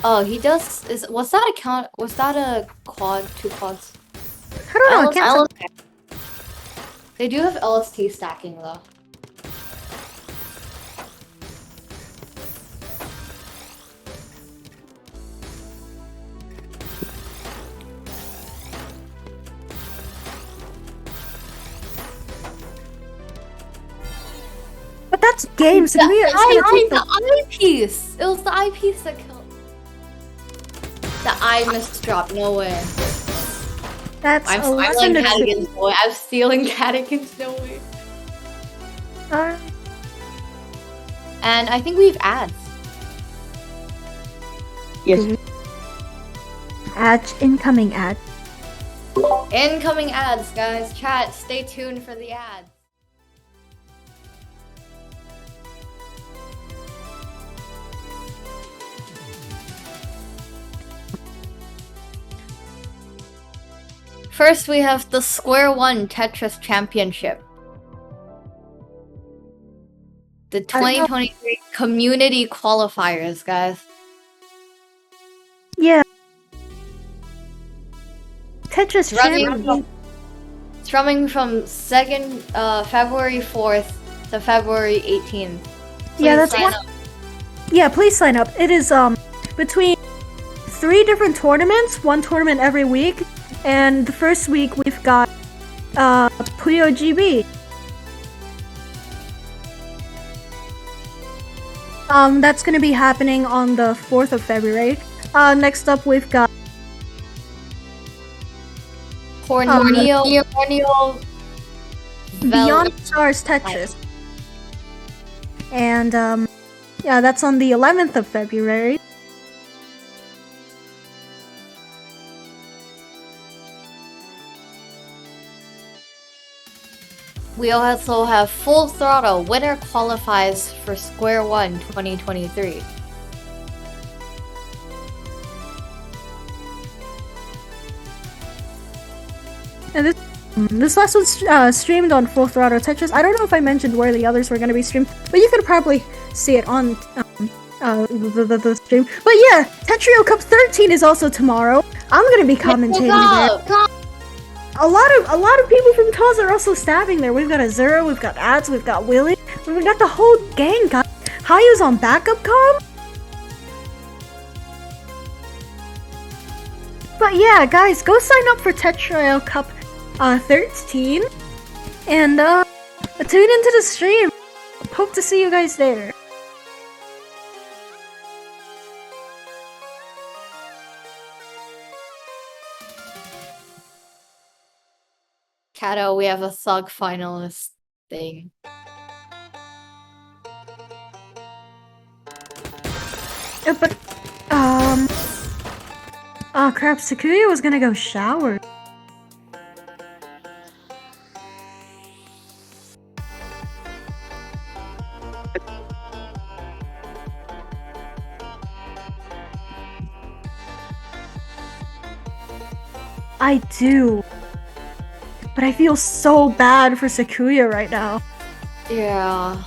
Oh, he does... Was that a count? Was that a quad? 2 quads? I don't know, I can't tell. They do have LST stacking though. But that's games. The eyepiece! It was the eyepiece that killed. The eye misdrop, no way. That's I'm stealing Cadigan's no way. I'm stealing Cadigan's no way. And I think we have ads. Yes. Ads, incoming ad. Incoming ads, guys. Chat, stay tuned for the ads. First, we have the Square One Tetris Championship. The 2023 community qualifiers, guys. Yeah. Tetris Champion. It's running from February 4th to February 18th. Yeah, that's one. Yeah, please sign up. It is between 3 different tournaments, 1 tournament every week. And the first week we've got Puyo GB. That's gonna be happening on the 4th of February. Next up we've got Borneo Beyond Stars Tetris. And yeah, that's on the 11th of February. We also have Full Throttle. Winner qualifies for Square One 2023. And this last one's streamed on Full Throttle Tetris. I don't know if I mentioned where the others were going to be streamed, but you could probably see it on the stream. But yeah, Tetrio Cup 13 is also tomorrow. I'm going to be commentating there. A lot of people from TAWS are also stabbing there. We've got Azura, we've got Ads, we've got Willie, we've got the whole gang, guys. Hayu's on backup comm. But yeah, guys, go sign up for Tetrio Cup 13 and tune into the stream. Hope to see you guys there. Kato, we have a thug finalist thing. But oh crap, Sakuya was gonna go shower. I do. But I feel so bad for Sakuya right now. Yeah.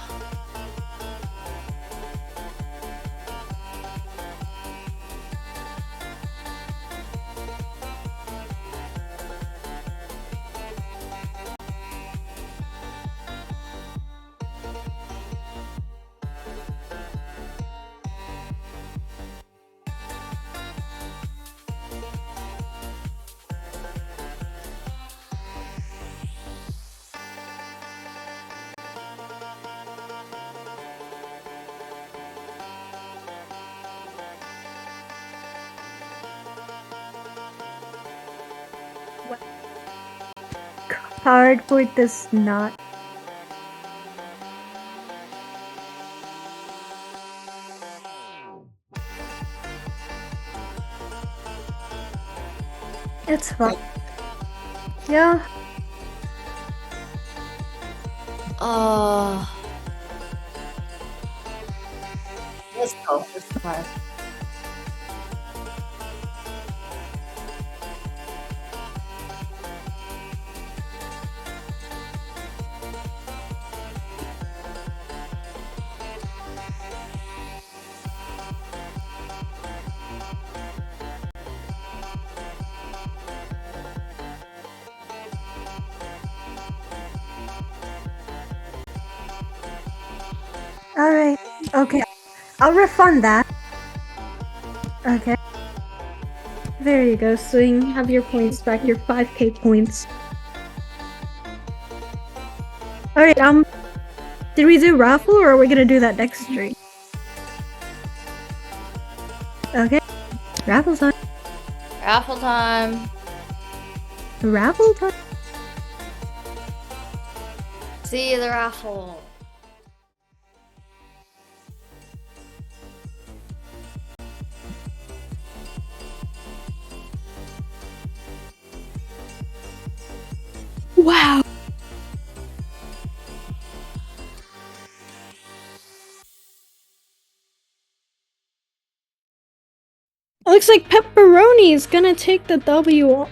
Cardboard does not. It's fine. Yeah. Let's go. Let's go. Alright. Okay. I'll refund that. Okay. There you go, so you can have your points back, your 5k points. Alright, did we do raffle or are we gonna do that next stream? Okay. Raffle time. Raffle time. Raffle time. See the raffle. Wow. Looks like Pepperoni is gonna take the W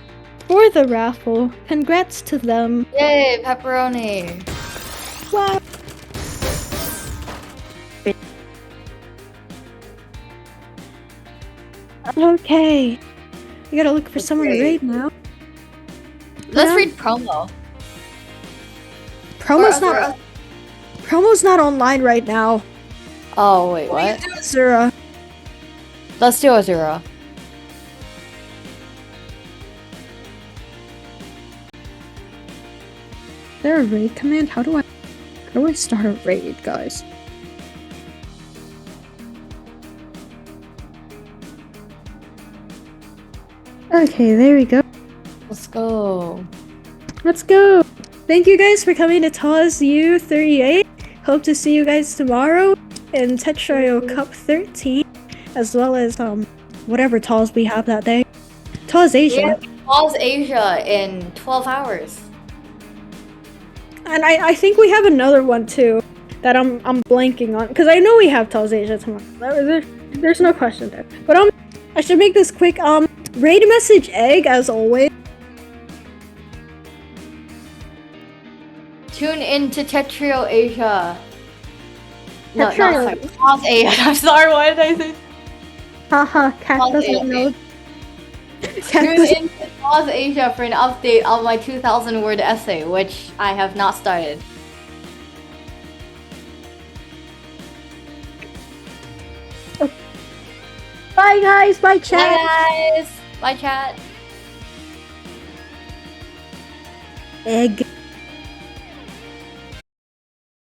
for the raffle. Congrats to them. Yay, pepperoni. Wow. Okay. We gotta look for someone to raid now. Let's Yeah. read promo. Promo's not online right now. Oh, wait, what? Do Azura. Let's do Azura. Is there a raid command? How do I start a raid, guys? Okay, there we go. Let's go. Let's go. Thank you guys for coming to TAWS U38. Hope to see you guys tomorrow in Tetrio Cup 13, as well as whatever TAWS we have that day. TAWS Asia. Yeah, TAWS Asia in 12 hours. And I think we have another one too that I'm blanking on, because I know we have TAWS Asia tomorrow. There's no question there. But I should make this quick. Raid message egg as always. Tune in to Tetrio Asia. No, Tetrio. not sorry. TAWS Asia. I'm sorry, why did I say? Haha, cat TAWS doesn't Asia. know. Cat Tune doesn't. in to TAWS Asia for an update on my 2,000 word essay, which I have not started. Bye guys, bye chat. Bye guys. Bye chat. Egg.